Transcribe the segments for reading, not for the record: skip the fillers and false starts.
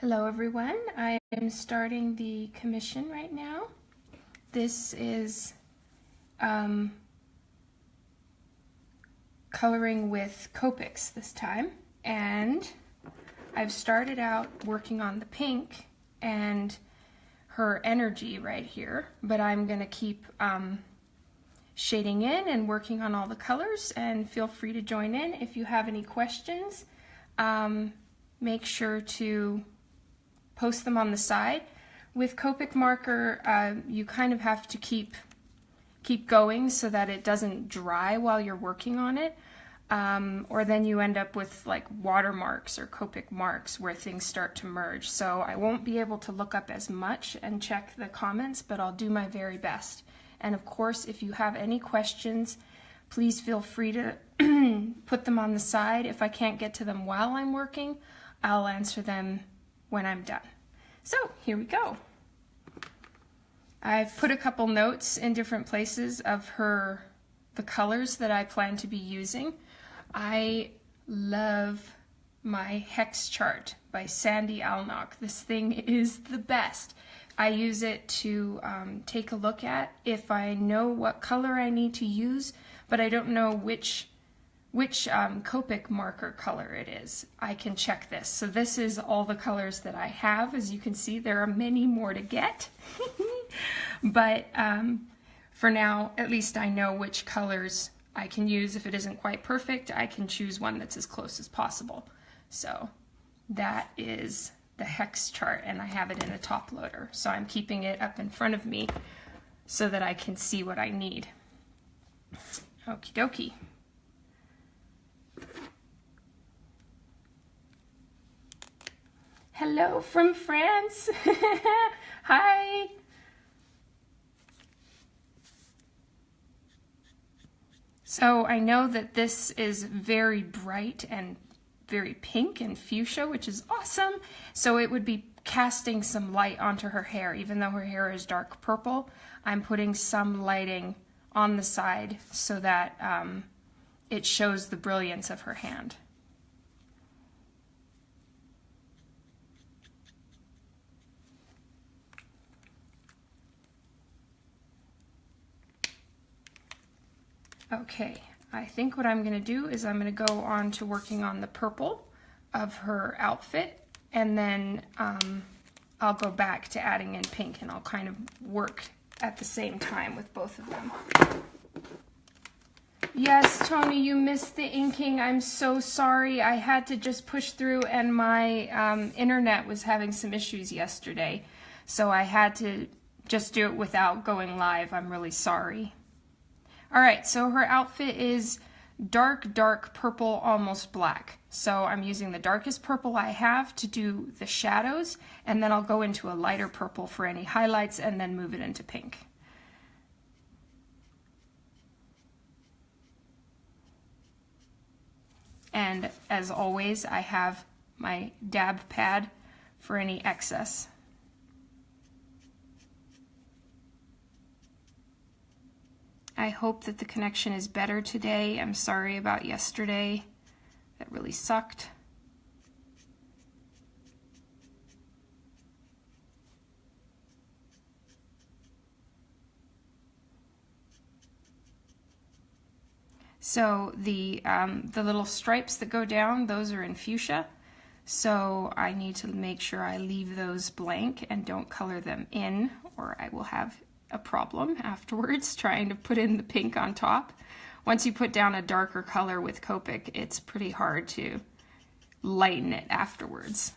Hello everyone, I am starting the commission right now. This is coloring with Copics this time, and I've started out working on the pink and her energy right here, but I'm going to keep shading in and working on all the colors, and feel free to join in if you have any questions. Make sure to post them on the side. With Copic marker, you kind of have to keep going so that it doesn't dry while you're working on it, or then you end up with like watermarks or Copic marks where things start to merge. So I won't be able to look up as much and check the comments, but I'll do my very best. And of course, if you have any questions, please feel free to put them on the side. If I can't get to them while I'm working, I'll answer them when I'm done. So here we go. I've put a couple notes in different places of the colors that I plan to be using. I love my hex chart by Sandy Alnock. This thing is the best. I use it to take a look at if I know what color I need to use, but I don't know which Copic marker color it is. I can check this. So this is all the colors that I have. As you can see, there are many more to get. But for now, at least I know which colors I can use. If it isn't quite perfect, I can choose one that's as close as possible. So that is the hex chart, and I have it in a top loader. So I'm keeping it up in front of me so that I can see what I need. Okie dokie. Hello from France. Hi. So I know that this is very bright and very pink and fuchsia, which is awesome. So it would be casting some light onto her hair. Even though her hair is dark purple, I'm putting some lighting on the side so that it shows the brilliance of her hand. Okay, I think what I'm going to do is I'm going to go on to working on the purple of her outfit, and then I'll go back to adding in pink, and I'll kind of work at the same time with both of them. Yes, Tony, you missed the inking. I'm so sorry. I had to just push through, and my internet was having some issues yesterday, so I had to just do it without going live. I'm really sorry. Alright, so her outfit is dark purple, almost black. So I'm using the darkest purple I have to do the shadows, and then I'll go into a lighter purple for any highlights and then move it into pink. And as always, I have my dab pad for any excess. I hope that the connection is better today. I'm sorry about yesterday. That really sucked. So the little stripes that go down, those are in fuchsia. So I need to make sure I leave those blank and don't color them in, or I will have a problem afterwards trying to put in the pink on top. Once you put down a darker color with Copic, it's pretty hard to lighten it afterwards.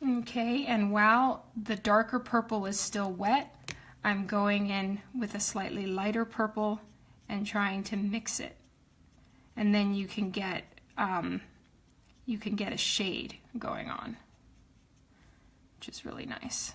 Okay, and while the darker purple is still wet, I'm going in with a slightly lighter purple and trying to mix it. And then you can get a shade going on, which is really nice.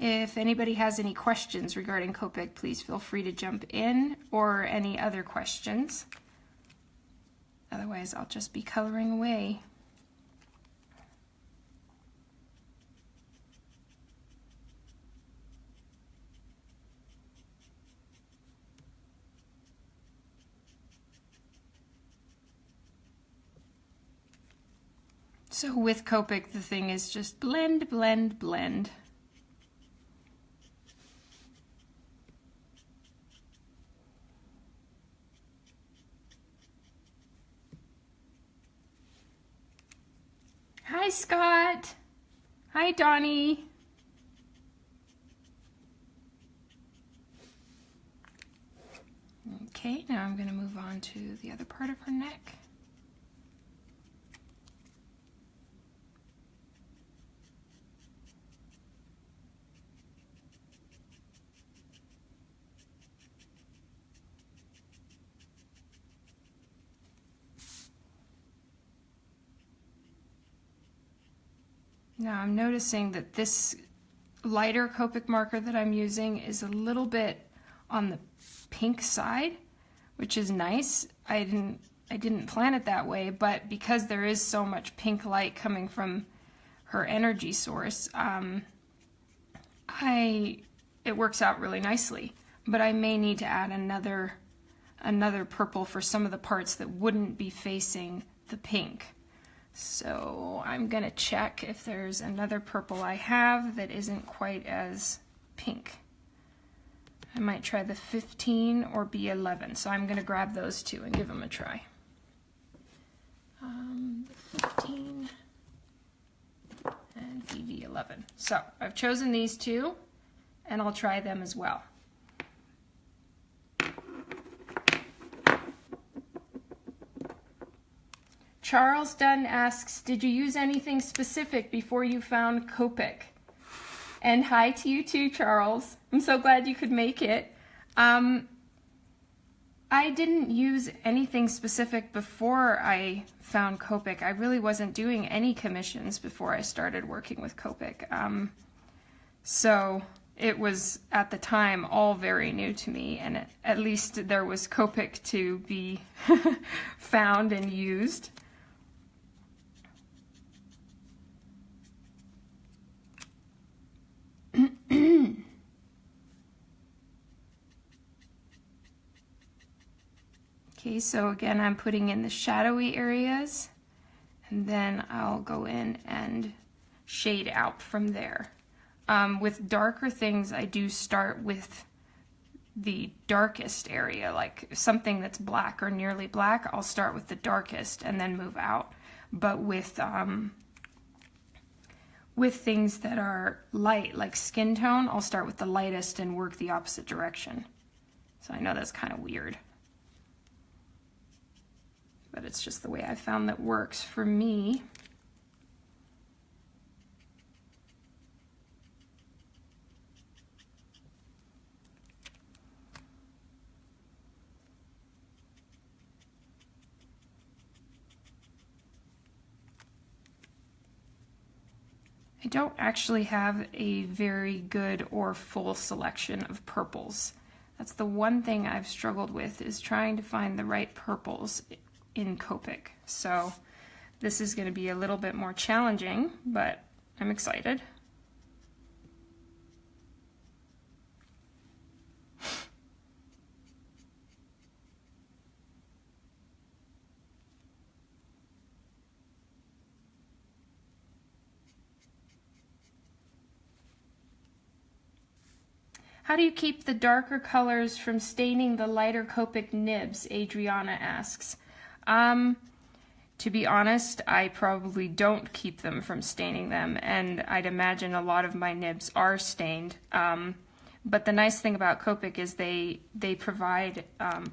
If anybody has any questions regarding Copic, please feel free to jump in, or any other questions. Otherwise, I'll just be coloring away. So with Copic, the thing is just blend, blend, blend. Hi, Scott. Hi, Donnie. Okay, now I'm going to move on to the other part of her neck. Now I'm noticing that this lighter Copic marker that I'm using is a little bit on the pink side, which is nice. I didn't plan it that way, but because there is so much pink light coming from her energy source, it works out really nicely. But I may need to add another purple for some of the parts that wouldn't be facing the pink. So I'm going to check if there's another purple I have that isn't quite as pink. I might try the 15 or B11, so I'm going to grab those two and give them a try. The 15 and BV11. So I've chosen these two, and I'll try them as well. Charles Dunn asks, did you use anything specific before you found Copic? And hi to you too, Charles. I'm so glad you could make it. I didn't use anything specific before I found Copic. I really wasn't doing any commissions before I started working with Copic. So it was, at the time, all very new to me, and at least there was Copic to be found and used. Okay, so again, I'm putting in the shadowy areas, and then I'll go in and shade out from there. With darker things, I do start with the darkest area, like something that's black or nearly black, I'll start with the darkest and then move out. But with things that are light, like skin tone, I'll start with the lightest and work the opposite direction. So I know that's kind of weird, but it's just the way I found that works for me. I don't actually have a very good or full selection of purples. That's the one thing I've struggled with, is trying to find the right purples in Copic. So this is going to be a little bit more challenging, but I'm excited. How do you keep the darker colors from staining the lighter Copic nibs? Adriana asks. To be honest, I probably don't keep them from staining them, and I'd imagine a lot of my nibs are stained. But the nice thing about Copic is they provide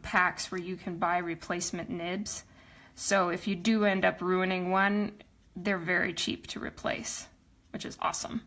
packs where you can buy replacement nibs. So if you do end up ruining one, they're very cheap to replace, which is awesome.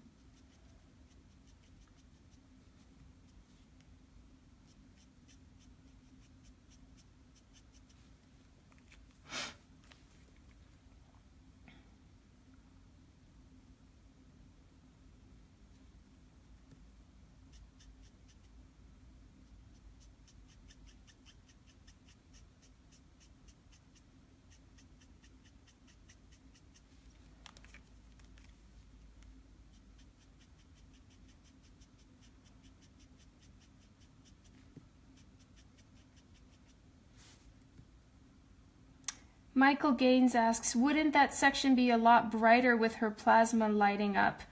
Michael Gaines asks, wouldn't that section be a lot brighter with her plasma lighting up?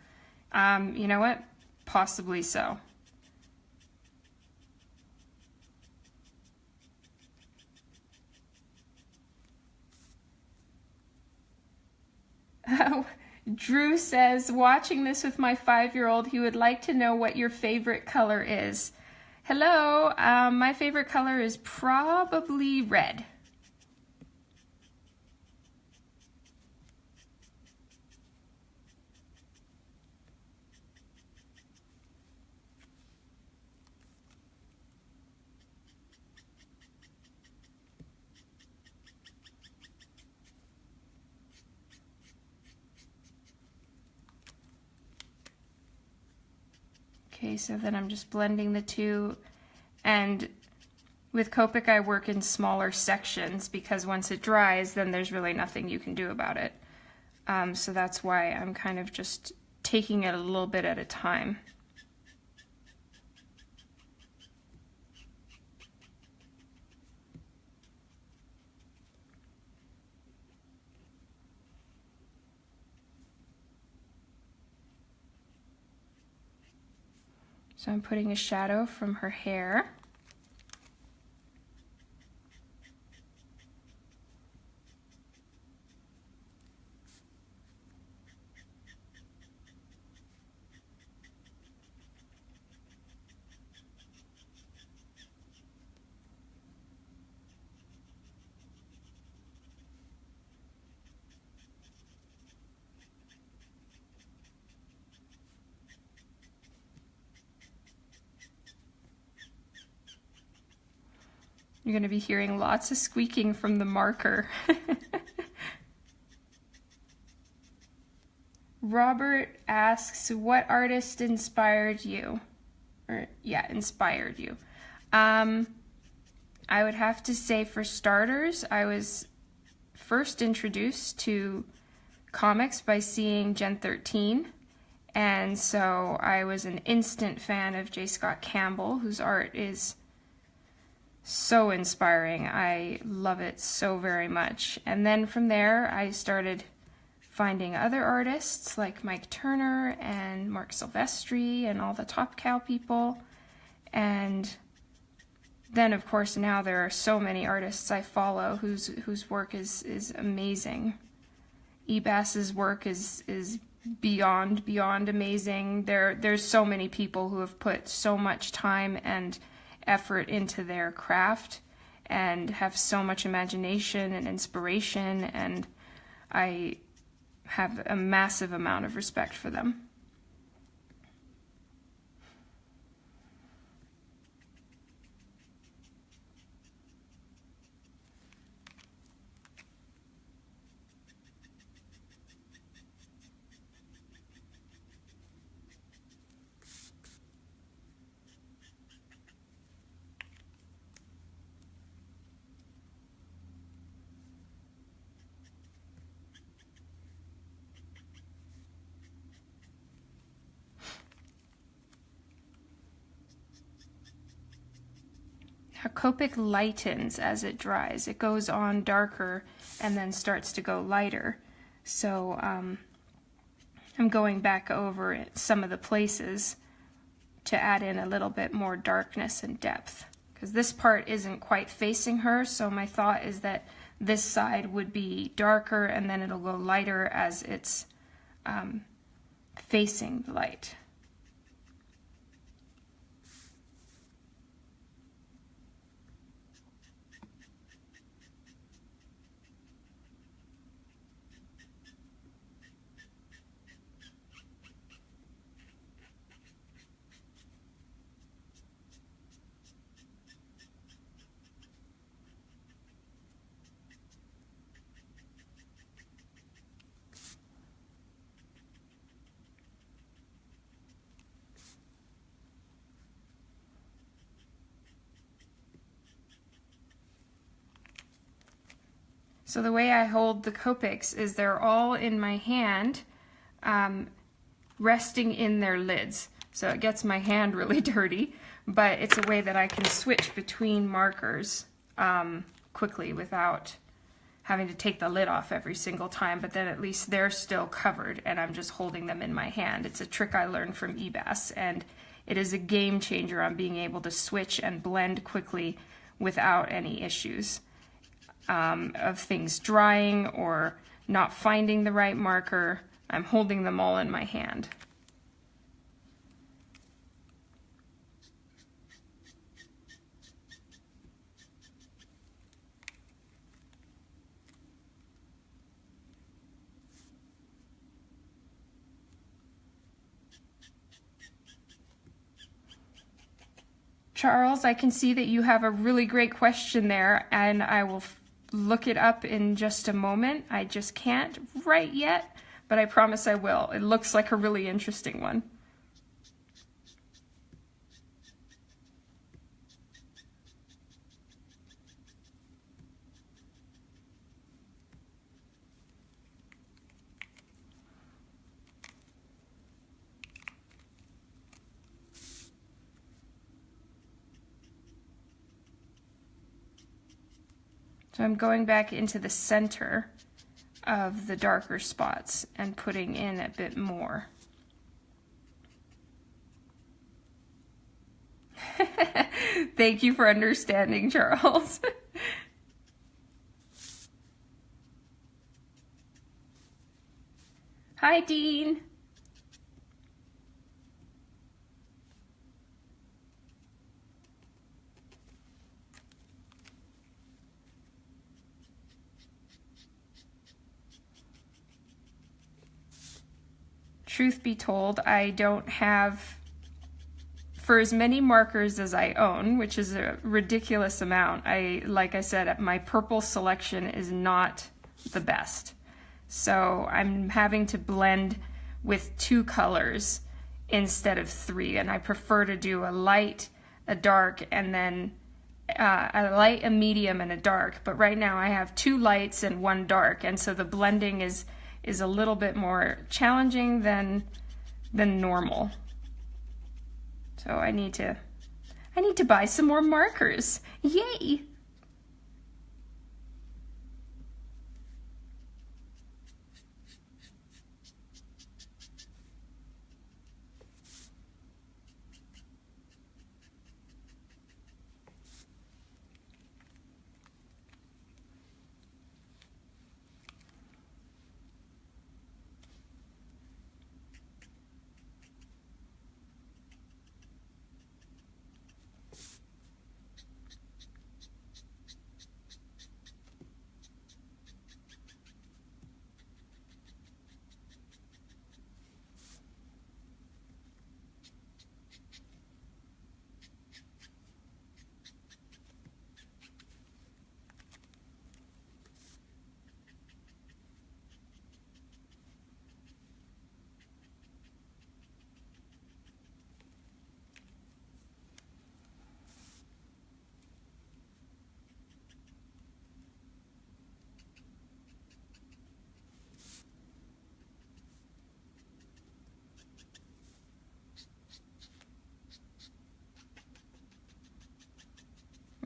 You know what? Possibly so. Drew says, watching this with my 5-year-old, he would like to know what your favorite color is. Hello, my favorite color is probably red. Okay, so then I'm just blending the two, and with Copic I work in smaller sections because once it dries then there's really nothing you can do about it. So that's why I'm kind of just taking it a little bit at a time. So I'm putting a shadow from her hair. You're going to be hearing lots of squeaking from the marker. Robert asks, what artist inspired you? Inspired you. I would have to say, for starters, I was first introduced to comics by seeing Gen 13. And so I was an instant fan of J. Scott Campbell, whose art is so inspiring. I love it so very much. And then from there I started finding other artists like Mike Turner and Mark Silvestri and all the Top Cow people. And then of course now there are so many artists I follow whose work is amazing. Ebass's work is beyond amazing. There's so many people who have put so much time and effort into their craft and have so much imagination and inspiration, and I have a massive amount of respect for them. Now, Copic lightens as it dries. It goes on darker and then starts to go lighter. So I'm going back over some of the places to add in a little bit more darkness and depth, because this part isn't quite facing her, so my thought is that this side would be darker and then it'll go lighter as it's facing the light. So the way I hold the Copics is they're all in my hand, resting in their lids. So it gets my hand really dirty, but it's a way that I can switch between markers quickly without having to take the lid off every single time, but then at least they're still covered and I'm just holding them in my hand. It's a trick I learned from eBass, and it is a game changer on being able to switch and blend quickly without any issues of things drying or not finding the right marker. I'm holding them all in my hand. Charles, I can see that you have a really great question there, and I will look it up in just a moment. I just can't right yet, but I promise I will. It looks like a really interesting one. So I'm going back into the center of the darker spots and putting in a bit more. Thank you for understanding, Charles. Hi, Dean. Truth be told, I don't have, for as many markers as I own, which is a ridiculous amount, like I said, my purple selection is not the best. So I'm having to blend with 2 colors instead of 3, and I prefer to do a light, a dark, and then a light, a medium, and a dark. But right now I have 2 lights and 1 dark, and so the blending is a little bit more challenging than normal. So I need to buy some more markers. Yay!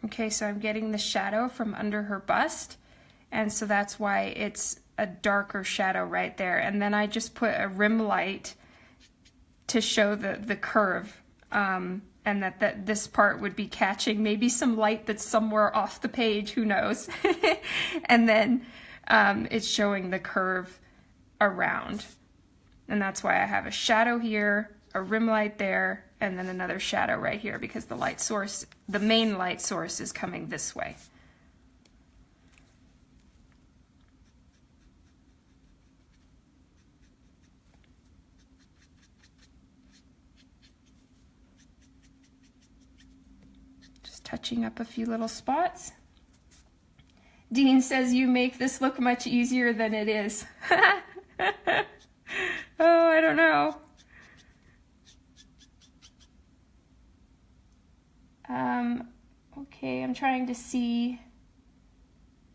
Okay, so I'm getting the shadow from under her bust, and so that's why it's a darker shadow right there. And then I just put a rim light to show the curve, and that this part would be catching maybe some light that's somewhere off the page, who knows. And then it's showing the curve around. And that's why I have a shadow here, a rim light there, and then another shadow right here, because the light source, the main light source, is coming this way. Just touching up a few little spots. Dean says you make this look much easier than it is. Oh, I don't know. Okay, I'm trying to see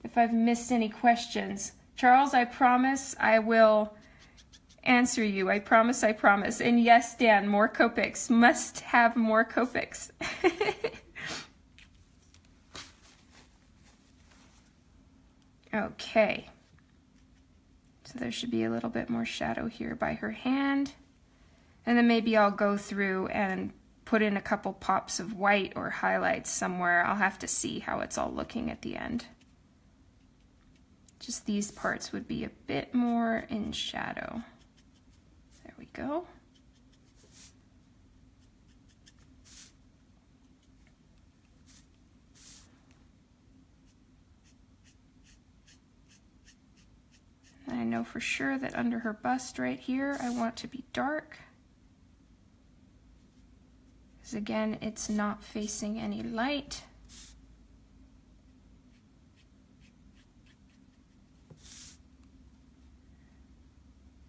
if I've missed any questions. Charles, I promise I will answer you. I promise, I promise. And yes, Dan, more Copics. Must have more Copics. Okay. So there should be a little bit more shadow here by her hand. And then maybe I'll go through and put in a couple pops of white or highlights somewhere. I'll have to see how it's all looking at the end. Just these parts would be a bit more in shadow. There we go. And I know for sure that under her bust right here, I want to be dark. Because again, it's not facing any light.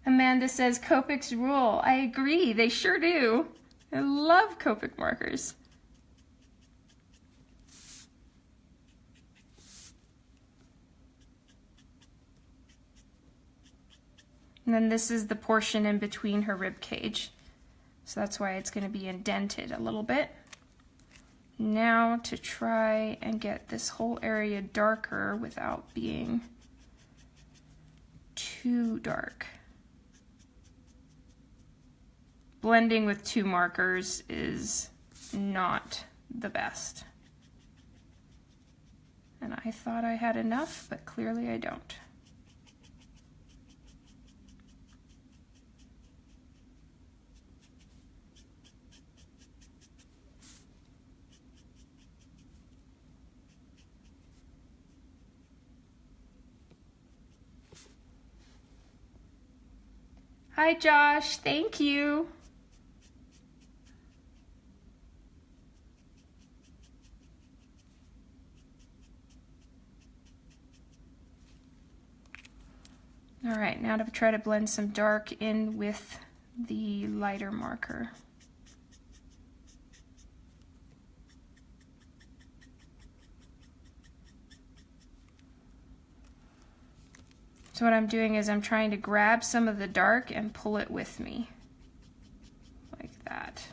Amanda says, Copic's rule. I agree, they sure do. I love Copic markers. And then this is the portion in between her rib cage. So that's why it's going to be indented a little bit. Now to try and get this whole area darker without being too dark. Blending with two markers is not the best. And I thought I had enough, but clearly I don't. Hi Josh, thank you. All right, now to try to blend some dark in with the lighter marker. So what I'm doing is I'm trying to grab some of the dark and pull it with me, like that.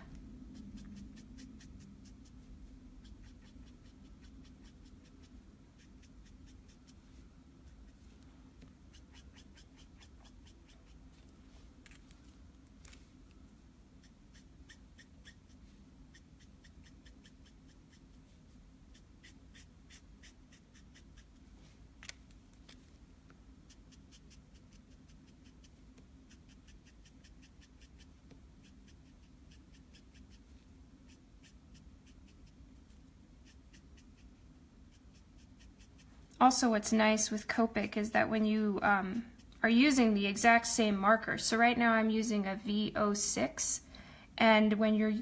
Also, what's nice with Copic is that when you are using the exact same marker, so right now I'm using a V06, and when you're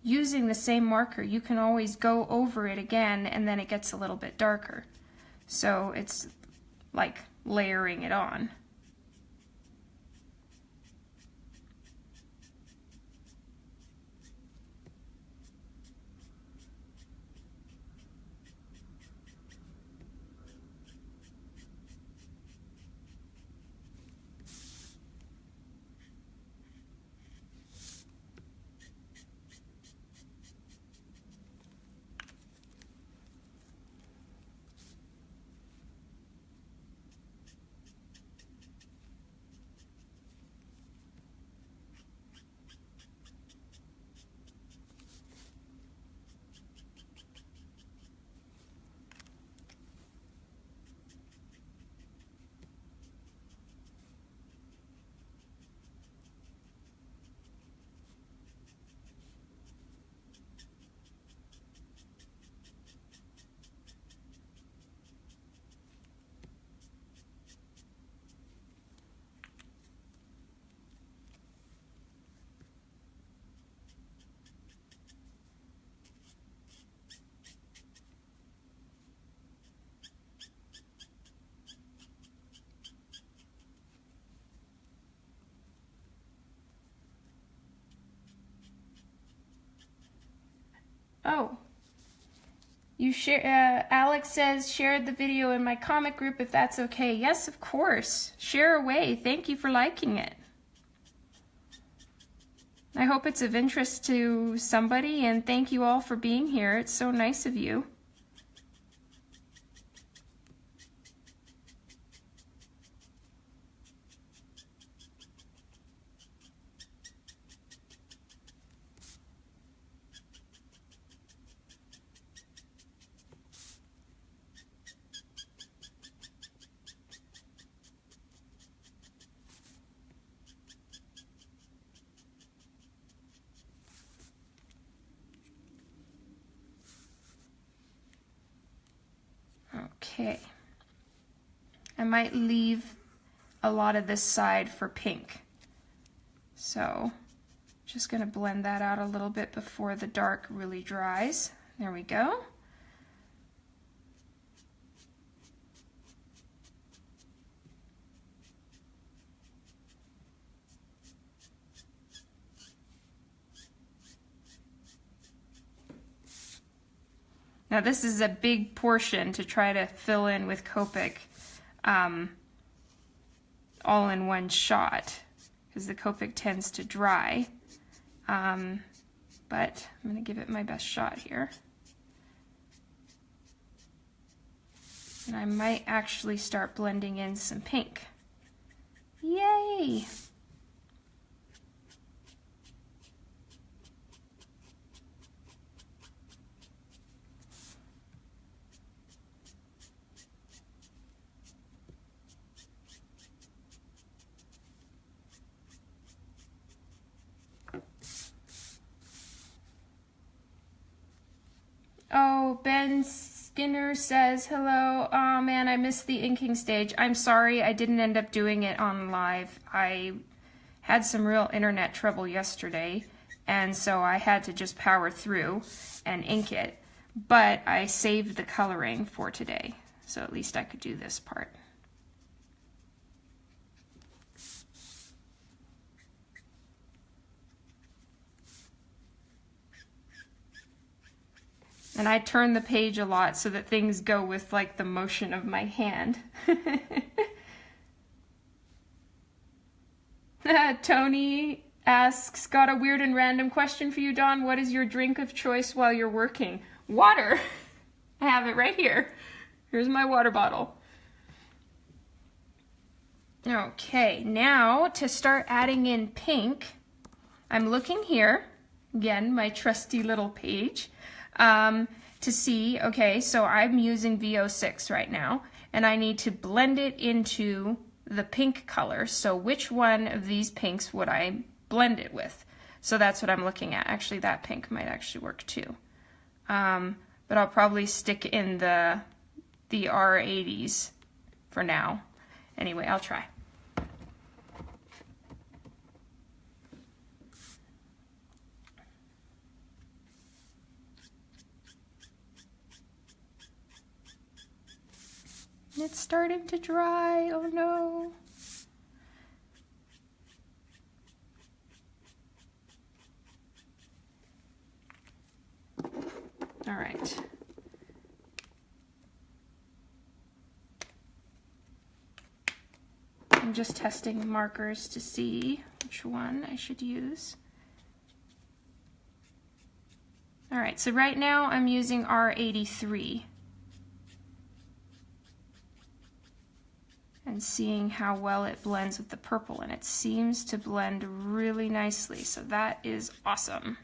using the same marker, you can always go over it again and then it gets a little bit darker. So it's like layering it on. Oh, you share. Alex says, shared the video in my comic group if that's okay. Yes, of course. Share away. Thank you for liking it. I hope it's of interest to somebody, and thank you all for being here. It's so nice of you. Okay. I might leave a lot of this side for pink. So just going to blend that out a little bit before the dark really dries. There we go. Now this is a big portion to try to fill in with Copic all in one shot, because the Copic tends to dry. But I'm going to give it my best shot here. And I might actually start blending in some pink. Yay! Oh, Ben Skinner says, hello. Oh man, I missed the inking stage. I'm sorry, I didn't end up doing it on live. I had some real internet trouble yesterday, and so I had to just power through and ink it. But I saved the coloring for today, so at least I could do this part. And I turn the page a lot so that things go with like the motion of my hand. Tony asks, got a weird and random question for you, Dawn. What is your drink of choice while you're working? Water. I have it right here. Here's my water bottle. Okay, now to start adding in pink, I'm looking here, again, my trusty little page. To see, okay, so I'm using VO6 right now, and I need to blend it into the pink color. So which one of these pinks would I blend it with? So that's what I'm looking at. Actually, that pink might actually work too. But I'll probably stick in the R80s for now. Anyway, I'll try. It's starting to dry, oh no. All right. I'm just testing markers to see which one I should use. All right, so right now I'm using R83. And seeing how well it blends with the purple, and it seems to blend really nicely, so that is awesome.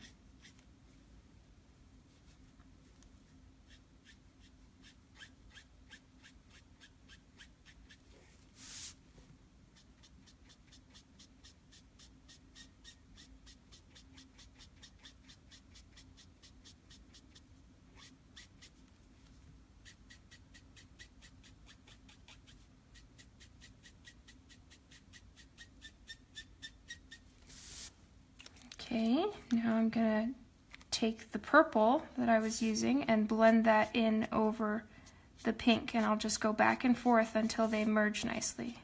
Okay, now I'm going to take the purple that I was using and blend that in over the pink, and I'll just go back and forth until they merge nicely.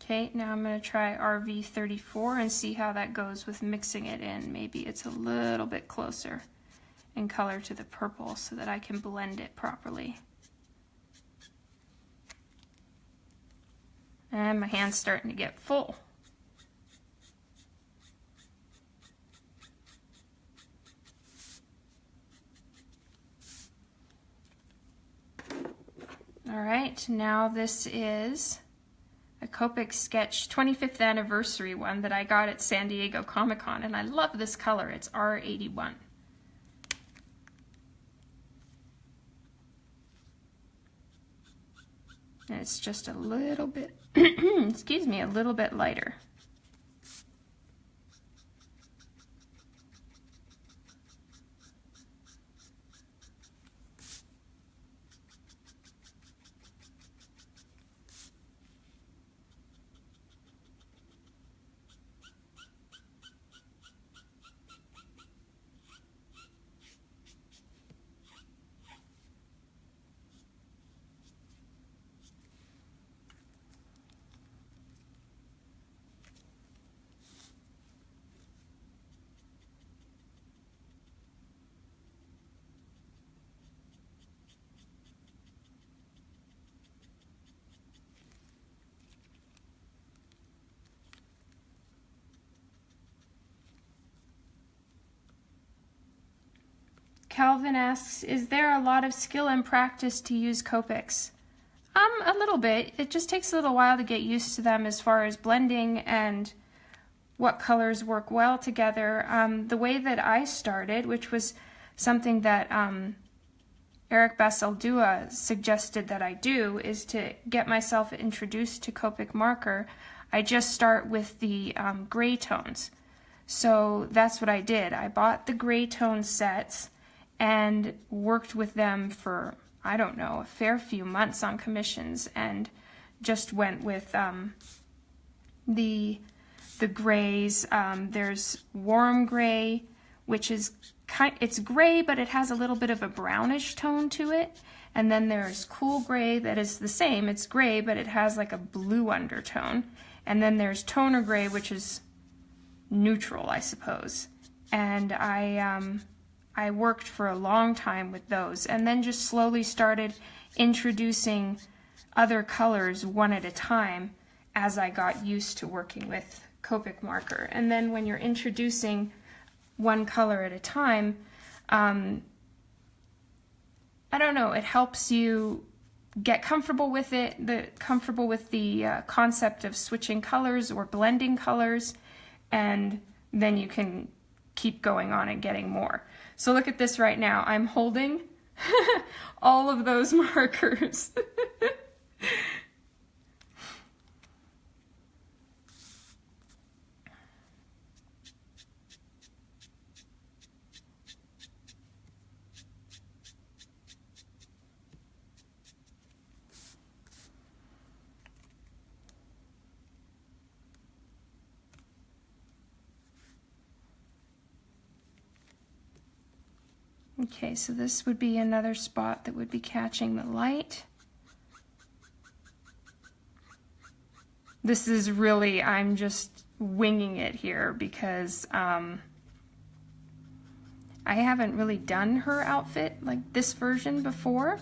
Okay, now I'm going to try RV34 and see how that goes with mixing it in. Maybe it's a little bit closer. in color to the purple so that I can blend it properly. And my hand's starting to get full. All right, now this is a Copic sketch 25th anniversary one that I got at San Diego Comic-Con, and I love this color. It's R81. And it's just a little bit, excuse me, a little bit lighter. Calvin asks, is there a lot of skill and practice to use Copics? A little bit. It just takes a little while to get used to them as far as blending and what colors work well together. The way that I started, which was something that Eric Basaldua suggested that I do, is to get myself introduced to Copic marker. I just start with the gray tones. So that's what I did. I bought the gray tone sets and worked with them for, I don't know, a fair few months on commissions, and just went with the grays. There's warm gray, which is it's gray, but it has a little bit of a brownish tone to it. And then there's cool gray that is the same. It's gray, but it has like a blue undertone. And then there's toner gray, which is neutral, I suppose. And I worked for a long time with those, and then just slowly started introducing other colors one at a time as I got used to working with Copic marker. And then when you're introducing one color at a time, I don't know, it helps you get comfortable with it, comfortable with the concept of switching colors or blending colors, and then you can keep going on and getting more. So look at this right now. I'm holding all of those markers. Okay, so this would be another spot that would be catching the light. This is really, I'm just winging it here because I haven't really done her outfit like this version before,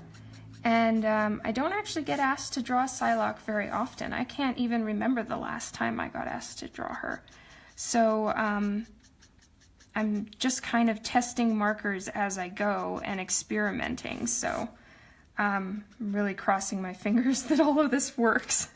and I don't actually get asked to draw Psylocke very often. I can't even remember the last time I got asked to draw her. So I'm just kind of testing markers as I go and experimenting, so I'm really crossing my fingers that all of this works.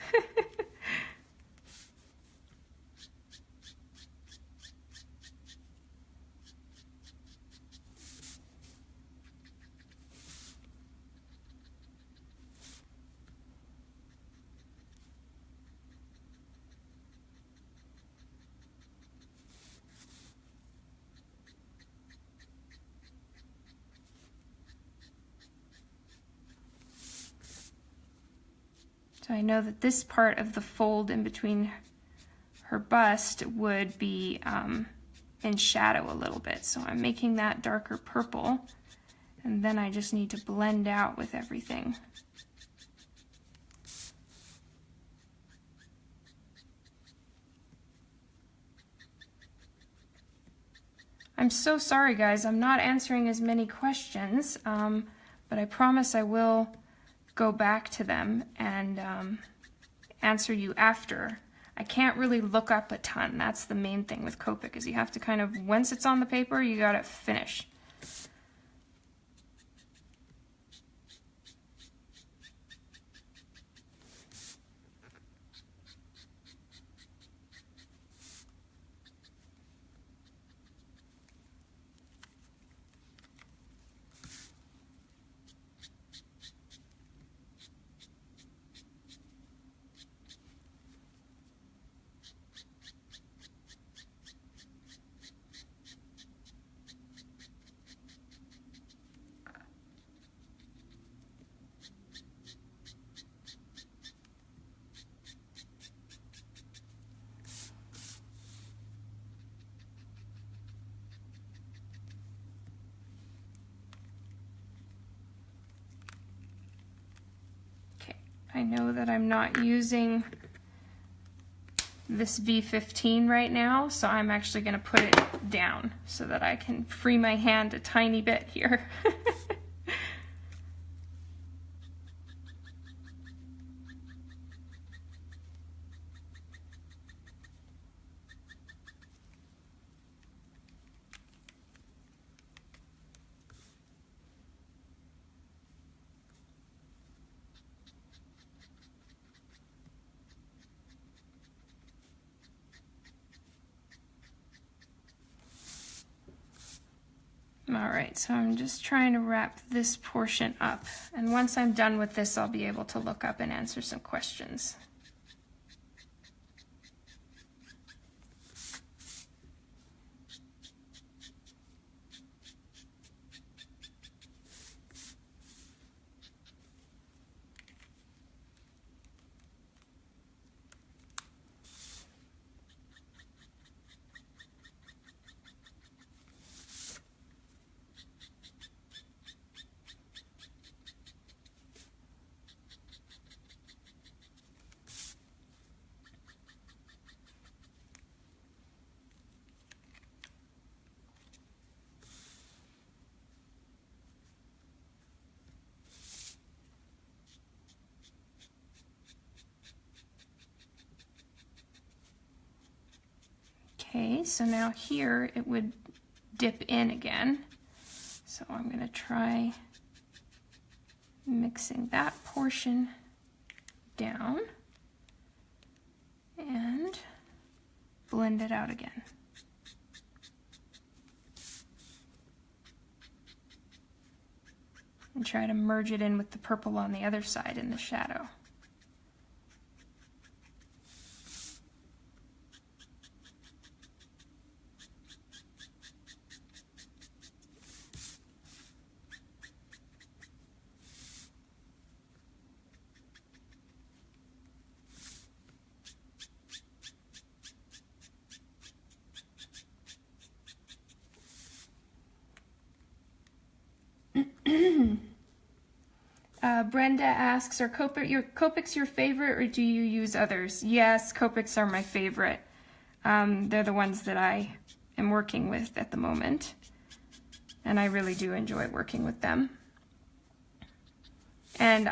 So I know that this part of the fold in between her bust would be in shadow a little bit. So I'm making that darker purple, and then I just need to blend out with everything. I'm so sorry, guys. I'm not answering as many questions, but I promise I will go back to them and answer you after. I can't really look up a ton. That's the main thing with Copic, is you have to kind of, once it's on the paper, you got to finish. I know that I'm not using this V15 right now, so I'm actually going to put it down so that I can free my hand a tiny bit here. Alright, so I'm just trying to wrap this portion up, and once I'm done with this, I'll be able to look up and answer some questions. Okay, so now here it would dip in again. So I'm going to try mixing that portion down and blend it out again. And try to merge it in with the purple on the other side in the shadow. Brenda asks, are Copics your favorite, or do you use others? Yes, Copics are my favorite. They're the ones that I am working with at the moment, and I really do enjoy working with them. And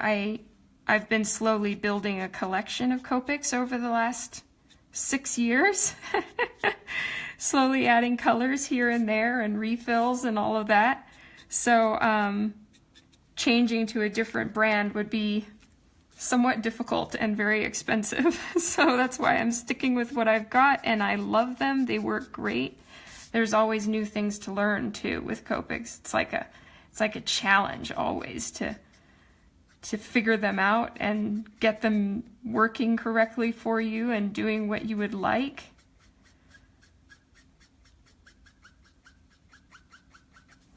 I've been slowly building a collection of Copics over the last 6 years, slowly adding colors here and there and refills and all of that. So changing to a different brand would be somewhat difficult and very expensive. So that's why I'm sticking with what I've got, and I love them. They work great. There's always new things to learn too with Copics. It's like a challenge always to figure them out and get them working correctly for you and doing what you would like.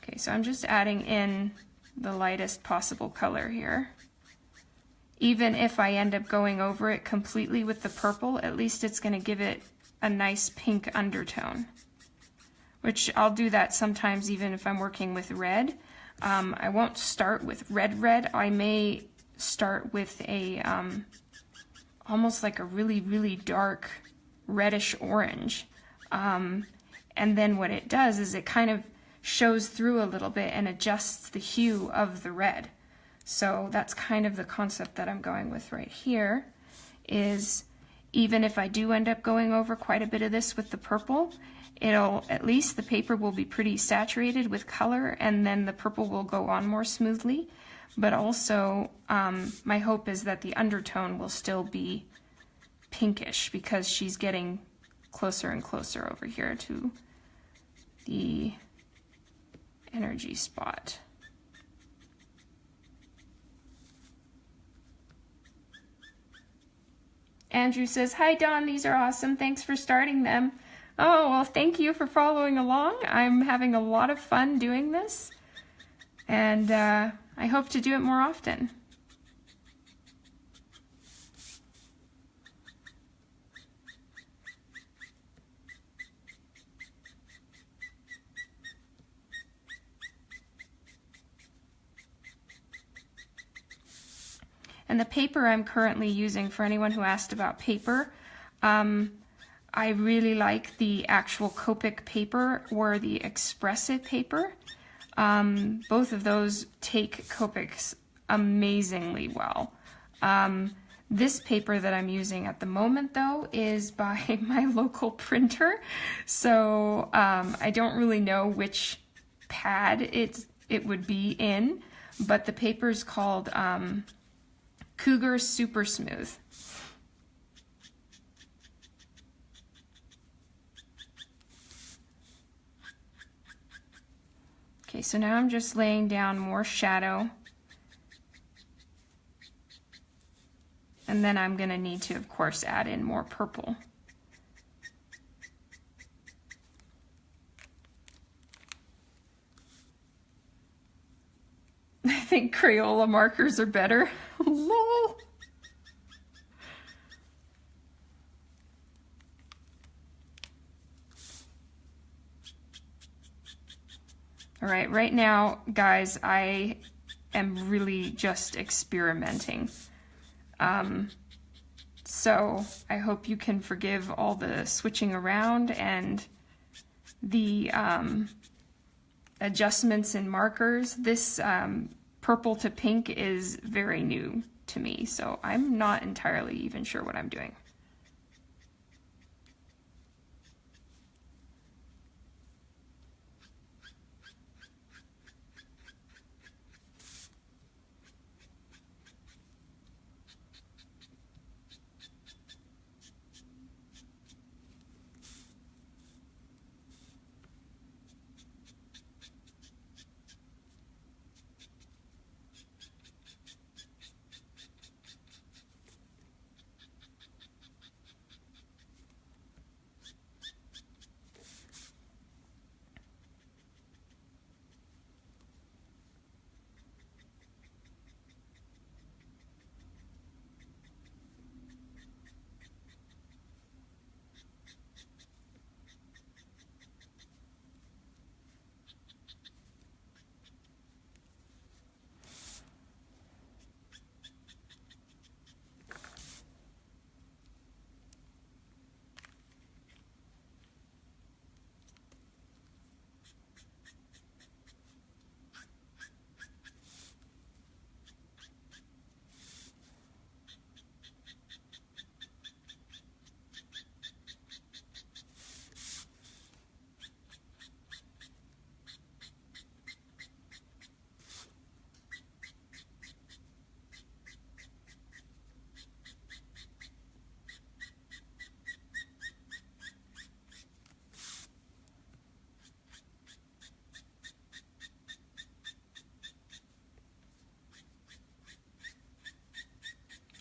Okay, so I'm just adding in the lightest possible color here. Even if I end up going over it completely with the purple, at least it's going to give it a nice pink undertone, which I'll do that sometimes even if I'm working with red. I won't start with red. I may start with a almost like a really, really dark reddish orange. and then what it does is it kind of shows through a little bit and adjusts the hue of the red. So that's kind of the concept that I'm going with right here, is even if I do end up going over quite a bit of this with the purple, at least the paper will be pretty saturated with color, and then the purple will go on more smoothly. But also, my hope is that the undertone will still be pinkish, because she's getting closer and closer over here to the energy spot. Andrew says, "Hi Dawn, these are awesome. Thanks for starting them." Oh, well, thank you for following along. I'm having a lot of fun doing this, and I hope to do it more often. And the paper I'm currently using, for anyone who asked about paper, I really like the actual Copic paper or the Expressive paper. Both of those take Copics amazingly well. This paper that I'm using at the moment, though, is by my local printer, so I don't really know which pad it would be in, but the paper's called Cougar Super Smooth. Okay, so now I'm just laying down more shadow, and then I'm going to need to, of course, add in more purple. I think Crayola markers are better. Lol. All right, right now, guys, I am really just experimenting. So I hope you can forgive all the switching around and the adjustments in markers. This purple to pink is very new to me, so I'm not entirely even sure what I'm doing.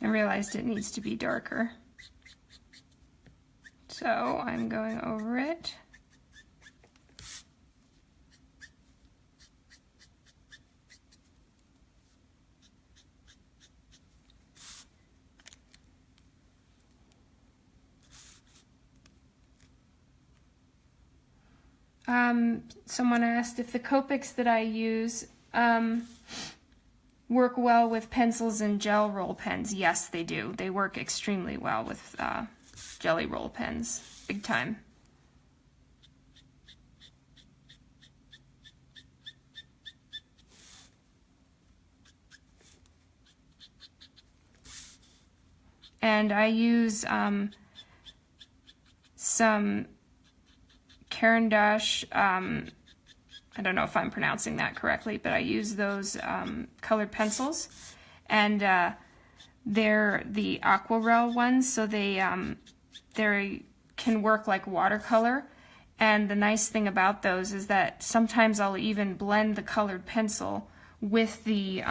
I realized it needs to be darker, so I'm going over it. Someone asked if the Copics that I use work well with pencils and gel roll pens. Yes, they do. They work extremely well with jelly roll pens. Big time. and I use some Caran d'Ache, I don't know if I'm pronouncing that correctly, but I use those colored pencils, and they're the aquarelle ones, so they can work like watercolor. And the nice thing about those is that sometimes I'll even blend the colored pencil with the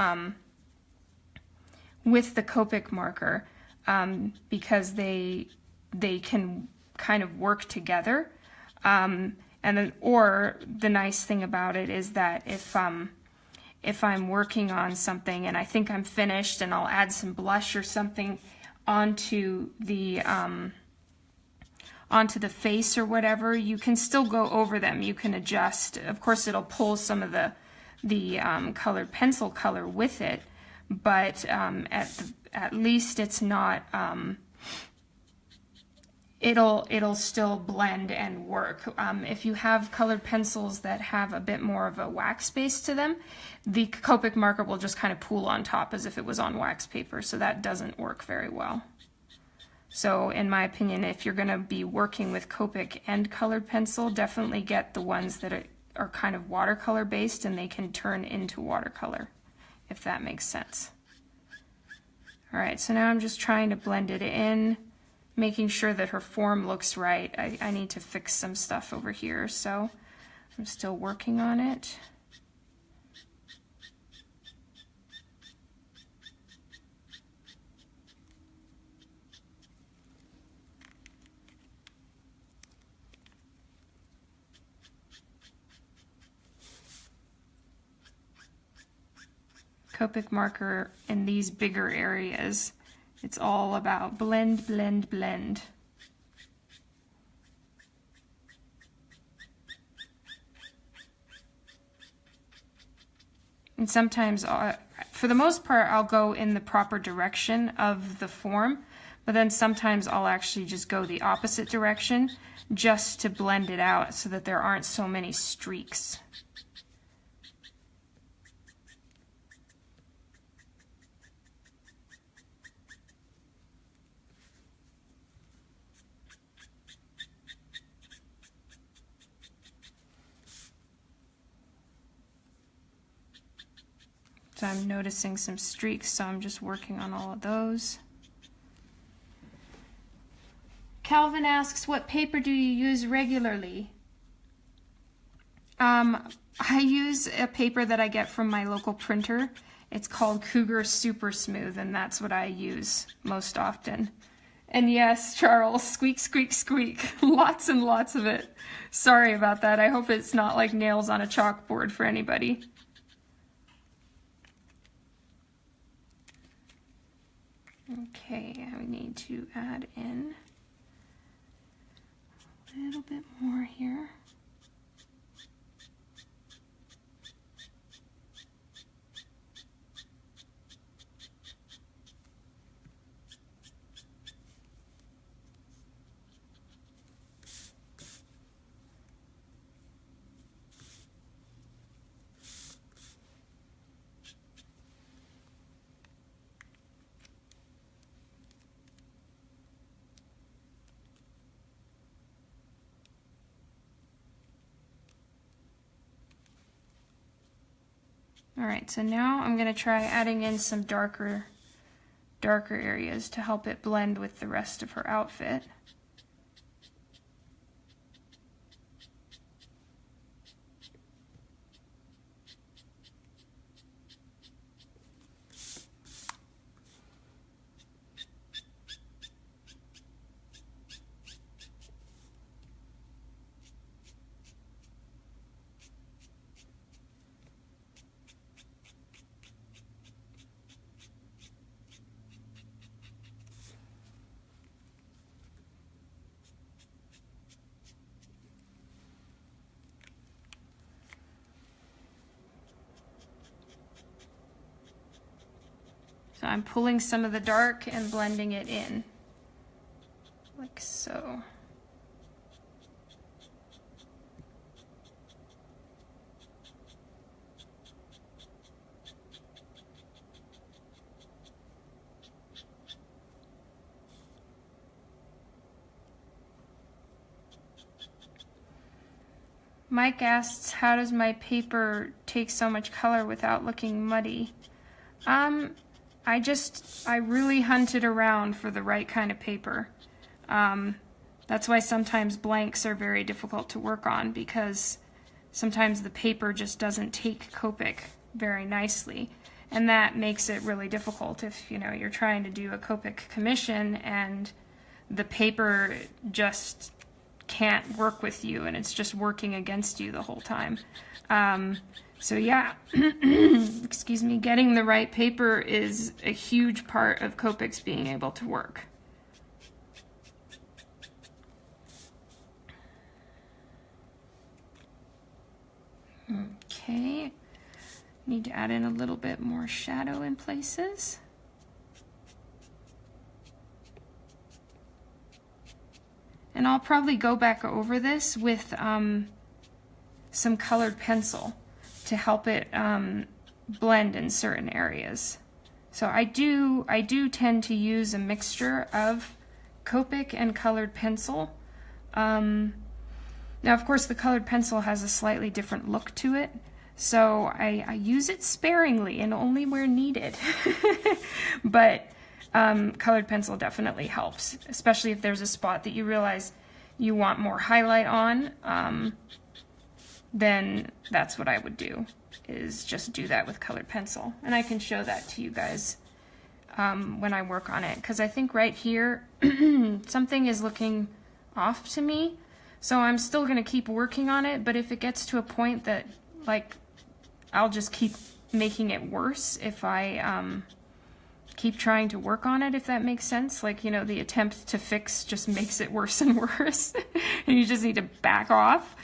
Copic marker, because they can kind of work together. And then, or the nice thing about it is that if I'm working on something and I think I'm finished, and I'll add some blush or something onto the face or whatever, you can still go over them. You can adjust. Of course, it'll pull some of the colored pencil color with it, but at least it's not. It'll still blend and work. If you have colored pencils that have a bit more of a wax base to them, the Copic marker will just kind of pool on top as if it was on wax paper, so that doesn't work very well. So in my opinion, if you're going to be working with Copic and colored pencil, definitely get the ones that are kind of watercolor based and they can turn into watercolor, if that makes sense. Alright, so now I'm just trying to blend it in, making sure that her form looks right. I need to fix some stuff over here, so I'm still working on it. Copic marker in these bigger areas, it's all about blend, blend, blend. And sometimes, for the most part, I'll go in the proper direction of the form, but then sometimes I'll actually just go the opposite direction just to blend it out so that there aren't so many streaks. So I'm noticing some streaks, so I'm just working on all of those. Calvin asks, what paper do you use regularly? I use a paper that I get from my local printer. It's called Cougar Super Smooth, and that's what I use most often. And yes, Charles, squeak, squeak, squeak. Lots and lots of it. Sorry about that. I hope it's not like nails on a chalkboard for anybody. Okay, I need to add in a little bit more here. Alright, so now I'm going to try adding in some darker areas to help it blend with the rest of her outfit. So I'm pulling some of the dark and blending it in, like so. Mike asks, how does my paper take so much color without looking muddy? I really hunted around for the right kind of paper. That's why sometimes blanks are very difficult to work on, because sometimes the paper just doesn't take Copic very nicely. And that makes it really difficult if, you know, you're trying to do a Copic commission and the paper just can't work with you and it's just working against you the whole time. So yeah, excuse me, getting the right paper is a huge part of Copic's being able to work. Okay, need to add in a little bit more shadow in places. And I'll probably go back over this with some colored pencil to help it blend in certain areas. So I do tend to use a mixture of Copic and colored pencil. Now, of course, the colored pencil has a slightly different look to it, so I use it sparingly and only where needed. But colored pencil definitely helps, especially if there's a spot that you realize you want more highlight on. Then that's what I would do, is just do that with colored pencil. And I can show that to you guys when I work on it, because I think right here something is looking off to me. So I'm still going to keep working on it, but if it gets to a point that, like, I'll just keep making it worse if I keep trying to work on it, if that makes sense. Like, you know, the attempt to fix just makes it worse and worse, and you just need to back off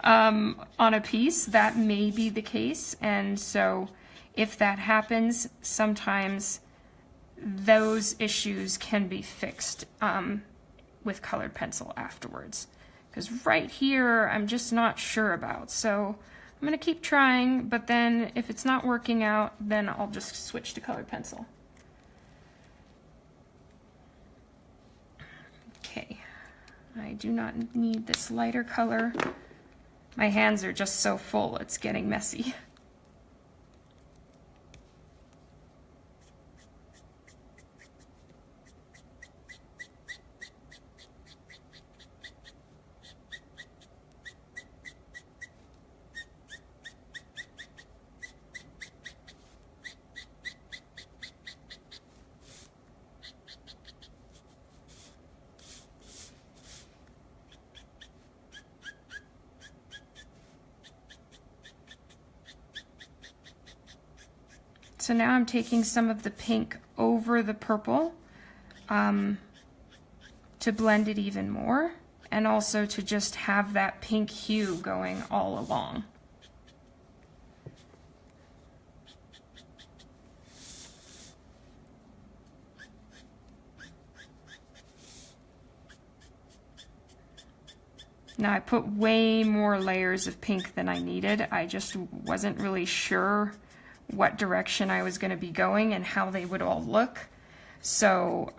on a piece. That may be the case, and so if that happens, sometimes those issues can be fixed with colored pencil afterwards. Because right here, I'm just not sure about. So I'm going to keep trying, but then if it's not working out, then I'll just switch to colored pencil. Okay, I do not need this lighter color. My hands are just so full, it's getting messy. So now I'm taking some of the pink over the purple to blend it even more, and also to just have that pink hue going all along. Now I put way more layers of pink than I needed. I just wasn't really sure what direction I was going to be going and how they would all look. So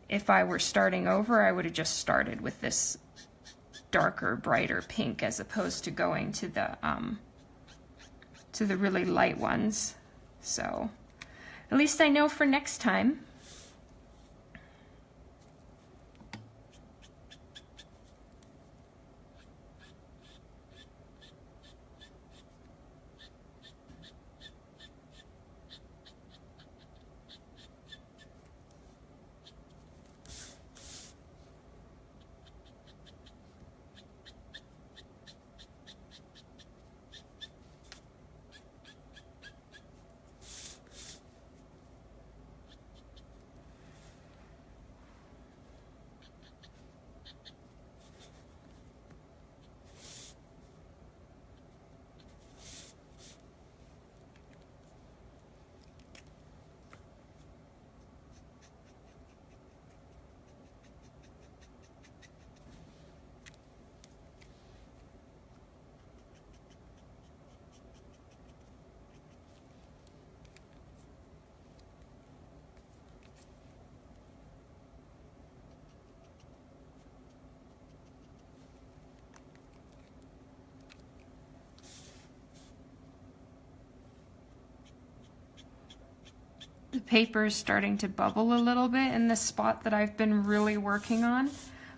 if I were starting over, I would have just started with this darker, brighter pink as opposed to going to the really light ones. So at least I know for next time. The paper is starting to bubble a little bit in the spot that I've been really working on,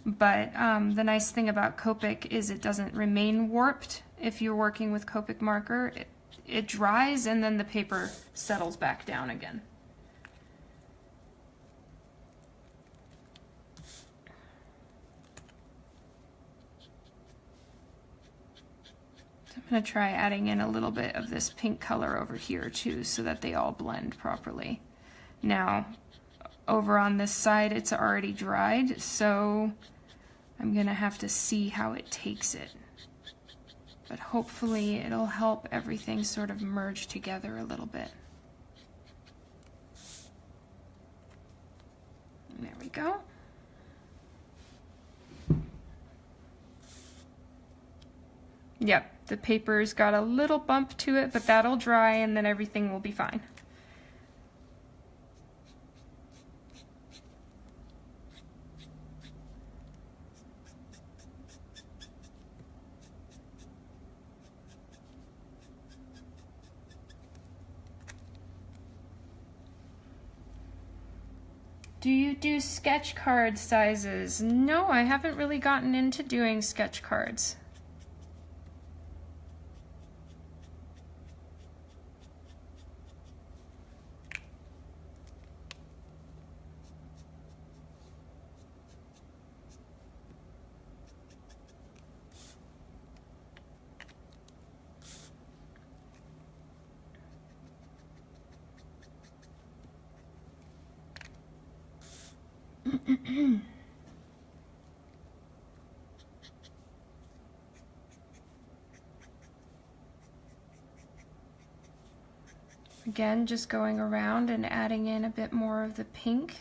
but the nice thing about Copic is it doesn't remain warped. If you're working with Copic marker, it dries and then the paper settles back down again. I'm going to try adding in a little bit of this pink color over here too so that they all blend properly. Now, over on this side it's already dried, so I'm going to have to see how it takes it. But hopefully it'll help everything sort of merge together a little bit. There we go. Yep, the paper's got a little bump to it, but that'll dry and then everything will be fine. Do you do sketch card sizes? No, I haven't really gotten into doing sketch cards. Again, just going around and adding in a bit more of the pink.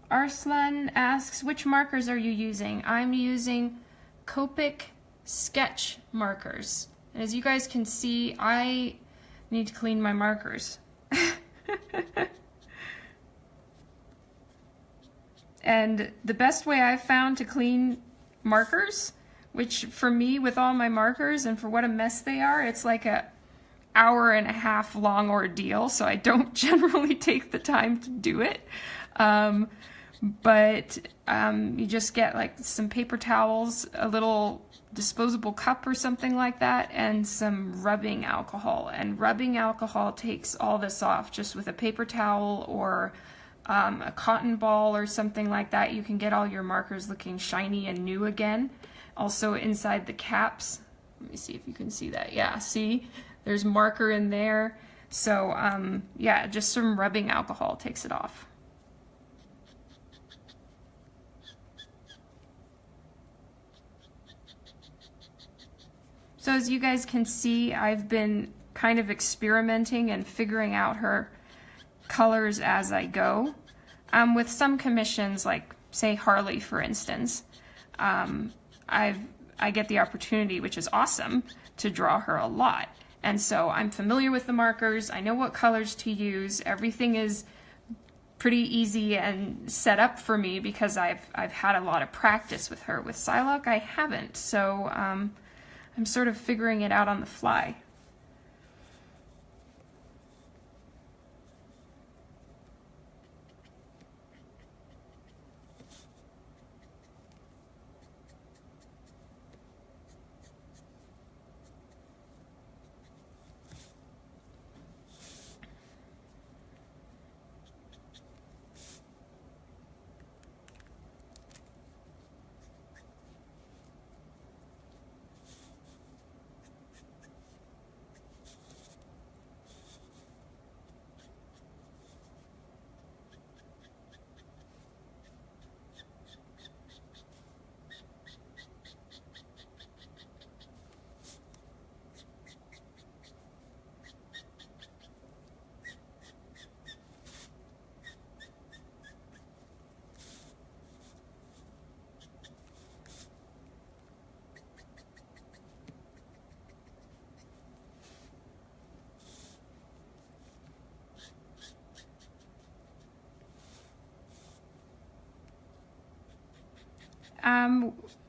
Arslan asks, which markers are you using? I'm using Copic sketch markers. And as you guys can see, I need to clean my markers. And the best way I've found to clean markers, which for me with all my markers and for what a mess they are, it's like a hour-and-a-half long ordeal, so I don't generally take the time to do it. But you just get like some paper towels, a little disposable cup or something like that, and some rubbing alcohol. And rubbing alcohol takes all this off. Just with a paper towel or a cotton ball or something like that, you can get all your markers looking shiny and new again. Also inside the caps, let me see if you can see that. Yeah, see? There's marker in there. So yeah, just some rubbing alcohol takes it off. So as you guys can see, I've been kind of experimenting and figuring out her colors as I go. With some commissions, like say Harley for instance, I get the opportunity, which is awesome, to draw her a lot. And so I'm familiar with the markers, I know what colors to use, everything is pretty easy and set up for me because I've had a lot of practice with her. With Psylocke, I haven't, so I'm sort of figuring it out on the fly.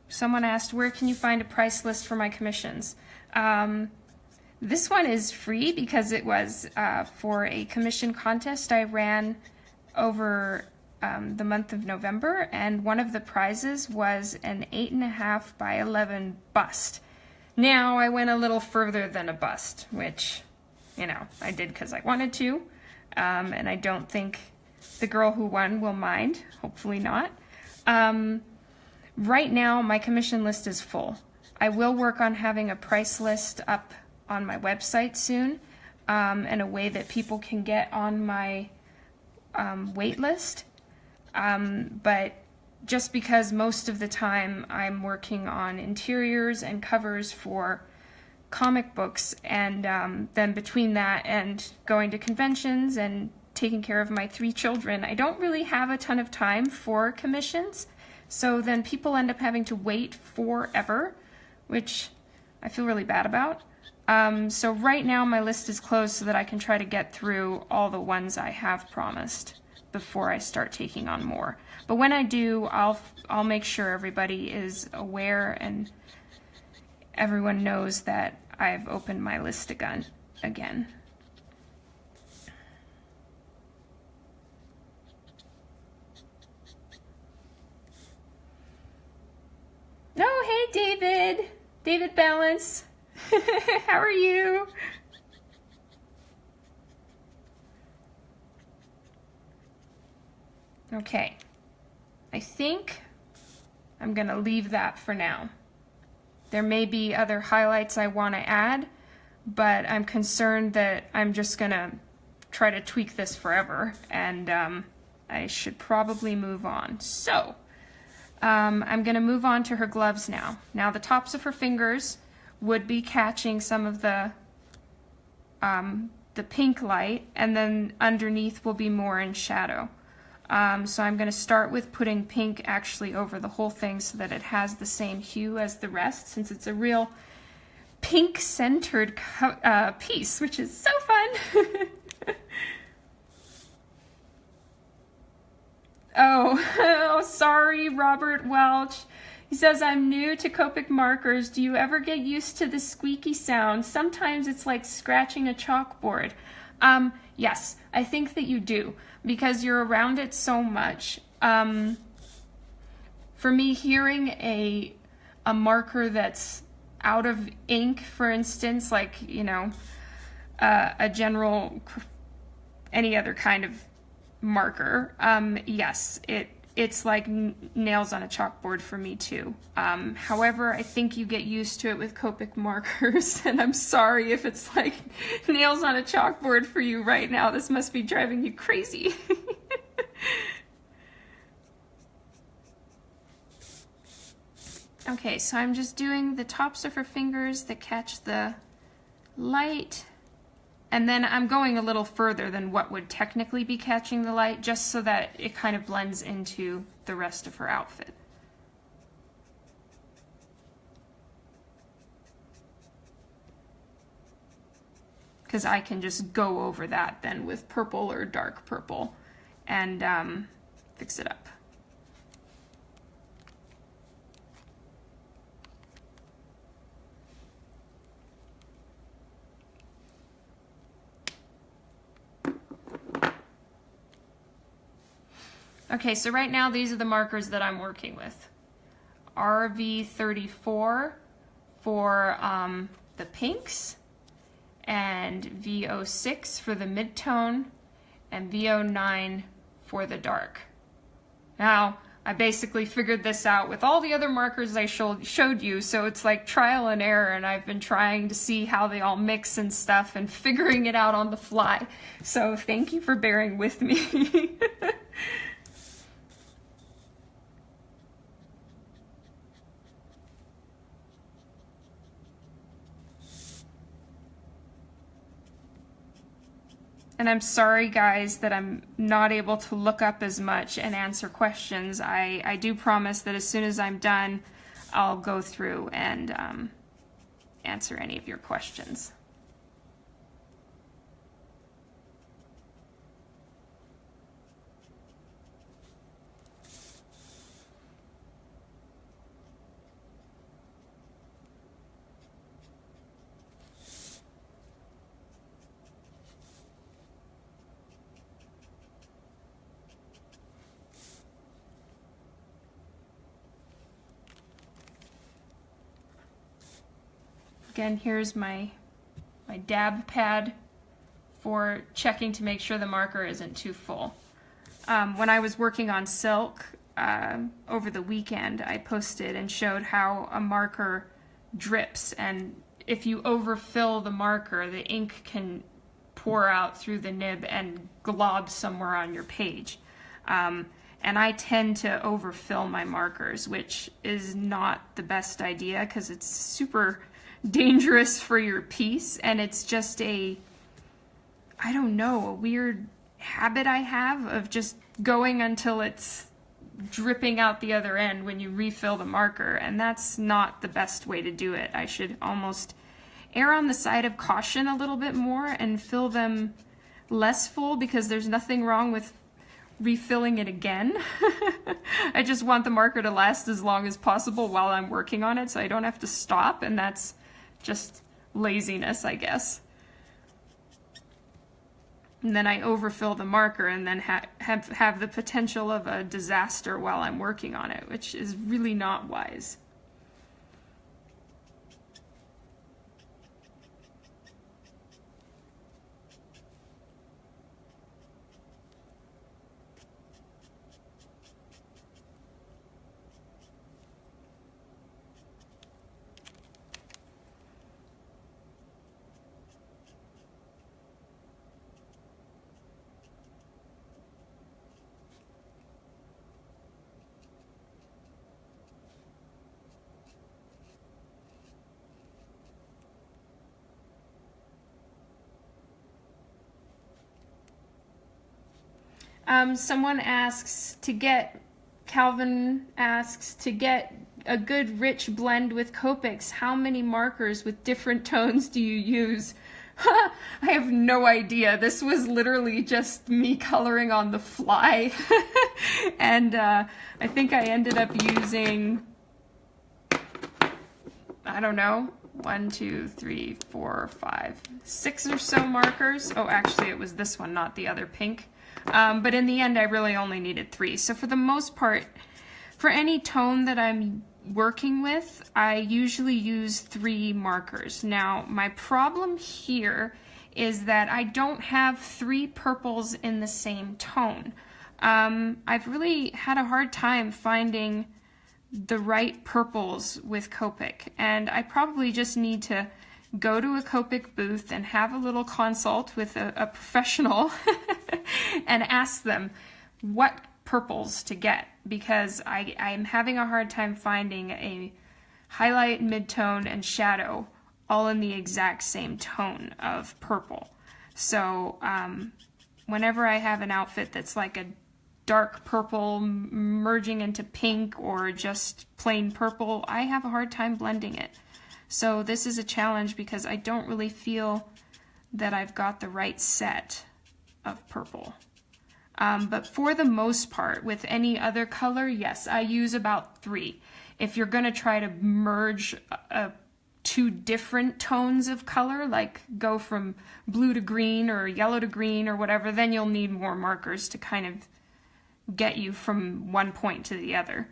Someone asked, where can you find a price list for my commissions? This one is free because it was for a commission contest I ran over the month of November, and one of the prizes was an 8.5 by 11 bust. Now, I went a little further than a bust, which, you know, I did because I wanted to, and I don't think the girl who won will mind. Hopefully not. Right now, my commission list is full. I will work on having a price list up on my website soon, in a way that people can get on my wait list. But just because most of the time I'm working on interiors and covers for comic books, and then between that and going to conventions and taking care of my 3 children, I don't really have a ton of time for commissions. So then people end up having to wait forever, which I feel really bad about. So right now my list is closed so that I can try to get through all the ones I have promised before I start taking on more. But when I do, I'll make sure everybody is aware and everyone knows that I've opened my list again. Oh, hey, David Balance. How are you? Okay, I think I'm going to leave that for now. There may be other highlights I want to add, but I'm concerned that I'm just going to try to tweak this forever, and I should probably move on. So, I'm going to move on to her gloves now. Now, the tops of her fingers would be catching some of the pink light, and then underneath will be more in shadow. So I'm going to start with putting pink actually over the whole thing so that it has the same hue as the rest, since it's a real pink-centered piece, which is so fun. Oh, sorry, Robert Welch. He says, I'm new to Copic markers. Do you ever get used to the squeaky sound? Sometimes it's like scratching a chalkboard. Yes, I think that you do, because you're around it so much. For me, hearing a marker that's out of ink, for instance, like, you know, a general, any other kind of marker, yes, it's like nails on a chalkboard for me too. However, I think you get used to it with Copic markers, and I'm sorry if it's like nails on a chalkboard for you right now. This must be driving you crazy. Okay, so I'm just doing the tops of her fingers that catch the light. And then I'm going a little further than what would technically be catching the light, just so that it kind of blends into the rest of her outfit. Because I can just go over that then with purple or dark purple and fix it up. Okay, so right now these are the markers that I'm working with. RV34 for the pinks, and VO6 for the mid-tone, and VO9 for the dark. Now, I basically figured this out with all the other markers I showed you, so it's like trial and error, and I've been trying to see how they all mix and stuff and figuring it out on the fly. So thank you for bearing with me. And I'm sorry, guys, that I'm not able to look up as much and answer questions. I do promise that as soon as I'm done, I'll go through and answer any of your questions. Again, here's my dab pad for checking to make sure the marker isn't too full. When I was working on silk over the weekend, I posted and showed how a marker drips, and if you overfill the marker, the ink can pour out through the nib and glob somewhere on your page. And I tend to overfill my markers, which is not the best idea because it's super dangerous for your piece, and it's just a weird habit I have of just going until it's dripping out the other end when you refill the marker, and that's not the best way to do it. I should almost err on the side of caution a little bit more and fill them less full, because there's nothing wrong with refilling it again. I just want the marker to last as long as possible while I'm working on it so I don't have to stop, and that's just laziness, I guess. And then I overfill the marker and then have the potential of a disaster while I'm working on it, which is really not wise. Calvin asks, to get a good rich blend with Copics, how many markers with different tones do you use? I have no idea. This was literally just me coloring on the fly. And I think I ended up using, I don't know, 1, 2, 3, 4, 5, 6 or so markers. Oh, actually it was this one, not the other pink. But in the end, I really only needed 3. So for the most part, for any tone that I'm working with, I usually use 3 markers. Now, my problem here is that I don't have 3 purples in the same tone. I've really had a hard time finding the right purples with Copic, and I probably just need to go to a Copic booth and have a little consult with a professional and ask them what purples to get, because I'm having a hard time finding a highlight, midtone, and shadow all in the exact same tone of purple. So whenever I have an outfit that's like a dark purple merging into pink or just plain purple, I have a hard time blending it. So this is a challenge because I don't really feel that I've got the right set of purple. But for the most part, with any other color, yes, I use about 3. If you're going to try to merge 2 different tones of color, like go from blue to green or yellow to green or whatever, then you'll need more markers to kind of get you from one point to the other.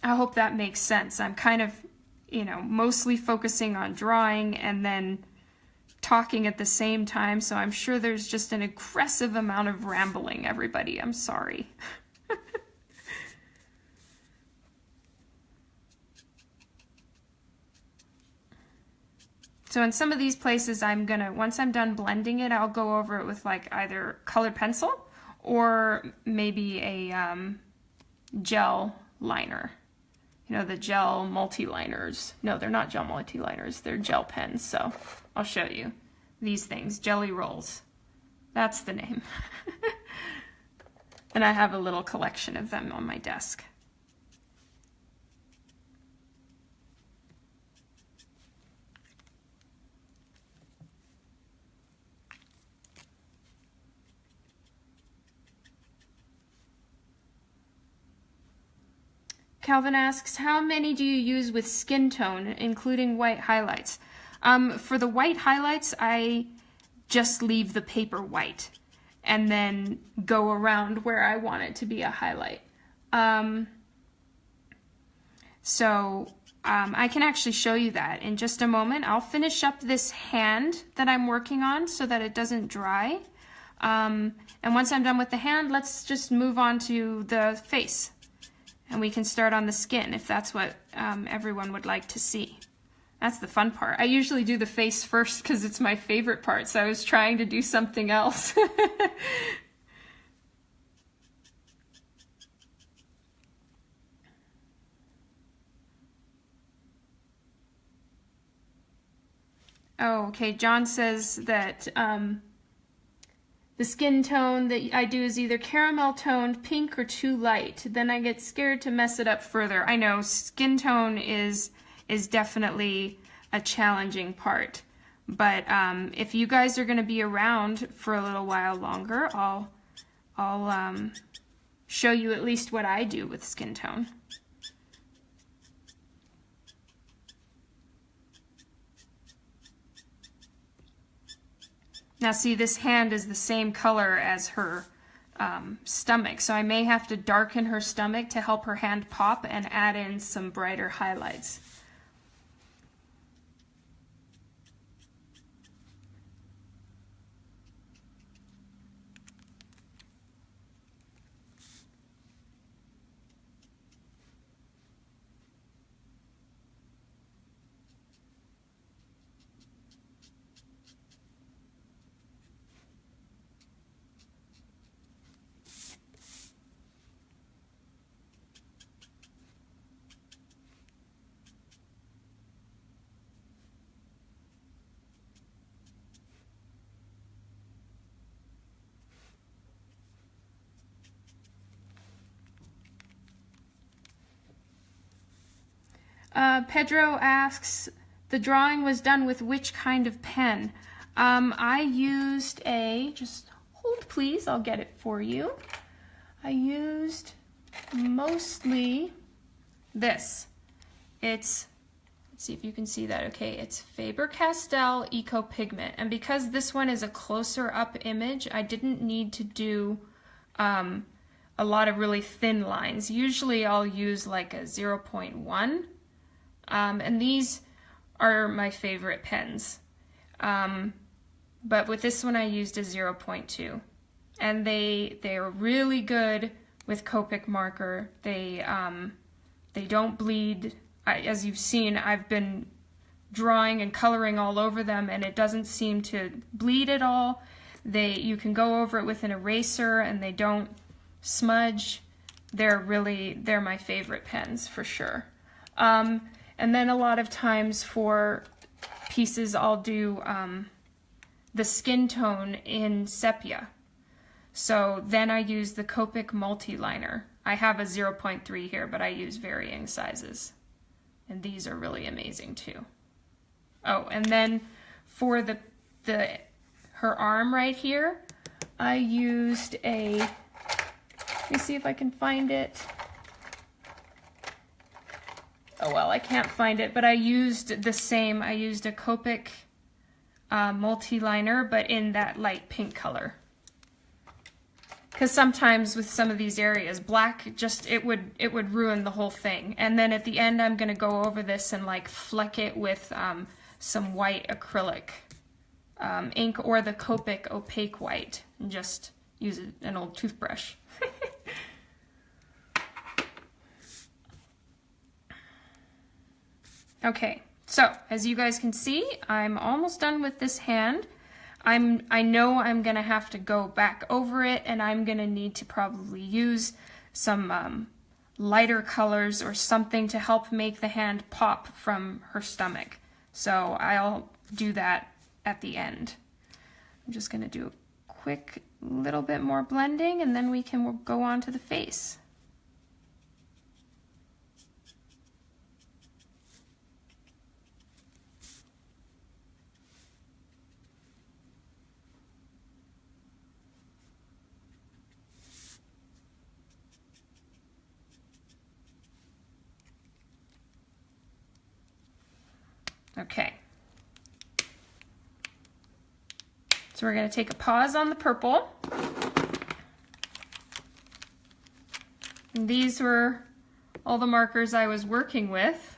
I hope that makes sense. I'm kind of, mostly focusing on drawing and then talking at the same time, so I'm sure there's just an aggressive amount of rambling, everybody. I'm sorry. So in some of these places, once I'm done blending it, I'll go over it with like either colored pencil or maybe a gel liner. The gel multi-liners. No, they're not gel multi-liners. They're gel pens. So I'll show you these things. Jelly rolls. That's the name. And I have a little collection of them on my desk. Calvin asks, how many do you use with skin tone, including white highlights? For the white highlights, I just leave the paper white and then go around where I want it to be a highlight. So I can actually show you that in just a moment. I'll finish up this hand that I'm working on so that it doesn't dry. And once I'm done with the hand, let's just move on to the face. And we can start on the skin if that's what everyone would like to see. That's the fun part. I usually do the face first because it's my favorite part, so I was trying to do something else. Oh, okay. John says that the skin tone that I do is either caramel toned, pink, or too light. Then I get scared to mess it up further. I know skin tone is definitely a challenging part. But if you guys are going to be around for a little while longer, I'll show you at least what I do with skin tone. Now see, this hand is the same color as her stomach, so I may have to darken her stomach to help her hand pop and add in some brighter highlights. Pedro asks, the drawing was done with which kind of pen? I used just hold please, I'll get it for you. I used mostly this. Let's see if you can see that, okay, it's Faber-Castell Eco Pigment. And because this one is a closer up image, I didn't need to do a lot of really thin lines. Usually I'll use like a 0.1. And these are my favorite pens. But with this one I used a 0.2. And they're really good with Copic marker. They don't bleed. As you've seen, I've been drawing and coloring all over them and it doesn't seem to bleed at all. You can go over it with an eraser and they don't smudge. They're my favorite pens for sure. And then a lot of times for pieces I'll do the skin tone in sepia. So then I use the Copic multi-liner. I have a 0.3 here, but I use varying sizes. And these are really amazing too. Oh, and then for her arm right here, I used let me see if I can find it. Oh well, I can't find it, but I used the same. I used a Copic multi-liner, but in that light pink color. Because sometimes with some of these areas, black it would ruin the whole thing. And then at the end, I'm gonna go over this and like fleck it with some white acrylic ink or the Copic opaque white, and just use an old toothbrush. Okay, so as you guys can see, I'm almost done with this hand. I know I'm gonna have to go back over it and I'm gonna need to probably use some lighter colors or something to help make the hand pop from her stomach. So I'll do that at the end. I'm just gonna do a quick little bit more blending and then we can go on to the face. Okay, so we're going to take a pause on the purple. And these were all the markers I was working with.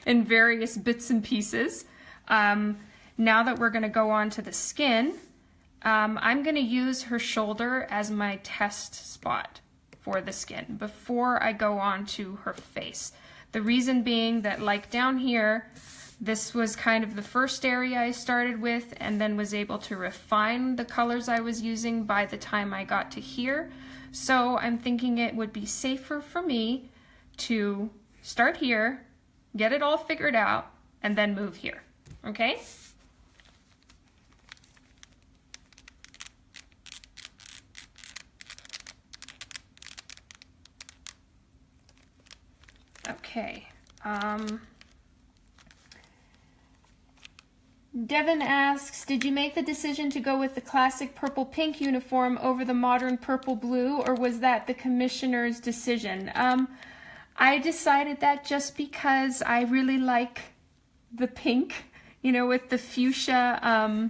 in various bits and pieces. Now that we're going to go on to the skin, I'm going to use her shoulder as my test spot for the skin before I go on to her face. The reason being that, like down here, this was kind of the first area I started with and then was able to refine the colors I was using by the time I got to here. So I'm thinking it would be safer for me to start here, get it all figured out, and then move here, okay? Okay. Devin asks, did you make the decision to go with the classic purple-pink uniform over the modern purple-blue, or was that the commissioner's decision? I decided that just because I really like the pink, you know, with the fuchsia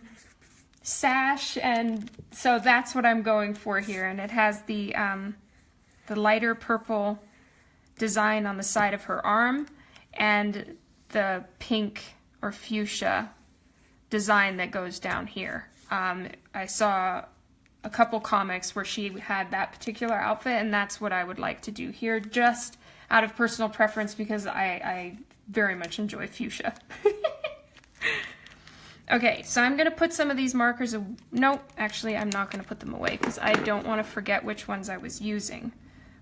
sash, and so that's what I'm going for here. And it has the lighter purple design on the side of her arm and the pink or fuchsia design that goes down here. I saw a couple comics where she had that particular outfit, and that's what I would like to do here, just out of personal preference because I very much enjoy fuchsia. Okay, so I'm going to put some of these markers, no, actually I'm not going to put them away because I don't want to forget which ones I was using.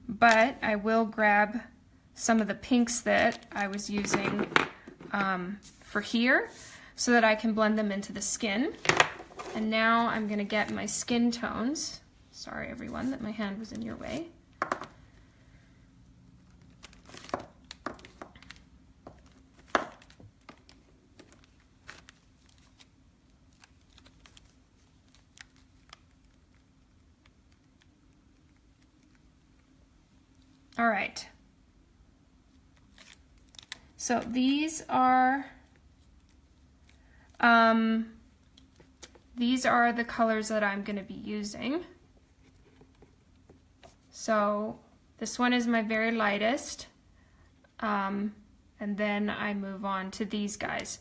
But I will grab some of the pinks that I was using for here so that I can blend them into the skin. And now I'm going to get my skin tones. Sorry everyone that my hand was in your way. All right. So these are the colors that I'm going to be using. So this one is my very lightest, and then I move on to these guys.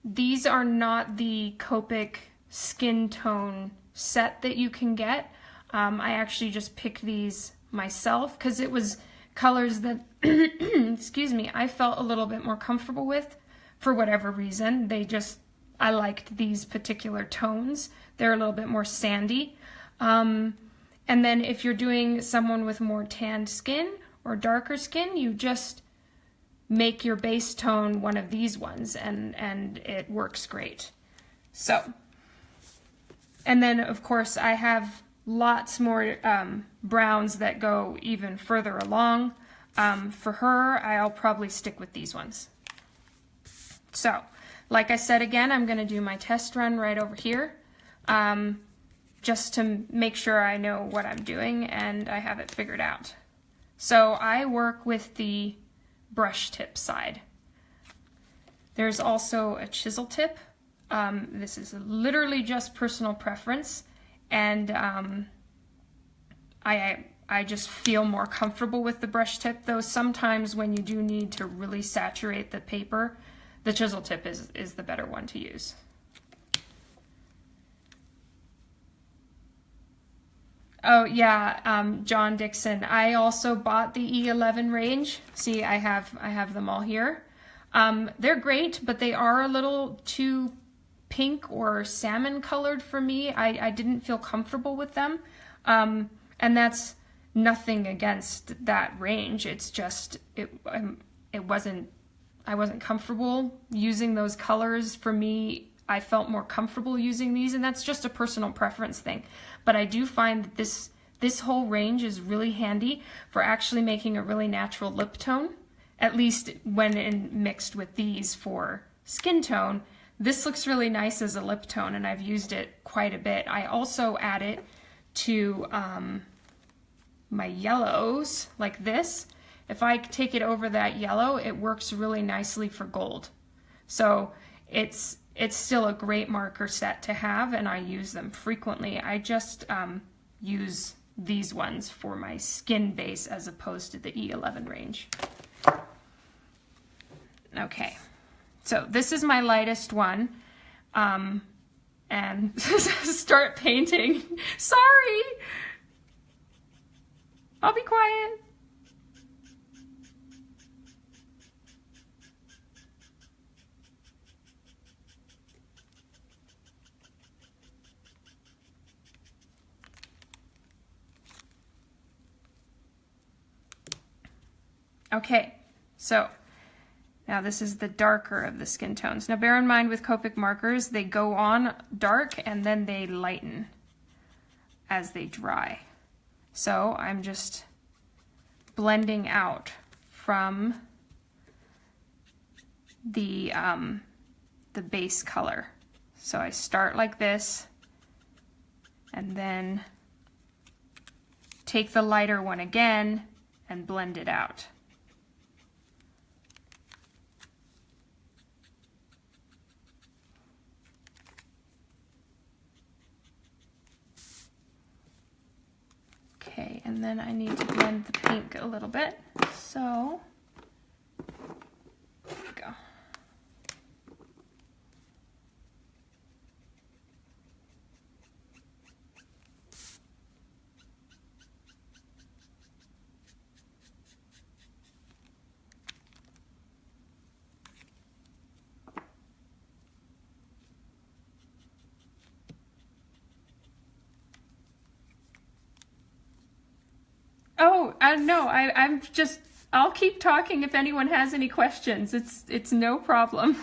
These are not the Copic skin tone set that you can get. I actually just picked these myself because it was colors that excuse me, I felt a little bit more comfortable with for whatever reason. I liked these particular tones. They're a little bit more sandy. And then if you're doing someone with more tanned skin or darker skin, you just make your base tone one of these ones and it works great. So, and then of course I have lots more browns that go even further along. For her, I'll probably stick with these ones. So, like I said again, I'm going to do my test run right over here, just to make sure I know what I'm doing and I have it figured out. So I work with the brush tip side. There's also a chisel tip. This is literally just personal preference, and I just feel more comfortable with the brush tip, though sometimes when you do need to really saturate the paper, the chisel tip is the better one to use. Oh yeah, John Dixon. I also bought the E11 range. See, I have them all here. They're great, but they are a little too pink or salmon colored for me. I didn't feel comfortable with them. And that's nothing against that range. It's just I wasn't comfortable using those colors. For me, I felt more comfortable using these, and that's just a personal preference thing. But I do find that this whole range is really handy for actually making a really natural lip tone, at least when mixed with these for skin tone. This looks really nice as a lip tone, and I've used it quite a bit. I also add it to my yellows like this. If I take it over that yellow, it works really nicely for gold. So it's still a great marker set to have, and I use them frequently. I just use these ones for my skin base as opposed to the E11 range. Okay, so this is my lightest one. And start painting. Sorry. I'll be quiet. Okay, so now this is the darker of the skin tones. Now bear in mind with Copic markers, they go on dark and then they lighten as they dry. So I'm just blending out from the base color. So I start like this and then take the lighter one again and blend it out. Okay, and then I need to blend the pink a little bit. So, there we go. Oh, no, I'm just, I'll keep talking if anyone has any questions. It's no problem.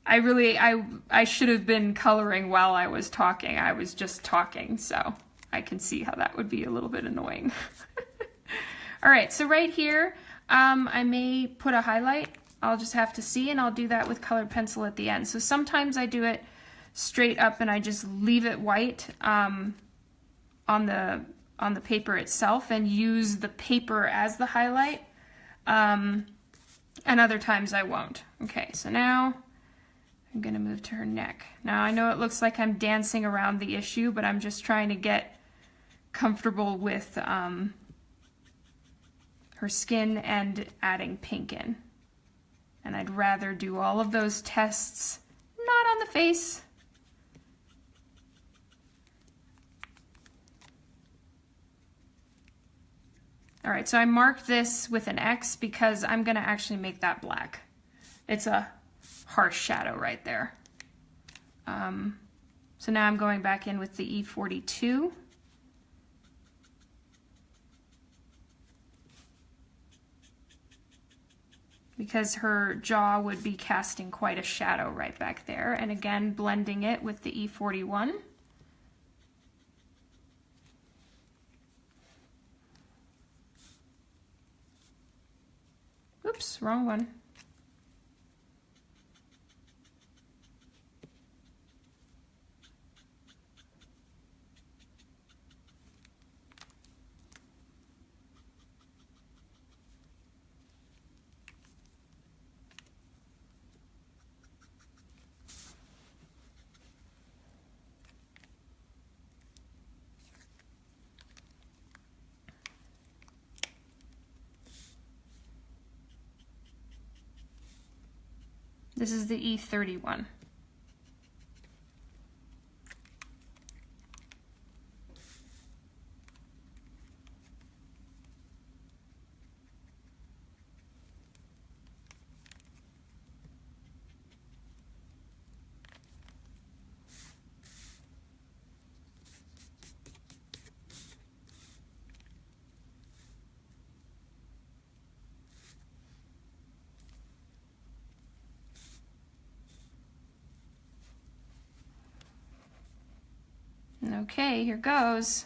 I should have been coloring while I was talking. I was just talking, so I can see how that would be a little bit annoying. All right, so right here, I may put a highlight. I'll just have to see, and I'll do that with colored pencil at the end. So sometimes I do it straight up and I just leave it white on the paper itself and use the paper as the highlight, and other times I won't. Okay, so now I'm gonna move to her neck. Now I know it looks like I'm dancing around the issue, but I'm just trying to get comfortable with her skin and adding pink in. And I'd rather do all of those tests not on the face. All right, so I marked this with an X because I'm gonna actually make that black. It's a harsh shadow right there. So now I'm going back in with the E42. Because her jaw would be casting quite a shadow right back there. And again, blending it with the E41. Oops, wrong one. This is the E31. Okay, here goes.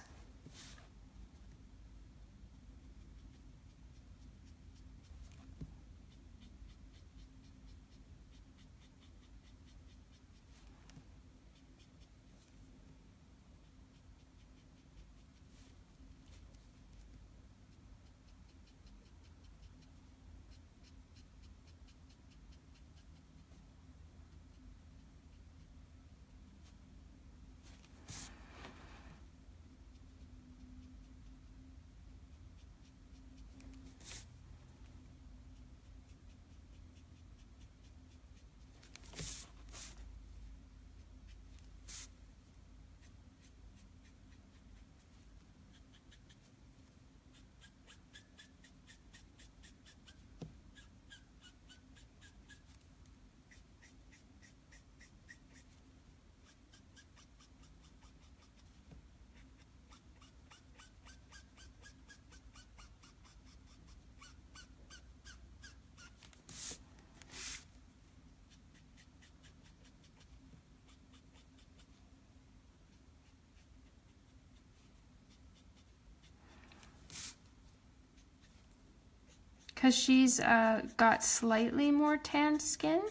because she's got slightly more tanned skin,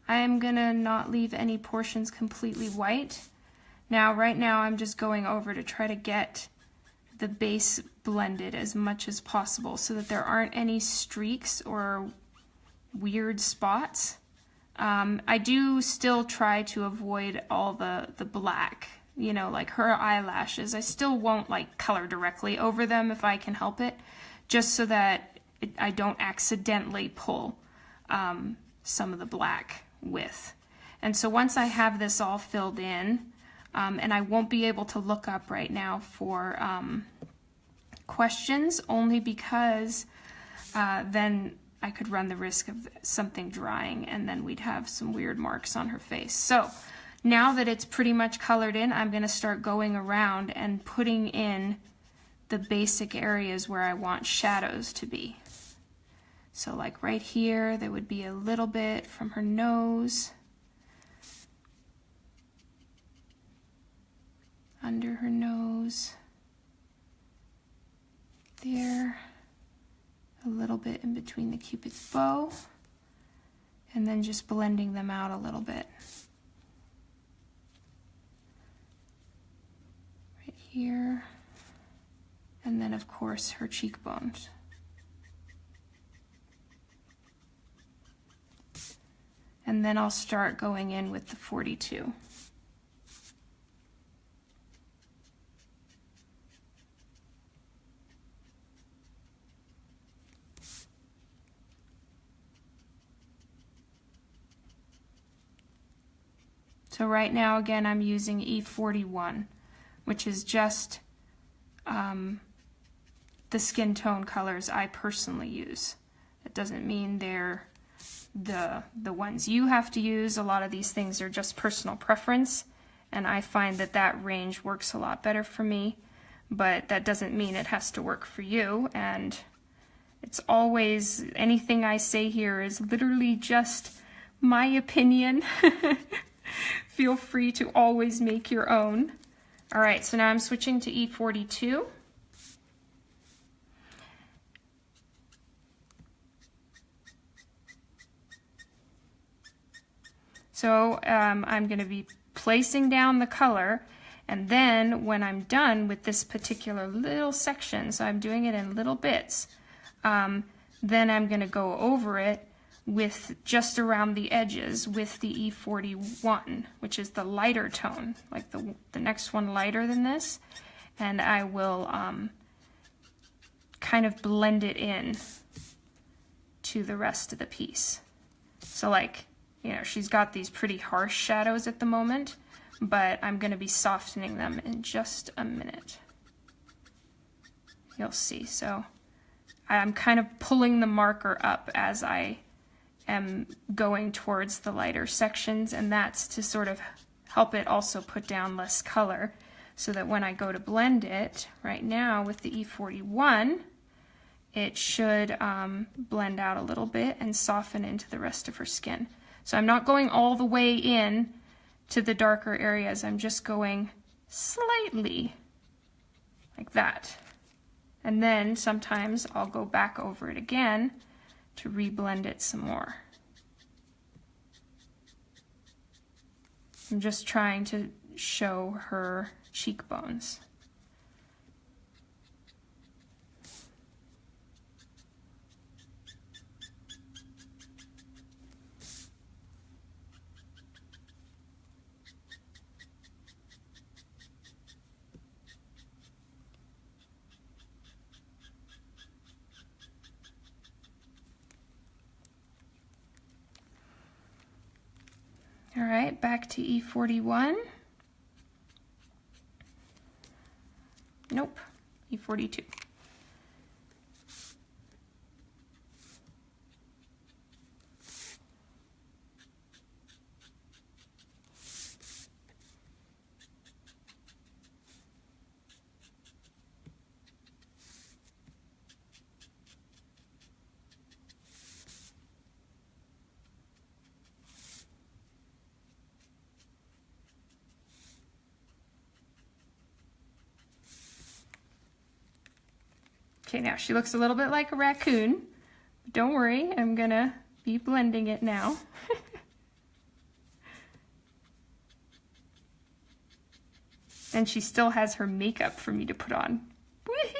I am gonna not leave any portions completely white. Now, right now, I'm just going over to try to get the base blended as much as possible so that there aren't any streaks or weird spots. I do still try to avoid all the black, you know, like her eyelashes. I still won't like color directly over them if I can help it, just so that I don't accidentally pull some of the black with. And so once I have this all filled in, and I won't be able to look up right now for questions, only because then I could run the risk of something drying and then we'd have some weird marks on her face. So now that it's pretty much colored in, I'm going to start going around and putting in the basic areas where I want shadows to be. So like right here, there would be a little bit from her nose, under her nose, there, a little bit in between the Cupid's bow, and then just blending them out a little bit. Right here, and then of course her cheekbones. And then I'll start going in with the 42. So right now, again, I'm using E41, which is just the skin tone colors I personally use. That doesn't mean they're the ones you have to use. A lot of these things are just personal preference, and I find that that range works a lot better for me, but that doesn't mean it has to work for you. And it's always, anything I say here is literally just my opinion. Feel free to always make your own. All right, so now I'm switching to E42. So I'm going to be placing down the color, and then when I'm done with this particular little section, so I'm doing it in little bits, then I'm going to go over it with just around the edges with the E41, which is the lighter tone, like the next one lighter than this, and I will kind of blend it in to the rest of the piece. So like, you know, she's got these pretty harsh shadows at the moment, but I'm going to be softening them in just a minute. You'll see. So I'm kind of pulling the marker up as I am going towards the lighter sections, and that's to sort of help it also put down less color, so that when I go to blend it right now with the E41, it should blend out a little bit and soften into the rest of her skin. So I'm not going all the way in to the darker areas, I'm just going slightly like that. And then sometimes I'll go back over it again to reblend it some more. I'm just trying to show her cheekbones. All right, back to E41. Nope, E42. Okay, now she looks a little bit like a raccoon, Don't worry, I'm gonna be blending it now. And she still has her makeup for me to put on. Woohoo!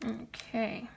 Okay.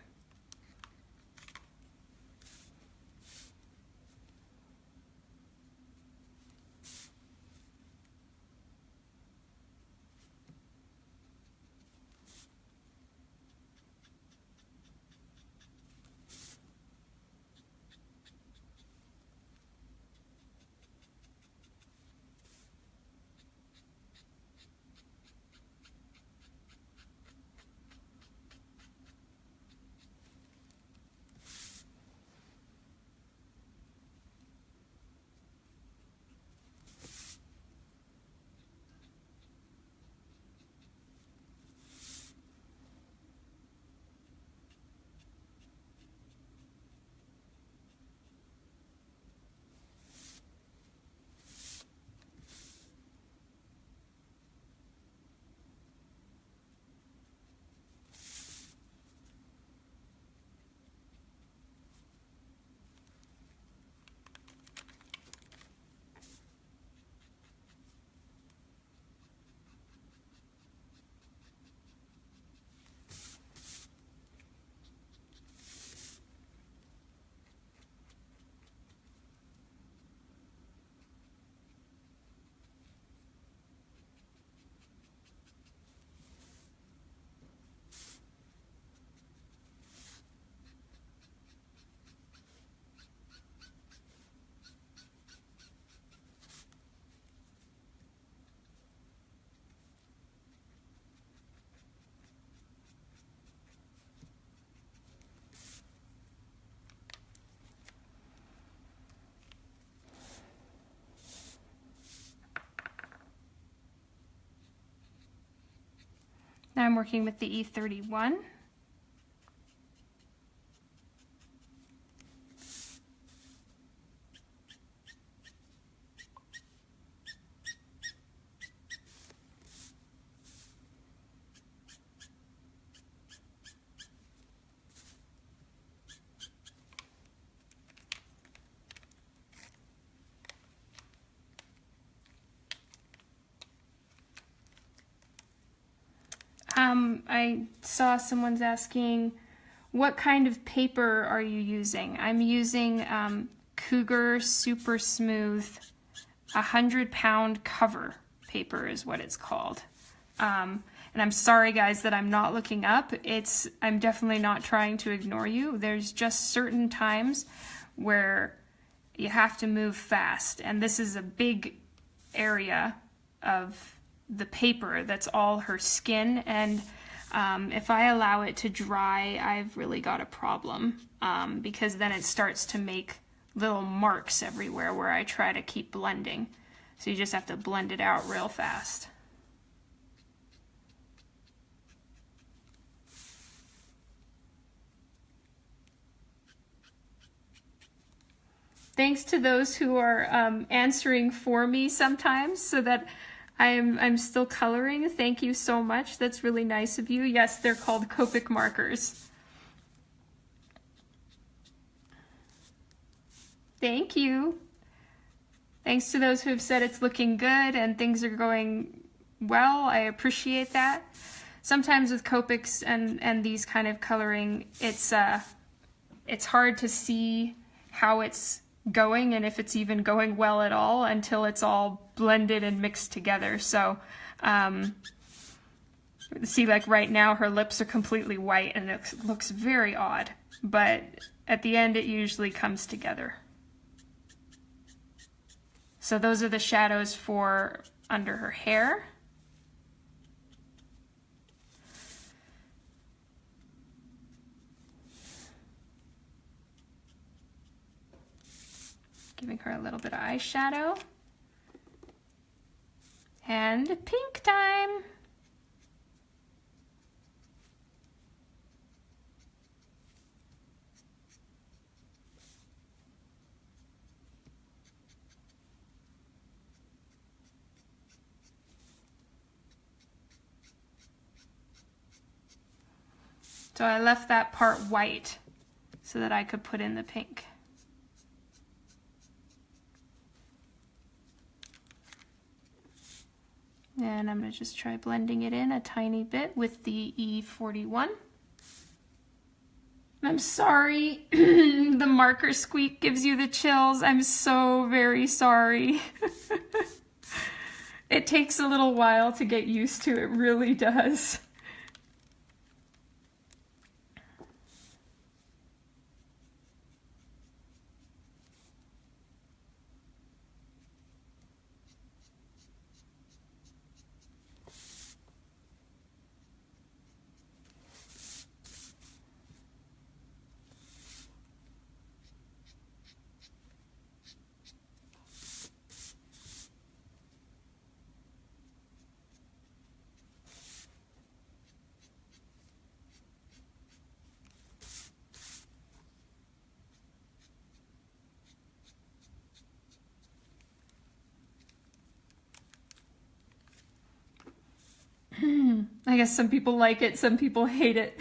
Now I'm working with the E31. I saw someone's asking, what kind of paper are you using? I'm using Cougar Super Smooth 100-pound cover paper is what it's called. And I'm sorry guys that I'm not looking up. I'm definitely not trying to ignore you. There's just certain times where you have to move fast, and this is a big area of the paper that's all her skin, and if I allow it to dry, I've really got a problem because then it starts to make little marks everywhere where I try to keep blending. So you just have to blend it out real fast. Thanks to those who are answering for me sometimes so that I'm still coloring. Thank you so much. That's really nice of you. Yes, they're called Copic markers. Thank you. Thanks to those who have said it's looking good and things are going well. I appreciate that. Sometimes with Copics and these kind of coloring, it's hard to see how it's going and if it's even going well at all until it's all blended and mixed together. So see, like right now her lips are completely white and it looks very odd, but at the end it usually comes together. So those are the shadows for under her hair. Giving her a little bit of eyeshadow. And pink time. So I left that part white so that I could put in the pink. And I'm going to just try blending it in a tiny bit with the E41. I'm sorry, the marker squeak gives you the chills. I'm so very sorry. It takes a little while to get used to, it really does. I guess some people like it, some people hate it.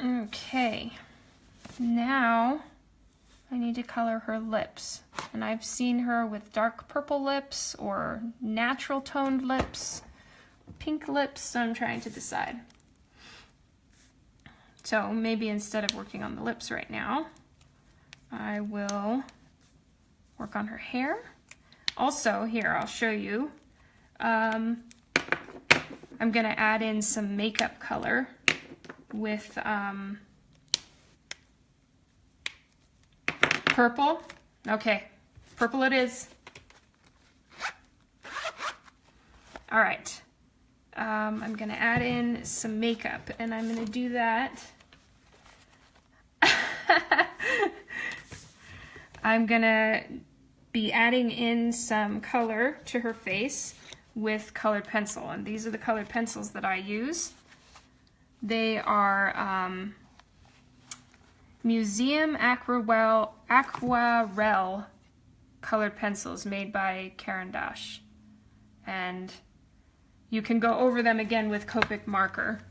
Okay, now I need to color her lips. And I've seen her with dark purple lips or natural toned lips, pink lips, so I'm trying to decide. So maybe instead of working on the lips right now, I will work on her hair. Also, here, I'll show you. I'm gonna add in some makeup color with purple. Okay, purple it is. All right, I'm gonna add in some makeup, and I'm gonna do that. I'm gonna be adding in some color to her face with colored pencil, and these are the colored pencils that I use. They are Museum Aquarelle colored pencils made by Caran d'Ache. And you can go over them again with Copic marker.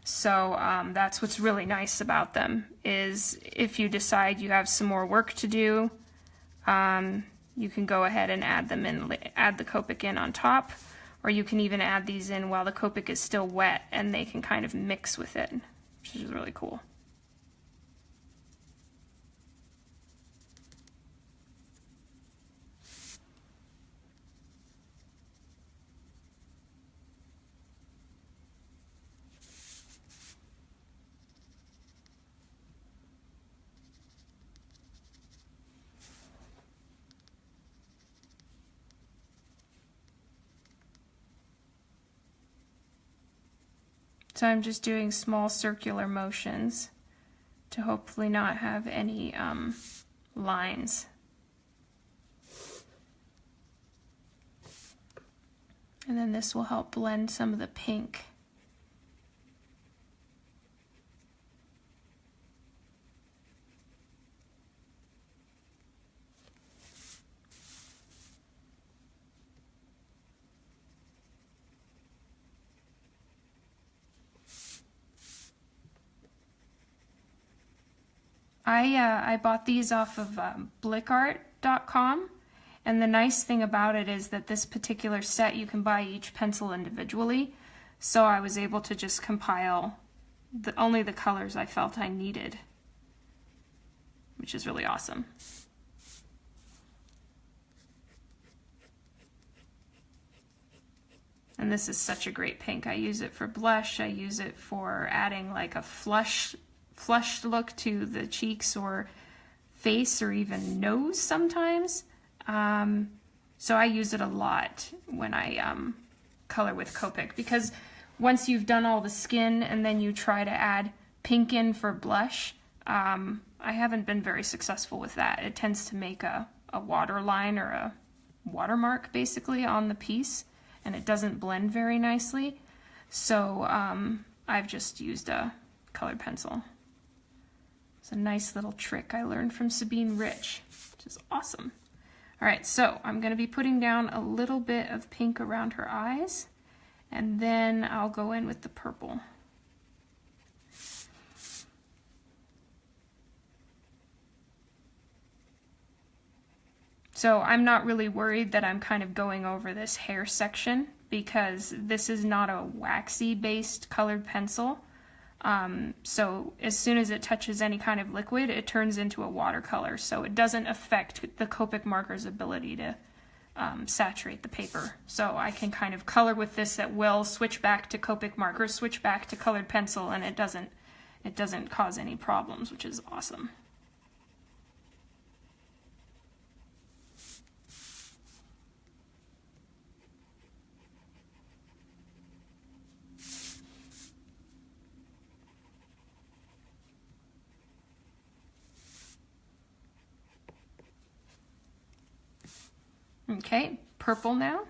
So that's what's really nice about them, is if you decide you have some more work to do, you can go ahead and add them in, add the Copic in on top. Or you can even add these in while the Copic is still wet, and they can kind of mix with it, which is really cool. So I'm just doing small circular motions to hopefully not have any lines. And then this will help blend some of the pink. I bought these off of blickart.com, and the nice thing about it is that this particular set you can buy each pencil individually, so I was able to just compile only the colors I felt I needed, which is really awesome. And this is such a great pink. I use it for blush. I use it for adding like a flushed look to the cheeks or face or even nose sometimes. So I use it a lot when I color with Copic, because once you've done all the skin and then you try to add pink in for blush, I haven't been very successful with that. It tends to make a water line or a watermark basically on the piece, and it doesn't blend very nicely. So I've just used a colored pencil. It's a nice little trick I learned from Sabine Rich, which is awesome. All right, so I'm going to be putting down a little bit of pink around her eyes, and then I'll go in with the purple. So I'm not really worried that I'm kind of going over this hair section, because this is not a waxy based colored pencil. So as soon as it touches any kind of liquid, it turns into a watercolor. So it doesn't affect the Copic marker's ability to saturate the paper. So I can kind of color with this at will, switch back to Copic marker, switch back to colored pencil, and it doesn't cause any problems, which is awesome. Okay, purple now.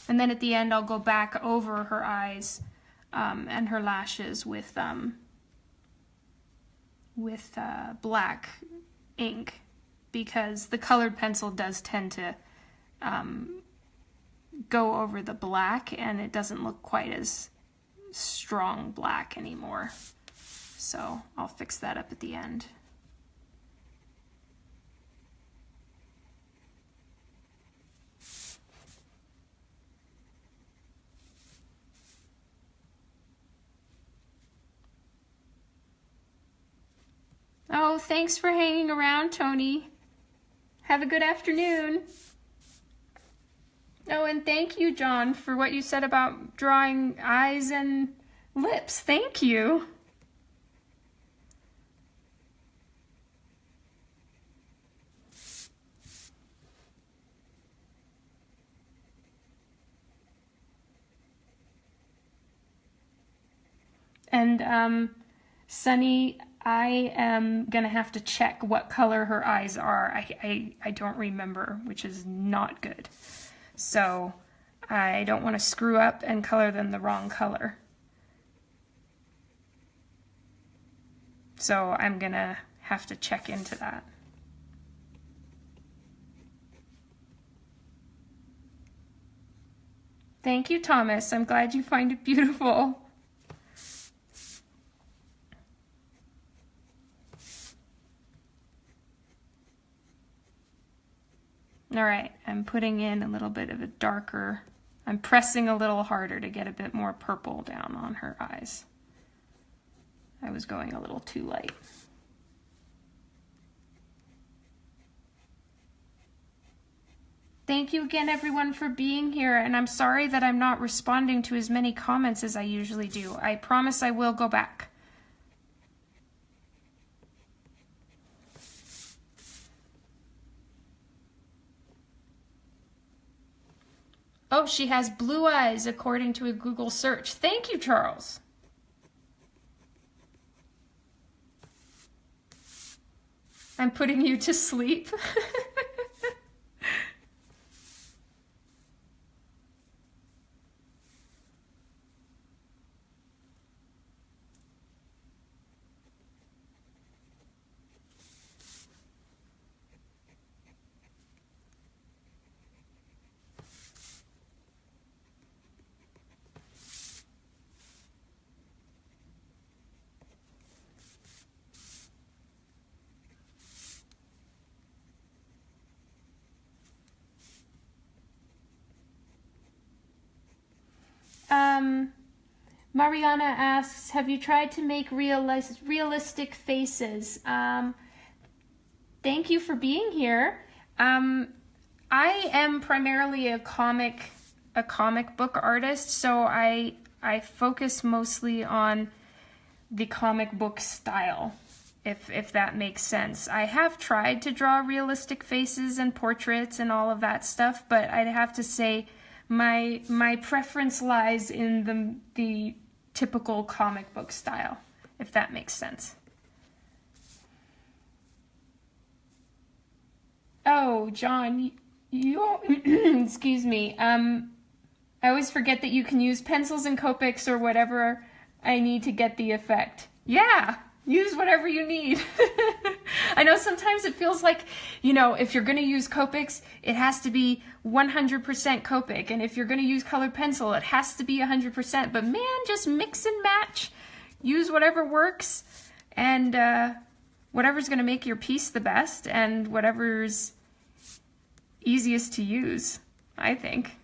And then at the end, I'll go back over her eyes and her lashes with black ink, because the colored pencil does tend to go over the black, and it doesn't look quite as strong black anymore. So I'll fix that up at the end. Oh, thanks for hanging around, Tony. Have a good afternoon. Oh, and thank you, John, for what you said about drawing eyes and lips. Thank you. And Sunny, I am gonna have to check what color her eyes are. I don't remember, which is not good. So I don't want to screw up and color them the wrong color. So I'm gonna have to check into that. Thank you, Thomas. I'm glad you find it beautiful. All right, I'm putting in a little bit of a darker, I'm pressing a little harder to get a bit more purple down on her eyes. I was going a little too light. Thank you again, everyone, for being here, and I'm sorry that I'm not responding to as many comments as I usually do. I promise I will go back. Oh, she has blue eyes according to a Google search. Thank you, Charles. I'm putting you to sleep. Mariana asks, have you tried to make realistic faces? Thank you for being here. I am primarily a comic a comic book artist, so I focus mostly on the comic book style, if that makes sense. I have tried to draw realistic faces and portraits and all of that stuff, but I'd have to say my preference lies in the typical comic book style, if that makes sense. Oh, John, you excuse me. I always forget that you can use pencils and Copics or whatever I need to get the effect. Yeah, use whatever you need. I know sometimes it feels like, you know, if you're going to use Copics, it has to be 100% Copic. And if you're going to use colored pencil, it has to be 100%. But man, just mix and match. Use whatever works. And whatever's going to make your piece the best. And whatever's easiest to use, I think.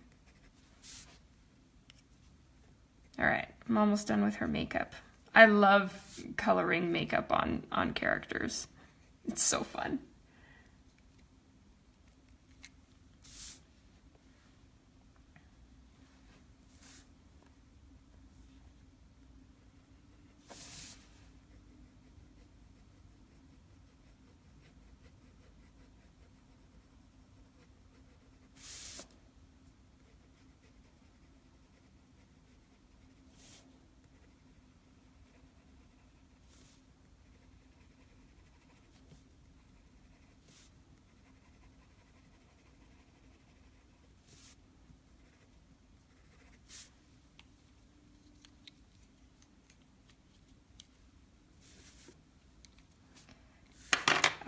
All right, I'm almost done with her makeup. I love coloring makeup on characters. It's so fun.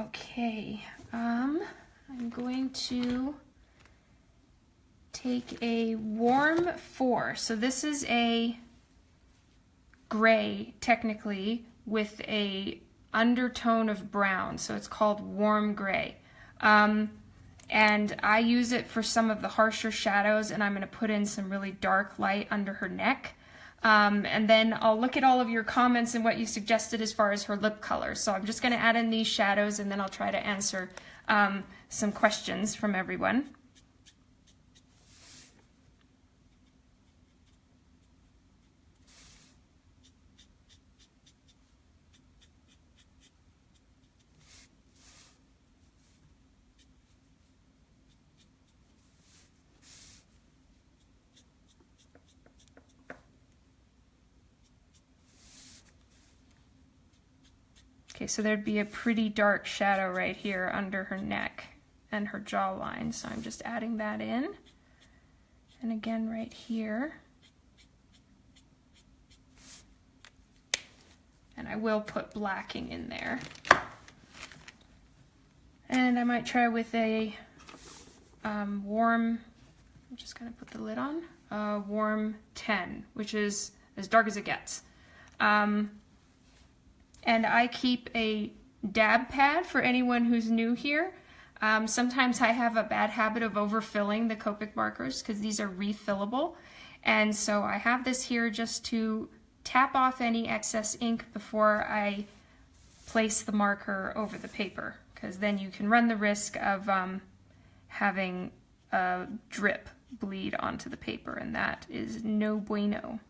Okay, I'm going to take a warm 4. So this is a gray, technically, with a undertone of brown. So it's called warm gray. And I use it for some of the harsher shadows, and I'm going to put in some really dark light under her neck. And then I'll look at all of your comments and what you suggested as far as her lip color. So I'm just going to add in these shadows, and then I'll try to answer some questions from everyone. Okay, so there'd be a pretty dark shadow right here under her neck and her jawline. So I'm just adding that in. And again right here. And I will put blacking in there. And I might try with a warm, I'm just gonna put the lid on, warm 10, which is as dark as it gets. And I keep a dab pad for anyone who's new here. Sometimes I have a bad habit of overfilling the Copic markers because these are refillable. And so I have this here just to tap off any excess ink before I place the marker over the paper, because then you can run the risk of having a drip bleed onto the paper, and that is no bueno.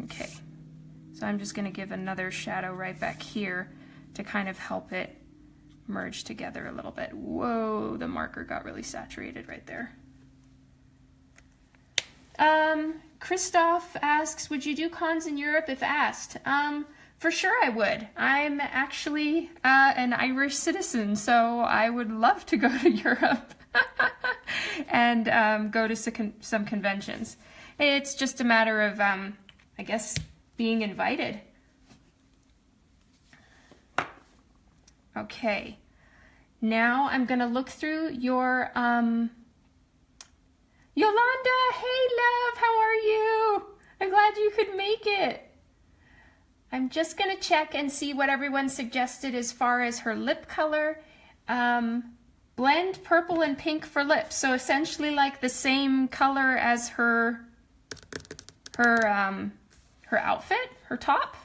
Okay, so I'm just going to give another shadow right back here to kind of help it merge together a little bit. Whoa, the marker got really saturated right there. Christoph asks, would you do cons in Europe if asked? For sure I would. I'm actually an Irish citizen, so I would love to go to Europe and go to some conventions. It's just a matter of I guess being invited. Okay, now I'm gonna look through your, Yolanda, hey love, how are you? I'm glad you could make it. I'm just gonna check and see what everyone suggested as far as her lip color. Blend purple and pink for lips, so essentially like the same color as her outfit, her top.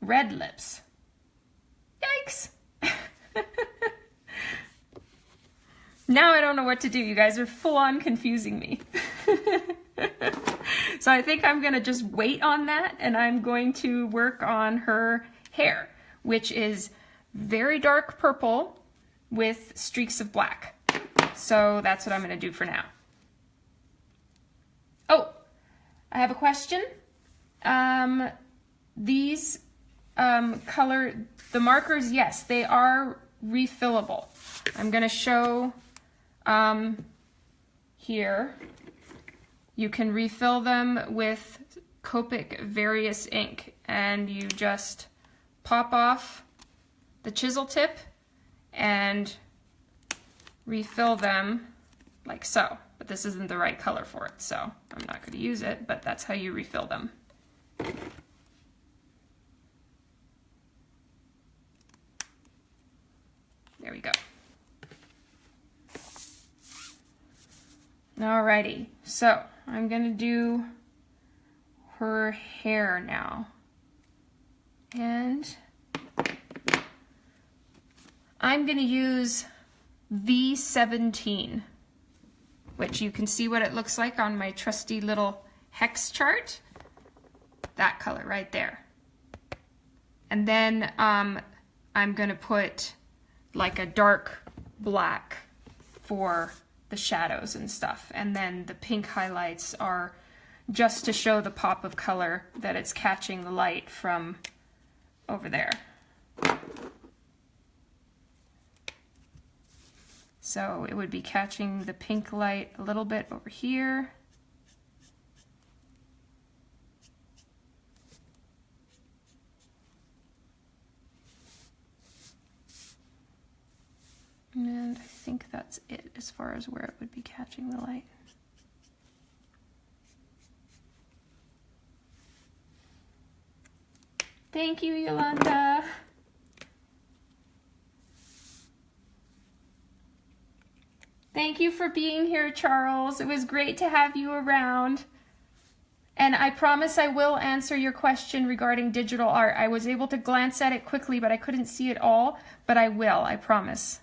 red lips. Yikes! Now I don't know what to do. You guys are full on confusing me. So I think I'm gonna just wait on that, and I'm going to work on her hair, which is very dark purple with streaks of black. So that's what I'm gonna do for now. Oh, I have a question. These the markers, yes, they are refillable. I'm gonna show here. You can refill them with Copic various ink, and you just pop off the chisel tip and refill them like so. But this isn't the right color for it, so I'm not going to use it, but that's how you refill them. There we go. Alrighty, so I'm gonna do her hair now. And I'm gonna use V17, which you can see what it looks like on my trusty little hex chart. That color right there. And then I'm gonna put like a dark black for the shadows and stuff, and then the pink highlights are just to show the pop of color that it's catching the light from over there. So it would be catching the pink light a little bit over here. And I think that's it as far as where it would be catching the light. Thank you, Yolanda. Thank you for being here, Charles. It was great to have you around. And I promise I will answer your question regarding digital art. I was able to glance at it quickly, but I couldn't see it all, but I will, I promise.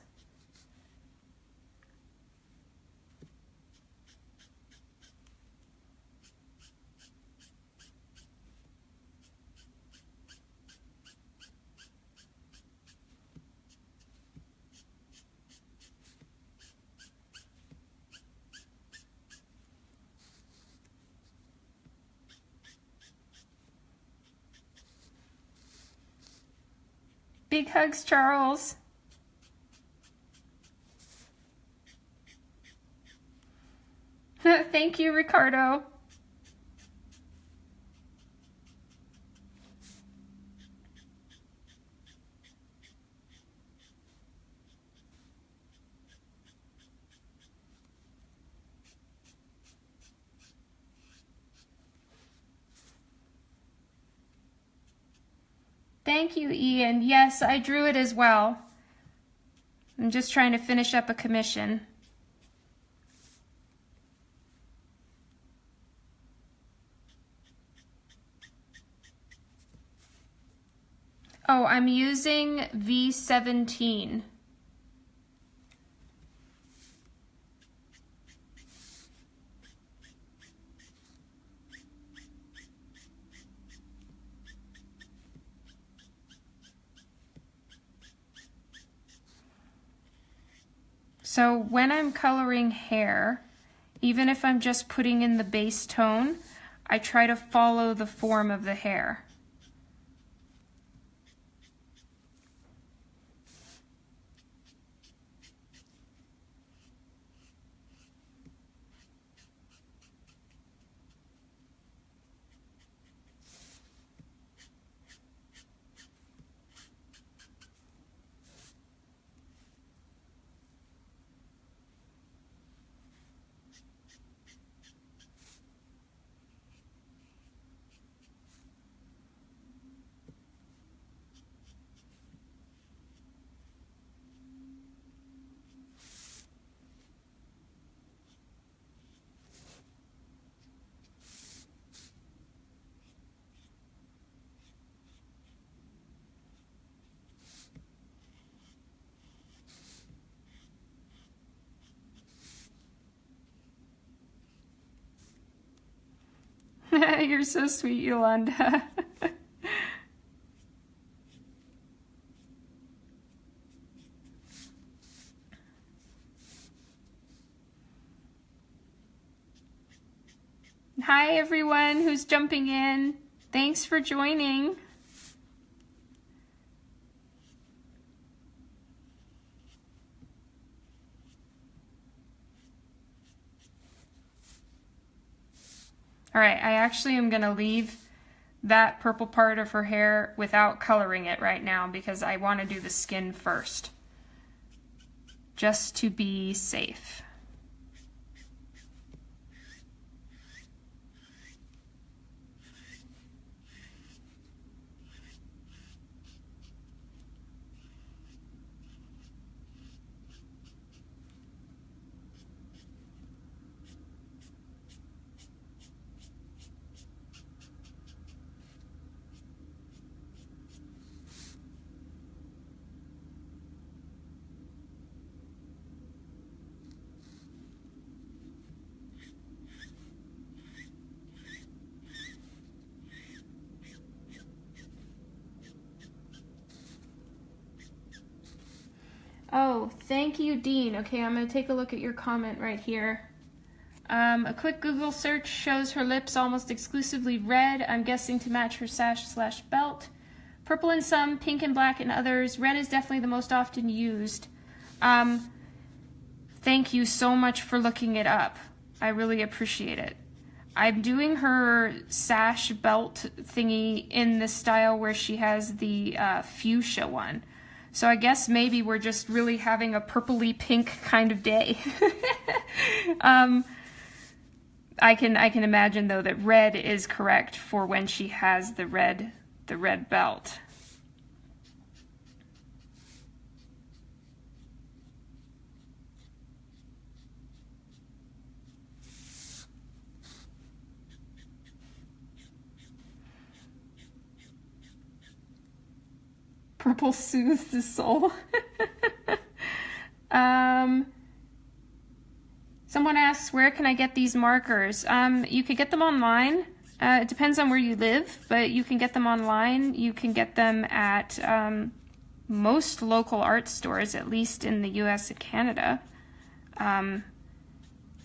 Big hugs, Charles. Thank you, Ricardo. Thank you, Ian. Yes, I drew it as well. I'm just trying to finish up a commission. Oh, I'm using V17. So when I'm coloring hair, even if I'm just putting in the base tone, I try to follow the form of the hair. You're so sweet, Yolanda. Hi everyone who's jumping in. Thanks for joining. All right, I actually am going to leave that purple part of her hair without coloring it right now because I want to do the skin first, just to be safe. Oh, thank you, Dean. Okay, I'm going to take a look at your comment right here. A quick Google search shows her lips almost exclusively red, I'm guessing to match her sash/belt. Purple in some, pink and black in others. Red is definitely the most often used. Thank you so much for looking it up. I really appreciate it. I'm doing her sash belt thingy in the style where she has the fuchsia one. So I guess maybe we're just really having a purpley pink kind of day. I can imagine though that red is correct for when she has the red belt. Purple soothes the soul. Someone asks, where can I get these markers? You can get them online. It depends on where you live, but you can get them online. You can get them at most local art stores, at least in the US and Canada. And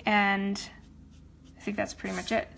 I think that's pretty much it.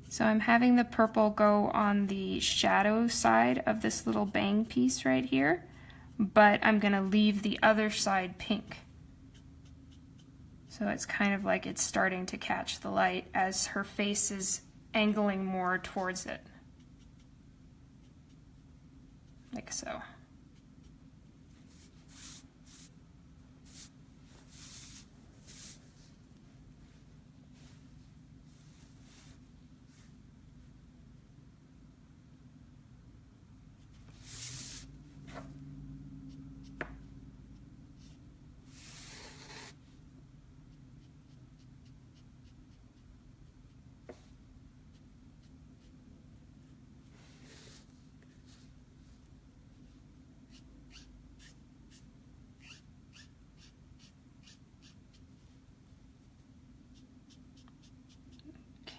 So I'm having the purple go on the shadow side of this little bang piece right here, but I'm going to leave the other side pink. So it's kind of like it's starting to catch the light as her face is angling more towards it. Like so.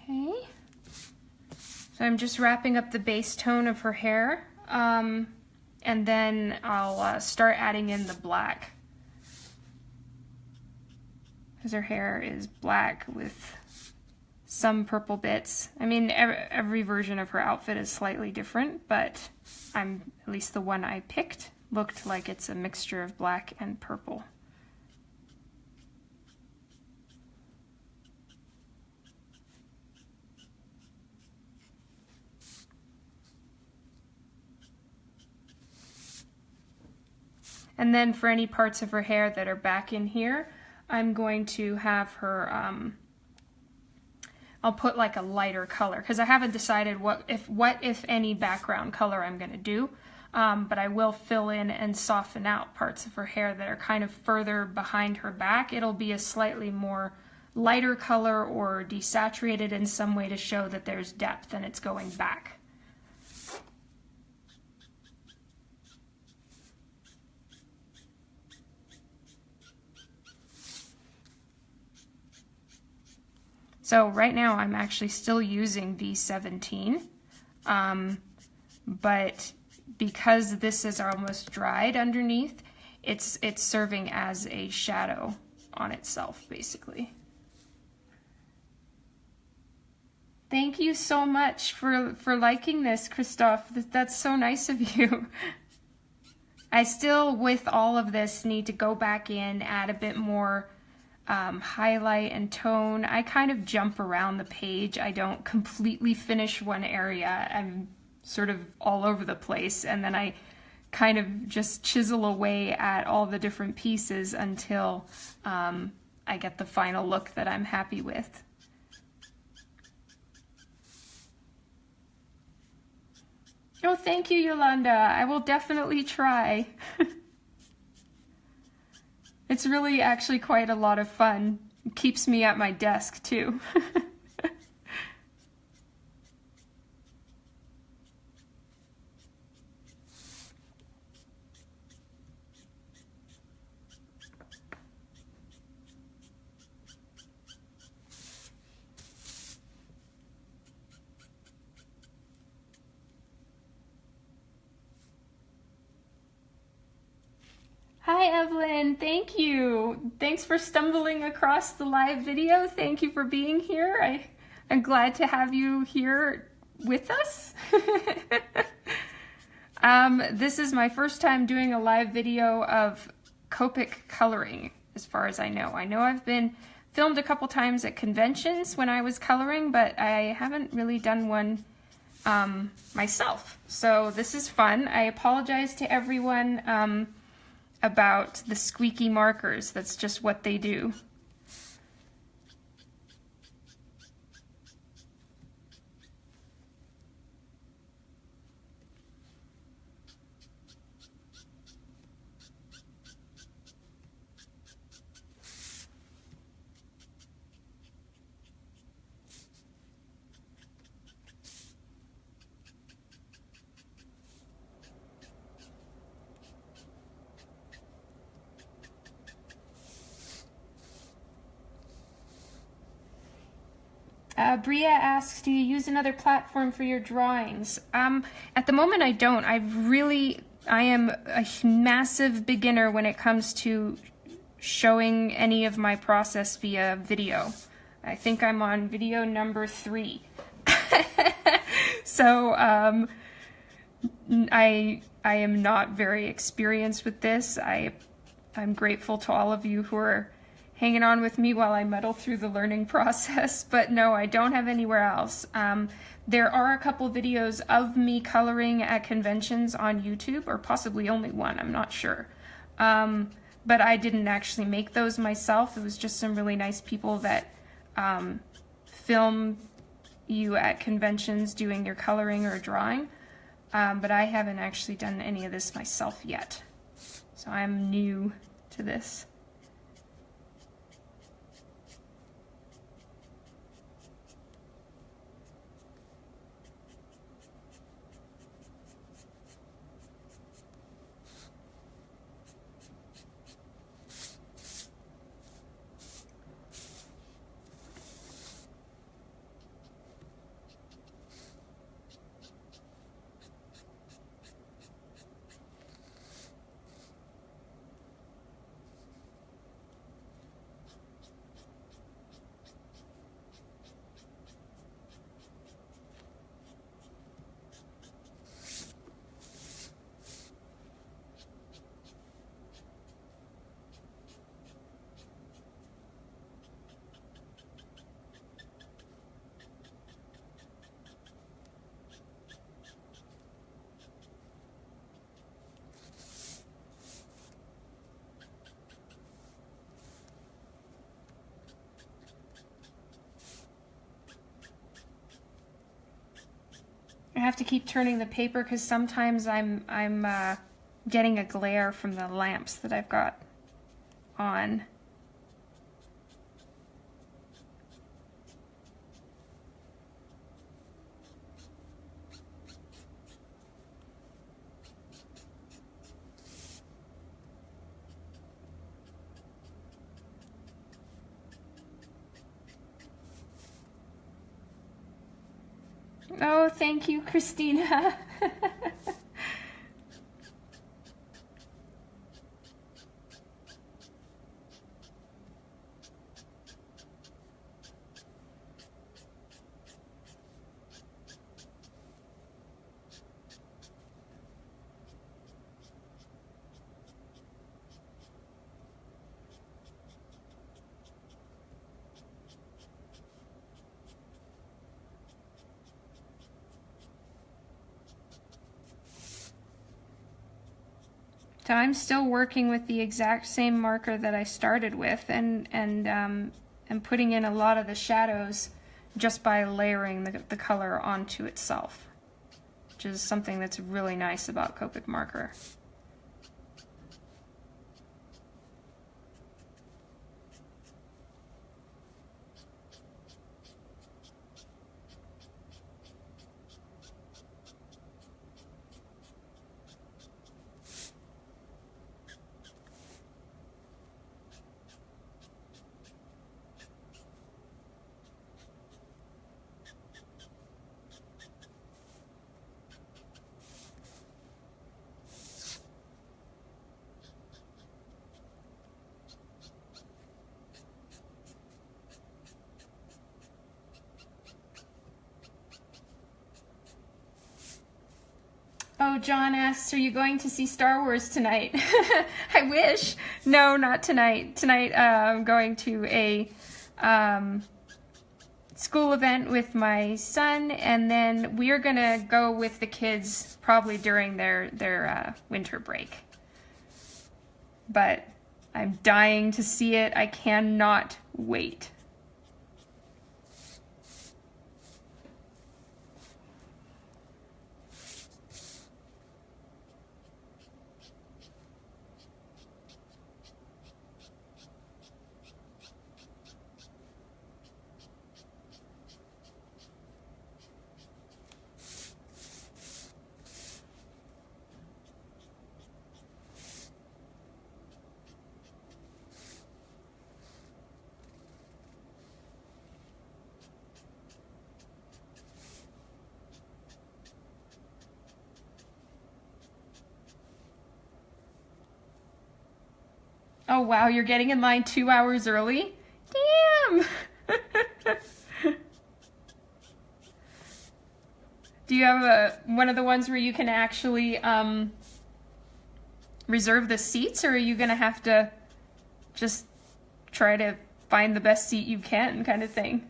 Okay, so I'm just wrapping up the base tone of her hair, and then I'll start adding in the black, because her hair is black with some purple bits. I mean, every version of her outfit is slightly different, but at least the one I picked looked like it's a mixture of black and purple. And then for any parts of her hair that are back in here, I'm going to have her I'll put like a lighter color, because I haven't decided what if any background color I'm going to do. But I will fill in and soften out parts of her hair that are kind of further behind her back. It'll be a slightly more lighter color or desaturated in some way to show that there's depth and it's going back. So right now I'm actually still using V17, but because this is almost dried underneath, it's serving as a shadow on itself, basically. Thank you so much for liking this, Christophe. That's so nice of you. I still, with all of this, need to go back in, add a bit more highlight and tone. I kind of jump around the page. I don't completely finish one area. I'm sort of all over the place, and then I kind of just chisel away at all the different pieces until I get the final look that I'm happy with. Oh, thank you, Yolanda. I will definitely try. It's really actually quite a lot of fun. It keeps me at my desk too. Hi, Evelyn. Thank you. Thanks for stumbling across the live video. Thank you for being here. I'm glad to have you here with us. This is my first time doing a live video of Copic coloring, as far as I know. I know I've been filmed a couple times at conventions when I was coloring, but I haven't really done one myself. So this is fun. I apologize to everyone about the squeaky markers. That's just what they do. Bria asks, do you use another platform for your drawings? At the moment I don't. I am a massive beginner when it comes to showing any of my process via video. I think I'm on video number 3. So I am not very experienced with this. I'm grateful to all of you who are hanging on with me while I muddle through the learning process, but no, I don't have anywhere else. There are a couple videos of me coloring at conventions on YouTube, or possibly only one, I'm not sure. But I didn't actually make those myself. It was just some really nice people that film you at conventions doing your coloring or drawing. But I haven't actually done any of this myself yet. So I'm new to this. have to keep turning the paper because sometimes I'm getting a glare from the lamps that I've got on. Oh, thank you, Christina. So I'm still working with the exact same marker that I started with, and putting in a lot of the shadows just by layering the color onto itself, which is something that's really nice about Copic marker. Oh, John asks, are you going to see Star Wars tonight? I wish. No, not tonight. Tonight I'm going to a school event with my son, and then we are going to go with the kids probably during their winter break. But I'm dying to see it. I cannot wait. Oh wow, you're getting in line 2 hours early? Damn! Do you have one of the ones where you can actually reserve the seats, or are you gonna have to just try to find the best seat you can kind of thing?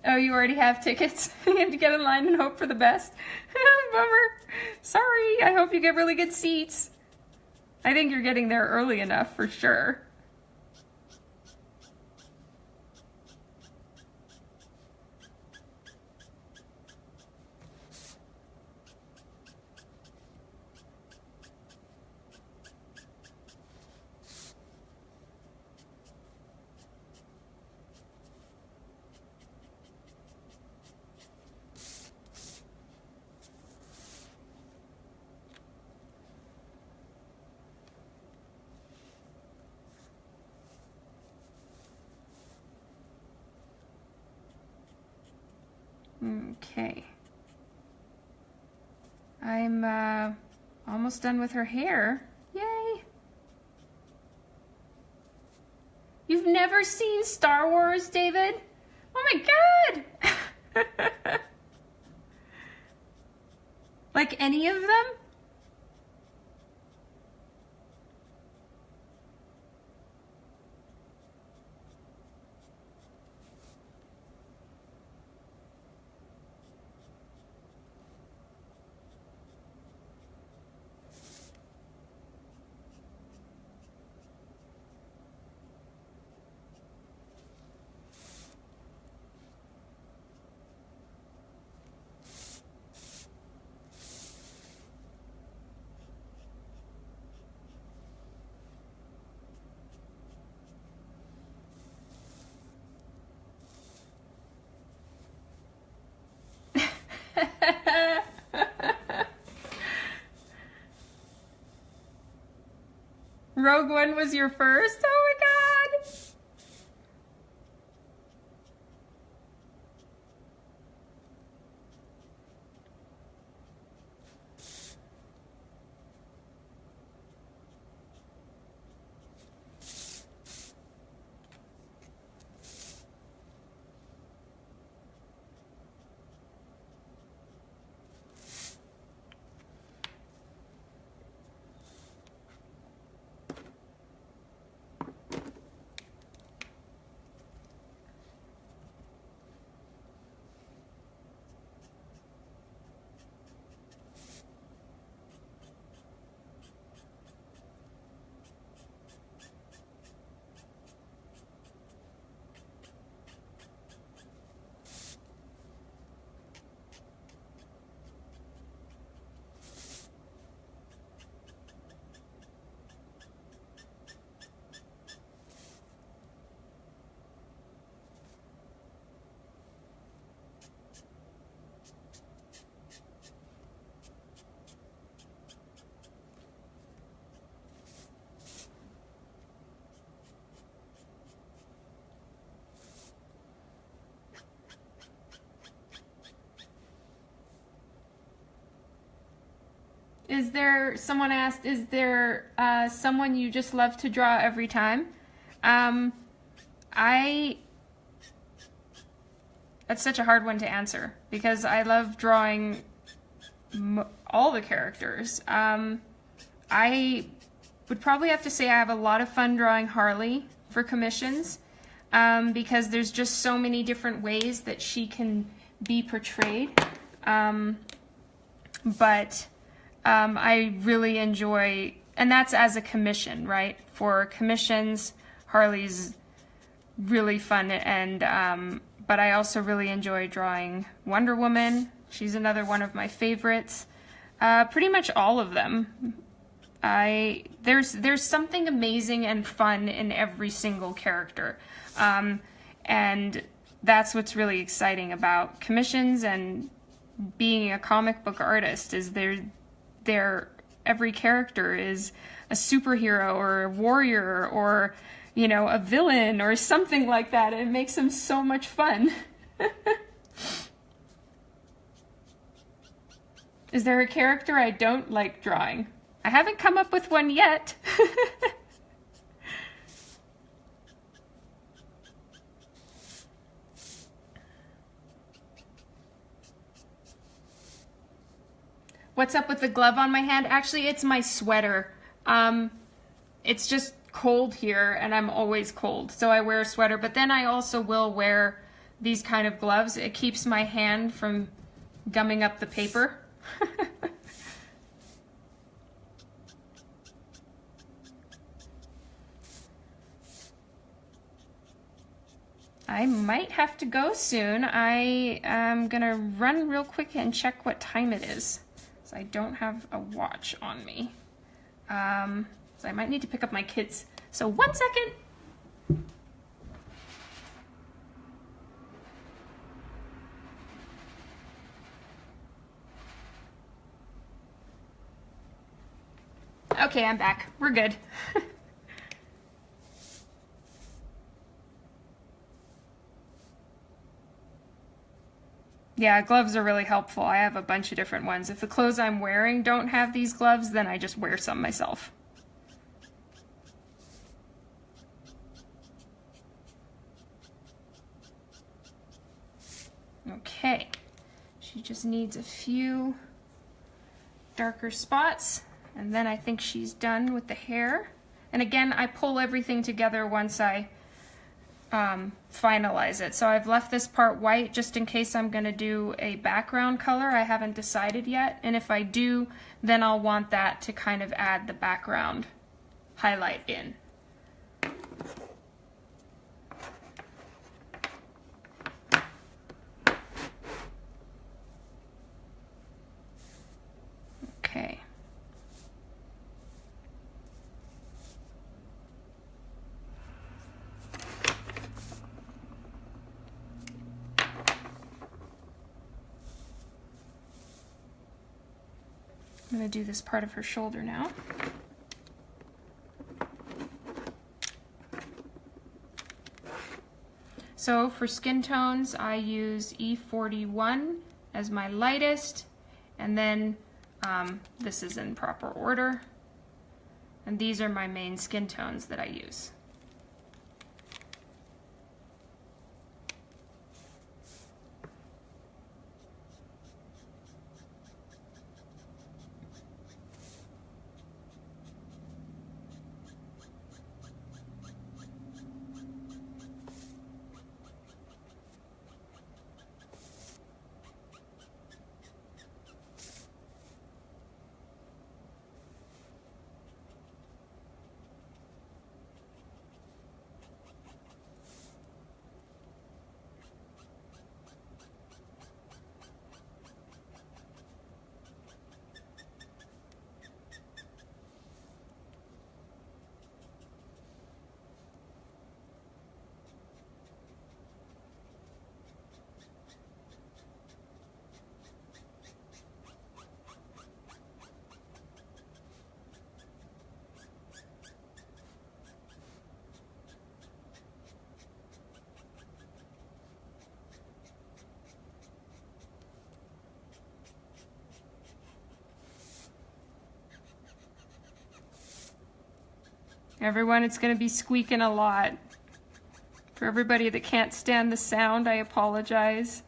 Oh, you already have tickets? You have to get in line and hope for the best? Bummer. Sorry, I hope you get really good seats. I think you're getting there early enough for sure. Okay. I'm almost done with her hair. Yay! You've never seen Star Wars, David? Oh my God! Like any of them? Rogue One was your first? Oh my God! Is there, someone asked, is there someone you just love to draw every time? That's such a hard one to answer because I love drawing all the characters. I would probably have to say I have a lot of fun drawing Harley for commissions because there's just so many different ways that she can be portrayed. I really enjoy, and that's as a commission, right? For commissions, Harley's really fun, and but I also really enjoy drawing Wonder Woman. She's another one of my favorites. Pretty much all of them. There's something amazing and fun in every single character, and that's what's really exciting about commissions and being a comic book artist. Is every character is a superhero or a warrior or, you know, a villain or something like that. It makes them so much fun. Is there a character I don't like drawing? I haven't come up with one yet. What's up with the glove on my hand? Actually, it's my sweater. It's just cold here, and I'm always cold, so I wear a sweater. But then I also will wear these kind of gloves. It keeps my hand from gumming up the paper. I might have to go soon. I am gonna run real quick and check what time it is. So I don't have a watch on me. So I might need to pick up my kids. So 1 second. Okay, I'm back. We're good. Yeah, gloves are really helpful. I have a bunch of different ones. If the clothes I'm wearing don't have these gloves, then I just wear some myself. Okay, she just needs a few darker spots, and then I think she's done with the hair. And again, I pull everything together once I finalize it. So I've left this part white just in case I'm going to do a background color. I haven't decided yet, and if I do, then I'll want that to kind of add the background highlight in. Okay. I'm going to do this part of her shoulder now. So for skin tones, I use E41 as my lightest, and then this is in proper order. And these are my main skin tones that I use. Everyone, it's going to be squeaking a lot. For everybody that can't stand the sound, I apologize.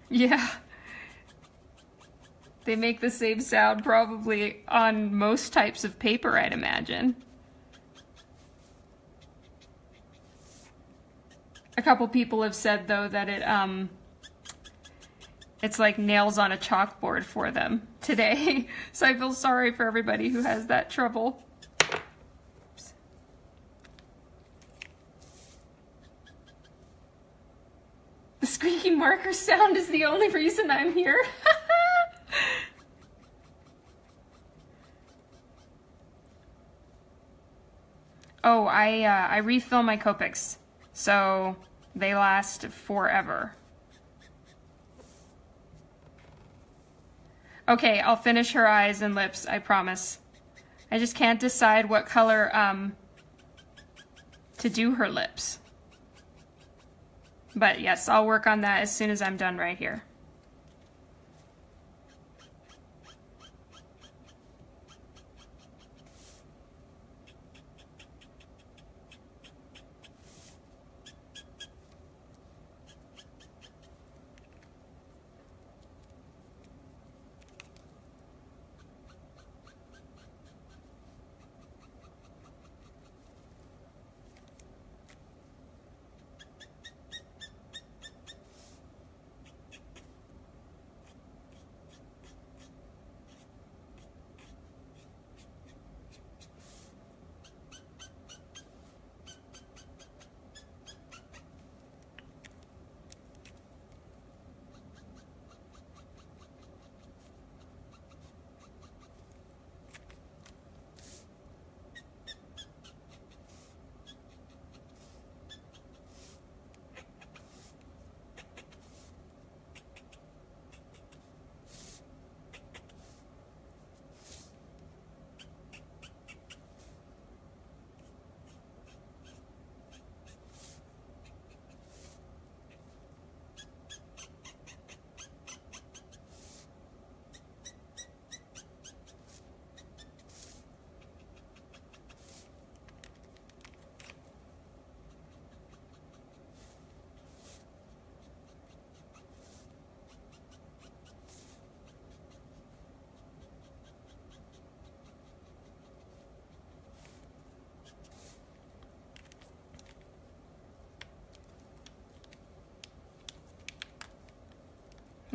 Yeah. They make the same sound probably on most types of paper, I'd imagine. A couple people have said, though, that it's like nails on a chalkboard for them today. So I feel sorry for everybody who has that trouble. Oops. The squeaky marker sound is the only reason I'm here. Oh, I refill my Copics, so they last forever. Okay, I'll finish her eyes and lips, I promise. I just can't decide what color to do her lips. But yes, I'll work on that as soon as I'm done right here.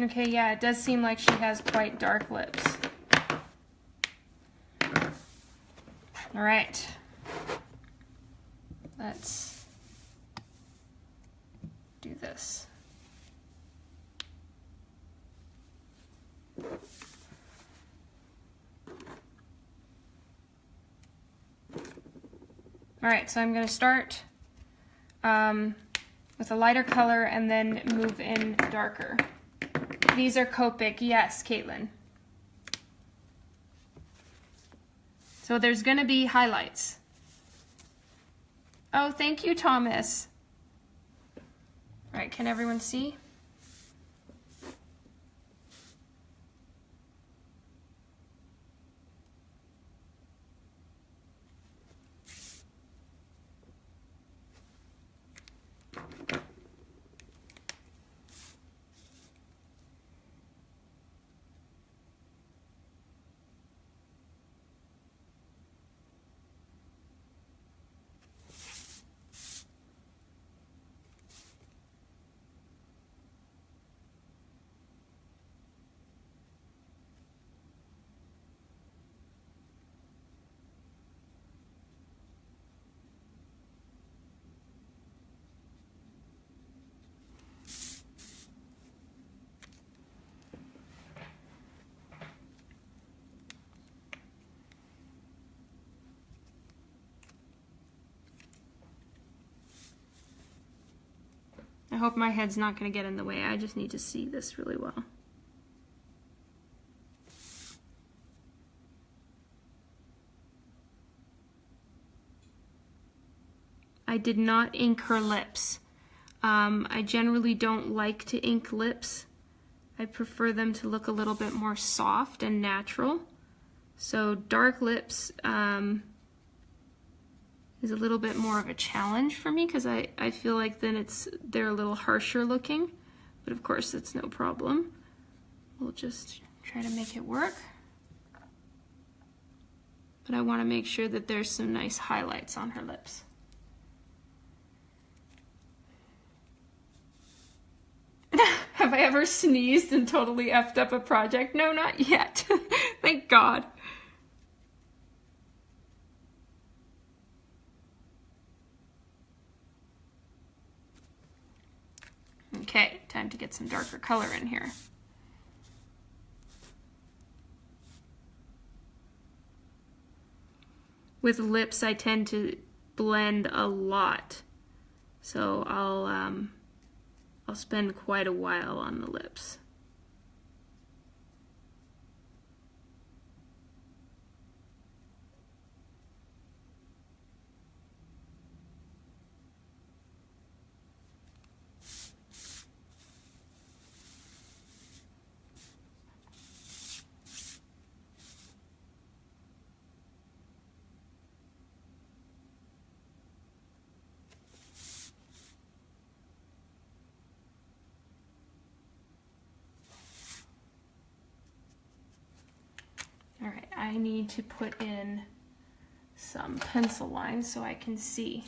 Okay, yeah, it does seem like she has quite dark lips. All right. Let's do this. All right, so I'm going to start with a lighter color and then move in darker. These are Copic, yes, Caitlin. So there's going to be highlights. Oh, thank you, Thomas. All right, can everyone see? I hope my head's not going to get in the way. I just need to see this really well. I did not ink her lips. I generally don't like to ink lips. I prefer them to look a little bit more soft and natural. So dark lips is a little bit more of a challenge for me because I feel like then they're a little harsher looking, but of course it's no problem. We'll just try to make it work. But I want to make sure that there's some nice highlights on her lips. Have I ever sneezed and totally effed up a project? No, not yet. Thank God. Okay, time to get some darker color in here. With lips, I tend to blend a lot. So I'll spend quite a while on the lips. All right, I need to put in some pencil lines so I can see.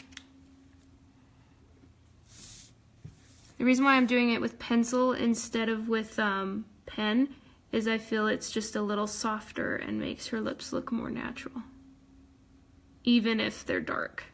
The reason why I'm doing it with pencil instead of with pen is I feel it's just a little softer and makes her lips look more natural, even if they're dark.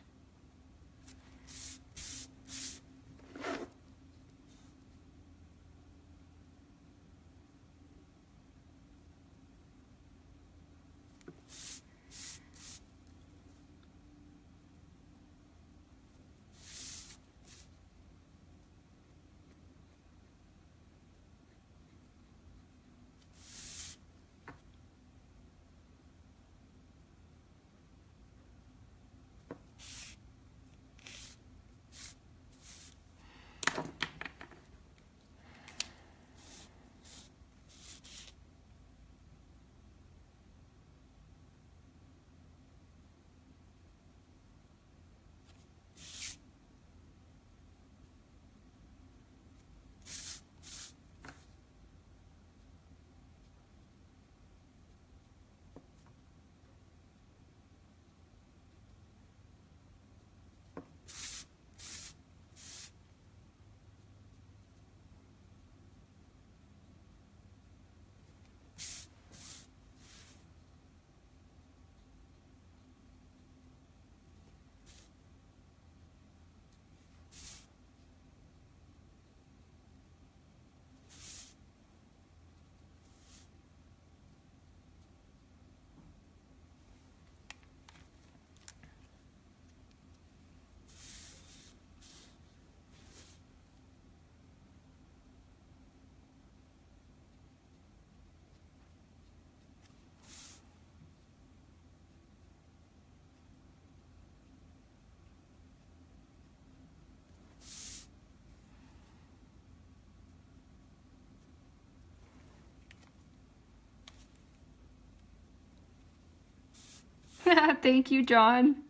Thank you, John.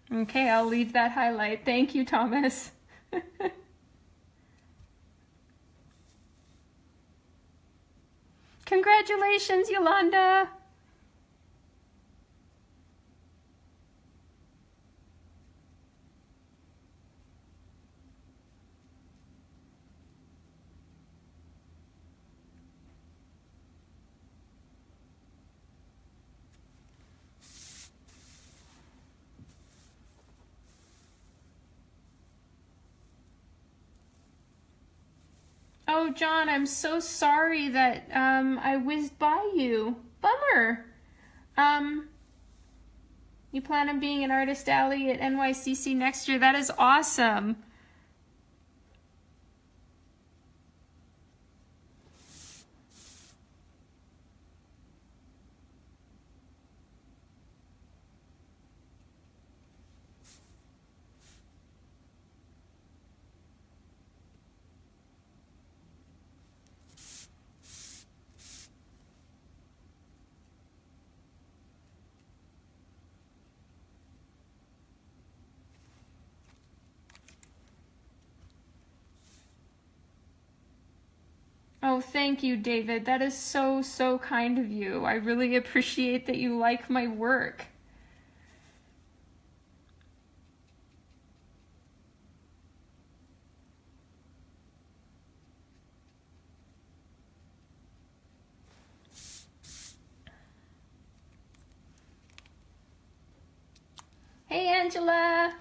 Okay, I'll leave that highlight. Thank you, Thomas. Congratulations, Yolanda. Oh, John, I'm so sorry that I whizzed by you. Bummer. You plan on being an artist alley at NYCC next year? That is awesome. Oh, thank you, David. That is so, so kind of you. I really appreciate that you like my work. Hey, Angela.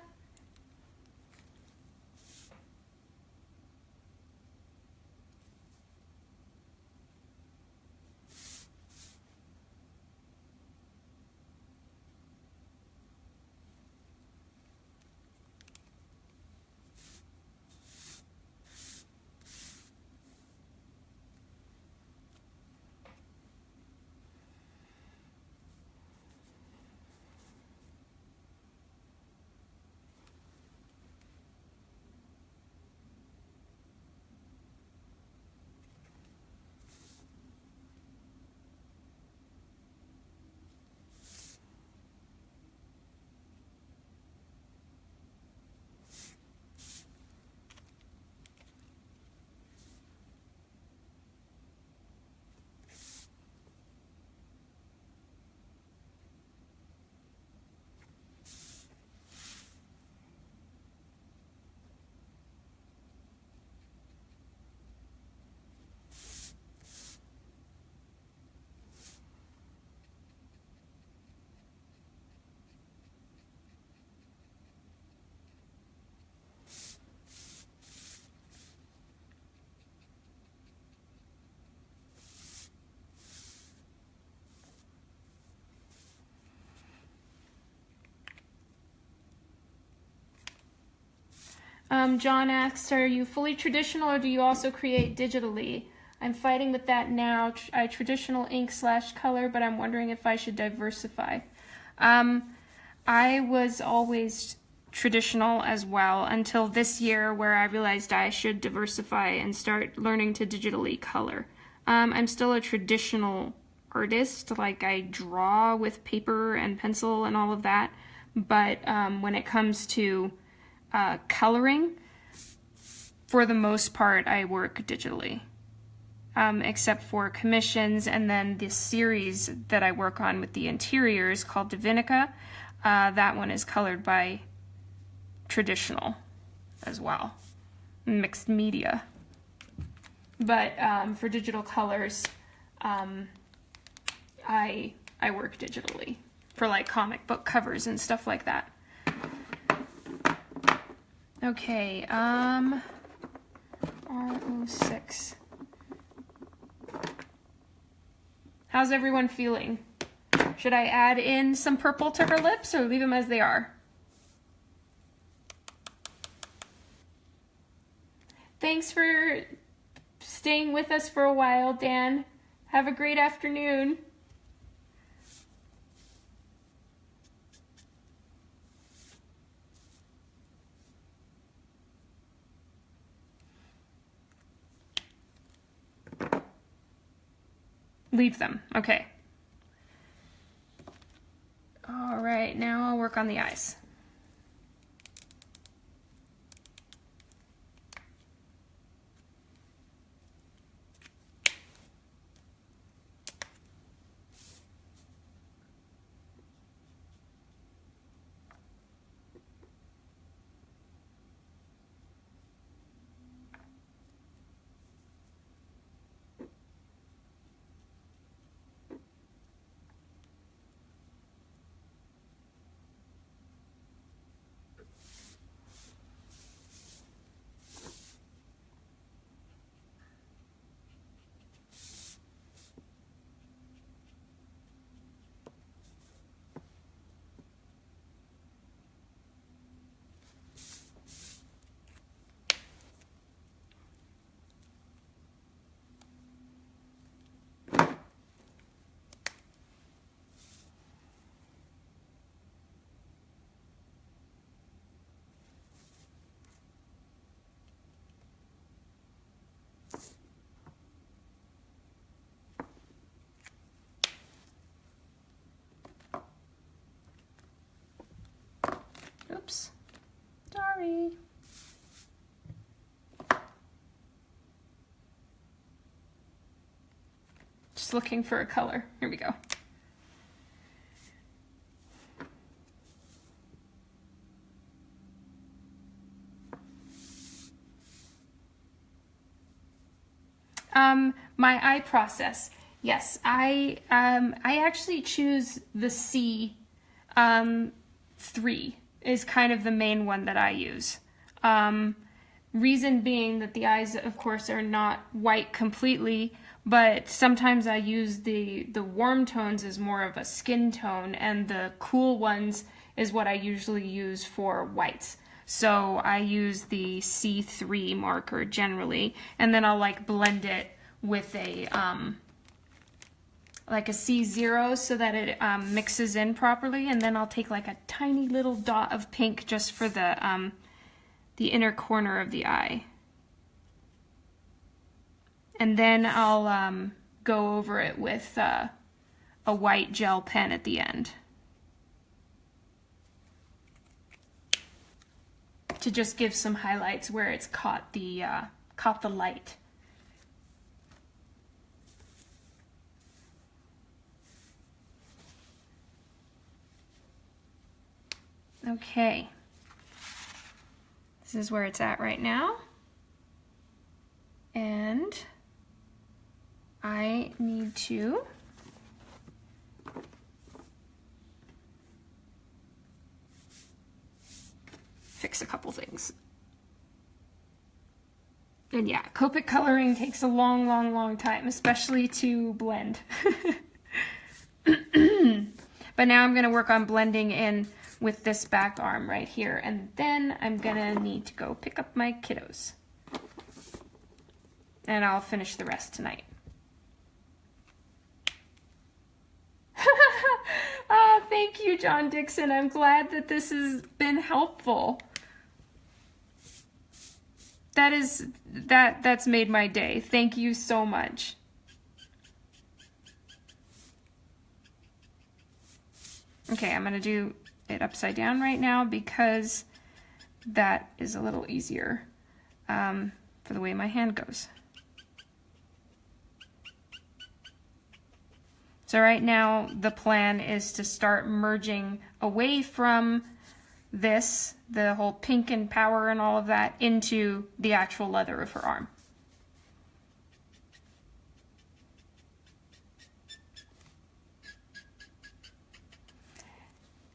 John asks, are you fully traditional or do you also create digitally? I'm fighting with that now. I traditional ink / color, but I'm wondering if I should diversify. I was always traditional as well until this year where I realized I should diversify and start learning to digitally color. I'm still a traditional artist, like I draw with paper and pencil and all of that, but when it comes to coloring, for the most part, I work digitally, except for commissions, and then this series that I work on with the interiors called Divinica, that one is colored by traditional as well, mixed media. But for digital colors, I work digitally. for like comic book covers and stuff like that. Okay, R06. How's everyone feeling? Should I add in some purple to her lips or leave them as they are? Thanks for staying with us for a while, Dan. Have a great afternoon. Leave them. Okay. All right, now I'll work on the eyes. Oops, sorry. Just looking for a color. Here we go. My eye process. Yes, I actually choose the C3 is kind of the main one that I use. Reason being that the eyes, of course, are not white completely, but sometimes I use the warm tones as more of a skin tone, and the cool ones is what I usually use for whites. So I use the C3 marker generally, and then I'll like blend it with a like a C0 so that it mixes in properly, and then I'll take like a tiny little dot of pink just for the inner corner of the eye. And then I'll go over it with a white gel pen at the end to just give some highlights where it's caught the light. Okay, this is where it's at right now, and I need to fix a couple things. And yeah, Copic coloring takes a long time, especially to blend. But now I'm going to work on blending in with this back arm right here, and then I'm gonna need to go pick up my kiddos, and I'll finish the rest tonight. Oh, thank you, John Dixon. I'm glad that this has been helpful. That's made my day. Thank you so much. Okay, I'm gonna do it upside down right now because that is a little easier for the way my hand goes. So right now the plan is to start merging away from this, the whole pink and power and all of that, into the actual leather of her arm.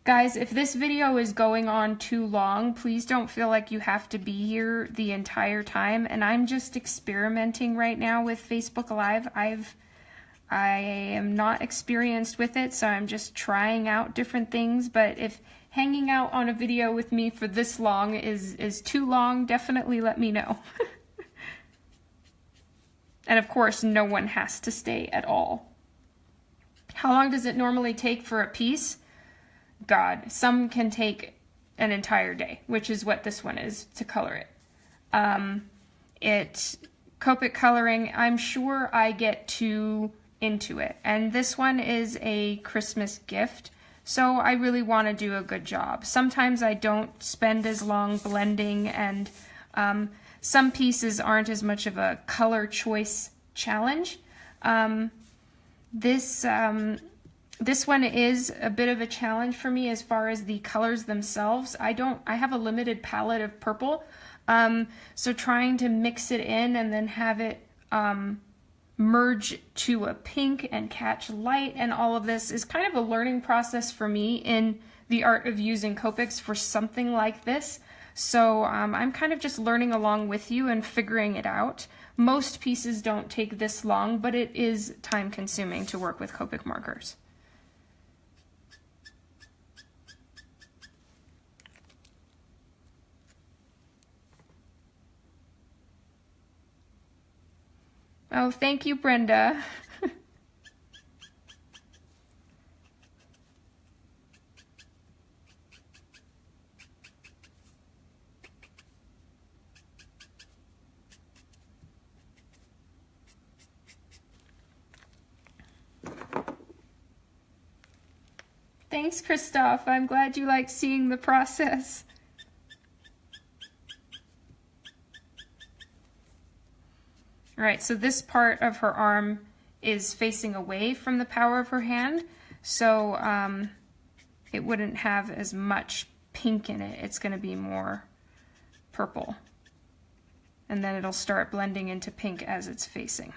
Guys, if this video is going on too long, please don't feel like you have to be here the entire time. And I'm just experimenting right now with Facebook Live. I am not experienced with it, so I'm just trying out different things. But if hanging out on a video with me for this long is too long, definitely let me know. And of course, no one has to stay at all. How long does it normally take for a piece? God, some can take an entire day, which is what this one is to color it. Copic coloring, I'm sure I get too into it. And this one is a Christmas gift, so I really want to do a good job. Sometimes I don't spend as long blending, and some pieces aren't as much of a color choice challenge. This one is a bit of a challenge for me as far as the colors themselves. I have a limited palette of purple, so trying to mix it in and then have it merge to a pink and catch light and all of this is kind of a learning process for me in the art of using Copics for something like this. So I'm kind of just learning along with you and figuring it out. Most pieces don't take this long, but it is time consuming to work with Copic markers. Oh, thank you, Brenda. Thanks, Christoph. I'm glad you like seeing the process. All right, so this part of her arm is facing away from the power of her hand, so it wouldn't have as much pink in it. It's going to be more purple. And then it'll start blending into pink as it's facing.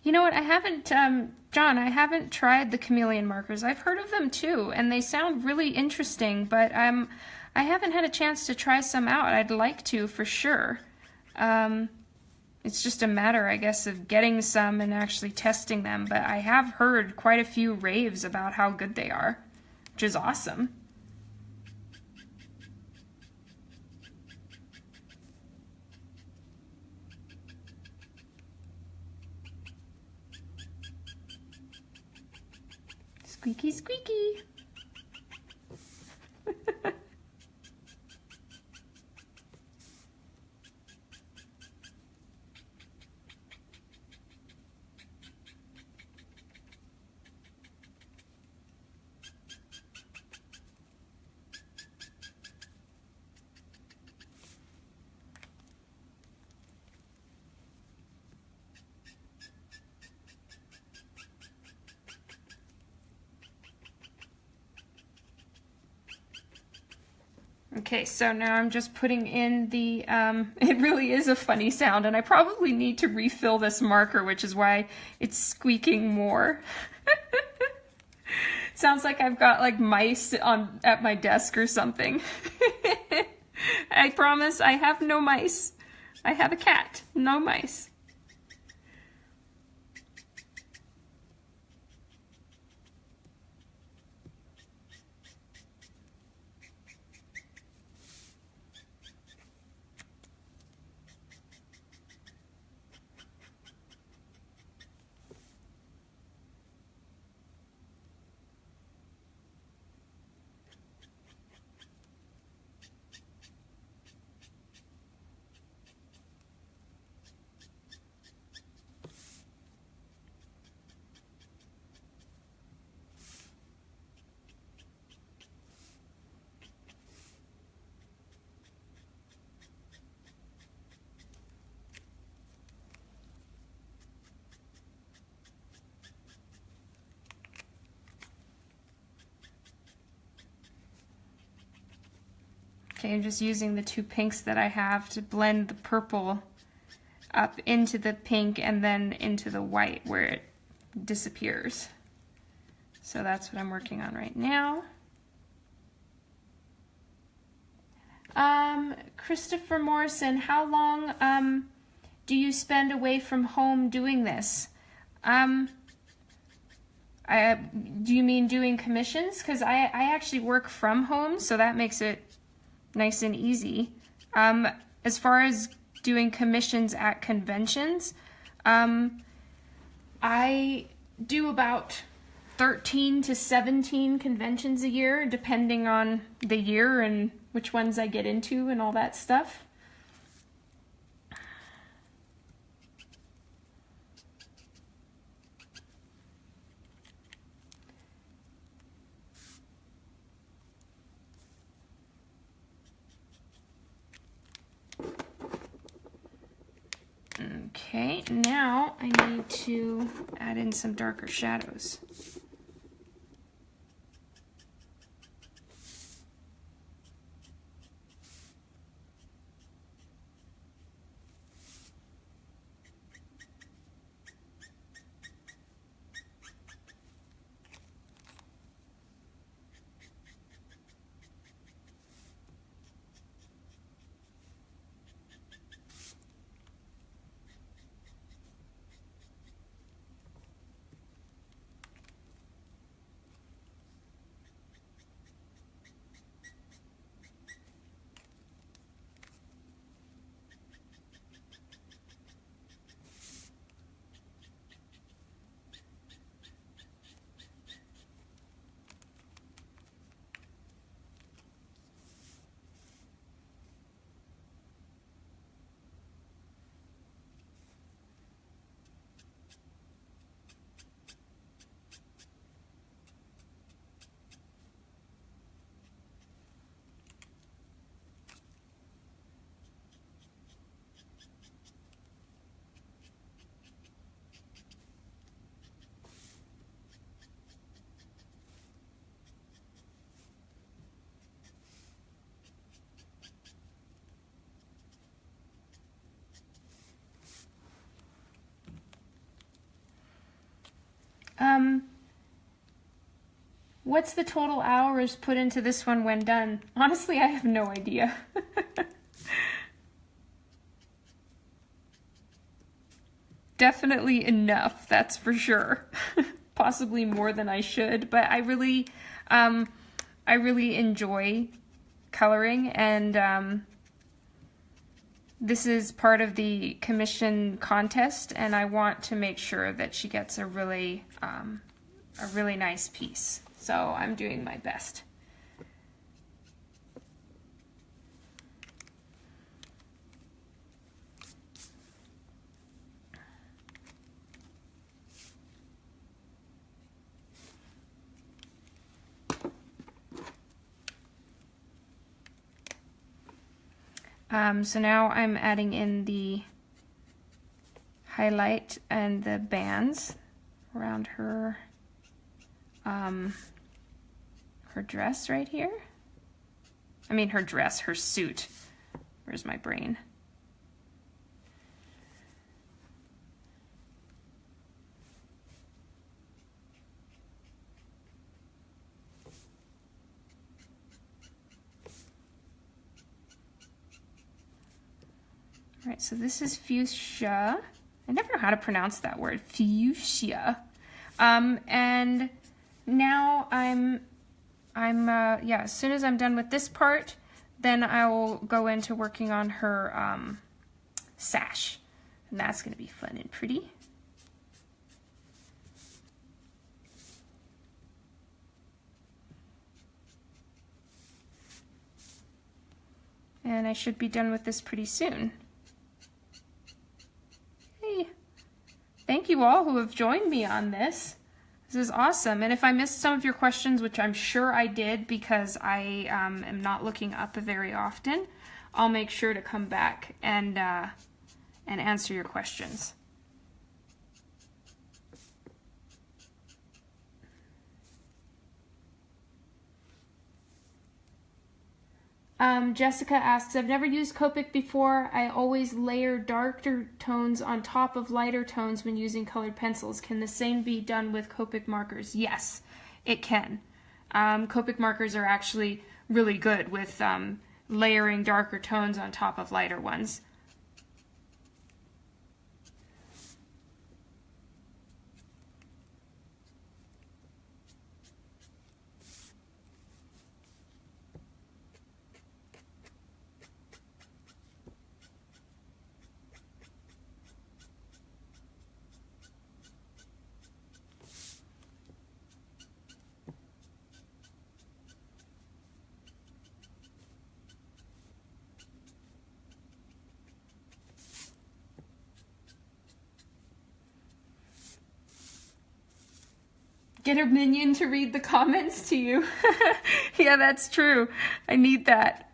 You know what, I haven't, John, I haven't tried the chameleon markers. I've heard of them too, and they sound really interesting, but I haven't had a chance to try some out. I'd like to, for sure. It's just a matter, I guess, of getting some and actually testing them, but I have heard quite a few raves about how good they are, which is awesome. Squeaky, squeaky. Okay, so now I'm just putting in the, it really is a funny sound, and I probably need to refill this marker, which is why it's squeaking more. Sounds like I've got like mice at my desk or something. I promise I have no mice. I have a cat, no mice. Okay, I'm just using the two pinks that I have to blend the purple up into the pink and then into the white where it disappears. So that's what I'm working on right now. Christopher Morrison, how long do you spend away from home doing this? Do you mean doing commissions? Because I actually work from home, so that makes it nice and easy. As far as doing commissions at conventions, I do about 13 to 17 conventions a year, depending on the year and which ones I get into and all that stuff. Okay, now I need to add in some darker shadows. What's the total hours put into this one when done? Honestly, I have no idea. Definitely enough, that's for sure. Possibly more than I should, but I really enjoy coloring, and this is part of the commission contest, and I want to make sure that she gets a really nice piece. So I'm doing my best. So now I'm adding in the highlight and the bands around her her dress right here. I mean her dress, her suit. Where's my brain? All right, so this is fuchsia. I never know how to pronounce that word, fuchsia. And now yeah, as soon as I'm done with this part, then I will go into working on her sash. And that's gonna be fun and pretty. And I should be done with this pretty soon. Hey, thank you all who have joined me on this. This is awesome. And if I missed some of your questions, which I'm sure I did because I am not looking up very often, I'll make sure to come back and answer your questions. Jessica asks, I've never used Copic before. I always layer darker tones on top of lighter tones when using colored pencils. Can the same be done with Copic markers? Yes, it can. Copic markers are actually really good with layering darker tones on top of lighter ones. Get a minion to read the comments to you. Yeah, that's true. I need that.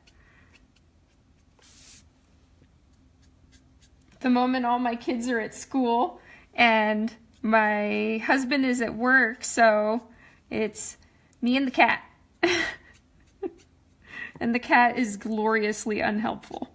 The moment all my kids are at school and my husband is at work, so it's me and the cat. And the cat is gloriously unhelpful.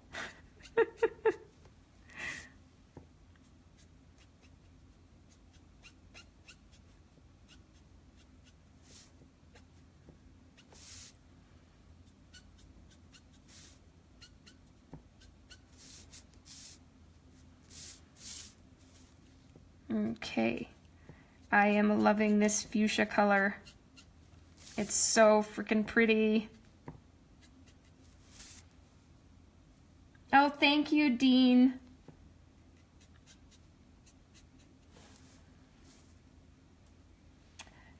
Okay, I am loving this fuchsia color. It's so freaking pretty. Oh, thank you, Dean.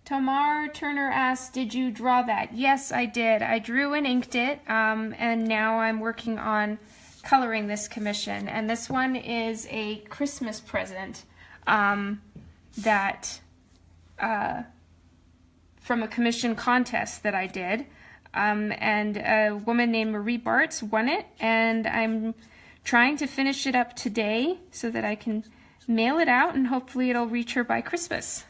Tamar Turner asked, did you draw that? Yes, I did. I drew and inked it, and now I'm working on coloring this commission. And this one is a Christmas present that from a commission contest that I did, and a woman named Marie Bartz won it, and I'm trying to finish it up today so that I can mail it out and hopefully it'll reach her by Christmas.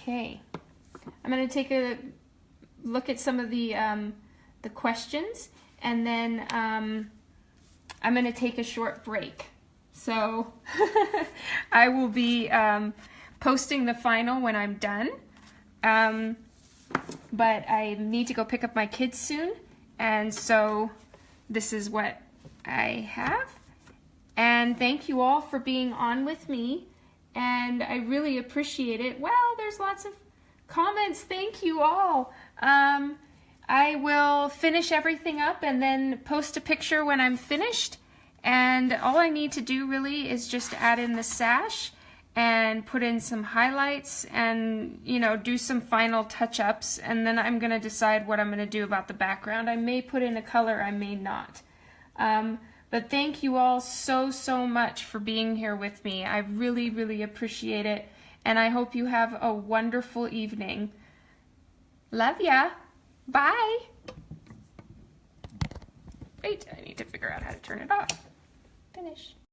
Okay, I'm going to take a look at some of the questions, and then I'm going to take a short break. So I will be posting the final when I'm done, but I need to go pick up my kids soon, and so this is what I have. And thank you all for being on with me. And I really appreciate it. Well, there's lots of comments. Thank you all. I will finish everything up and then post a picture when I'm finished. And all I need to do really is just add in the sash and put in some highlights and, you know, do some final touch-ups. And then I'm going to decide what I'm going to do about the background. I may put in a color, I may not. But thank you all so, so much for being here with me. I really, really appreciate it. And I hope you have a wonderful evening. Love ya. Bye. Wait, I need to figure out how to turn it off. Finish.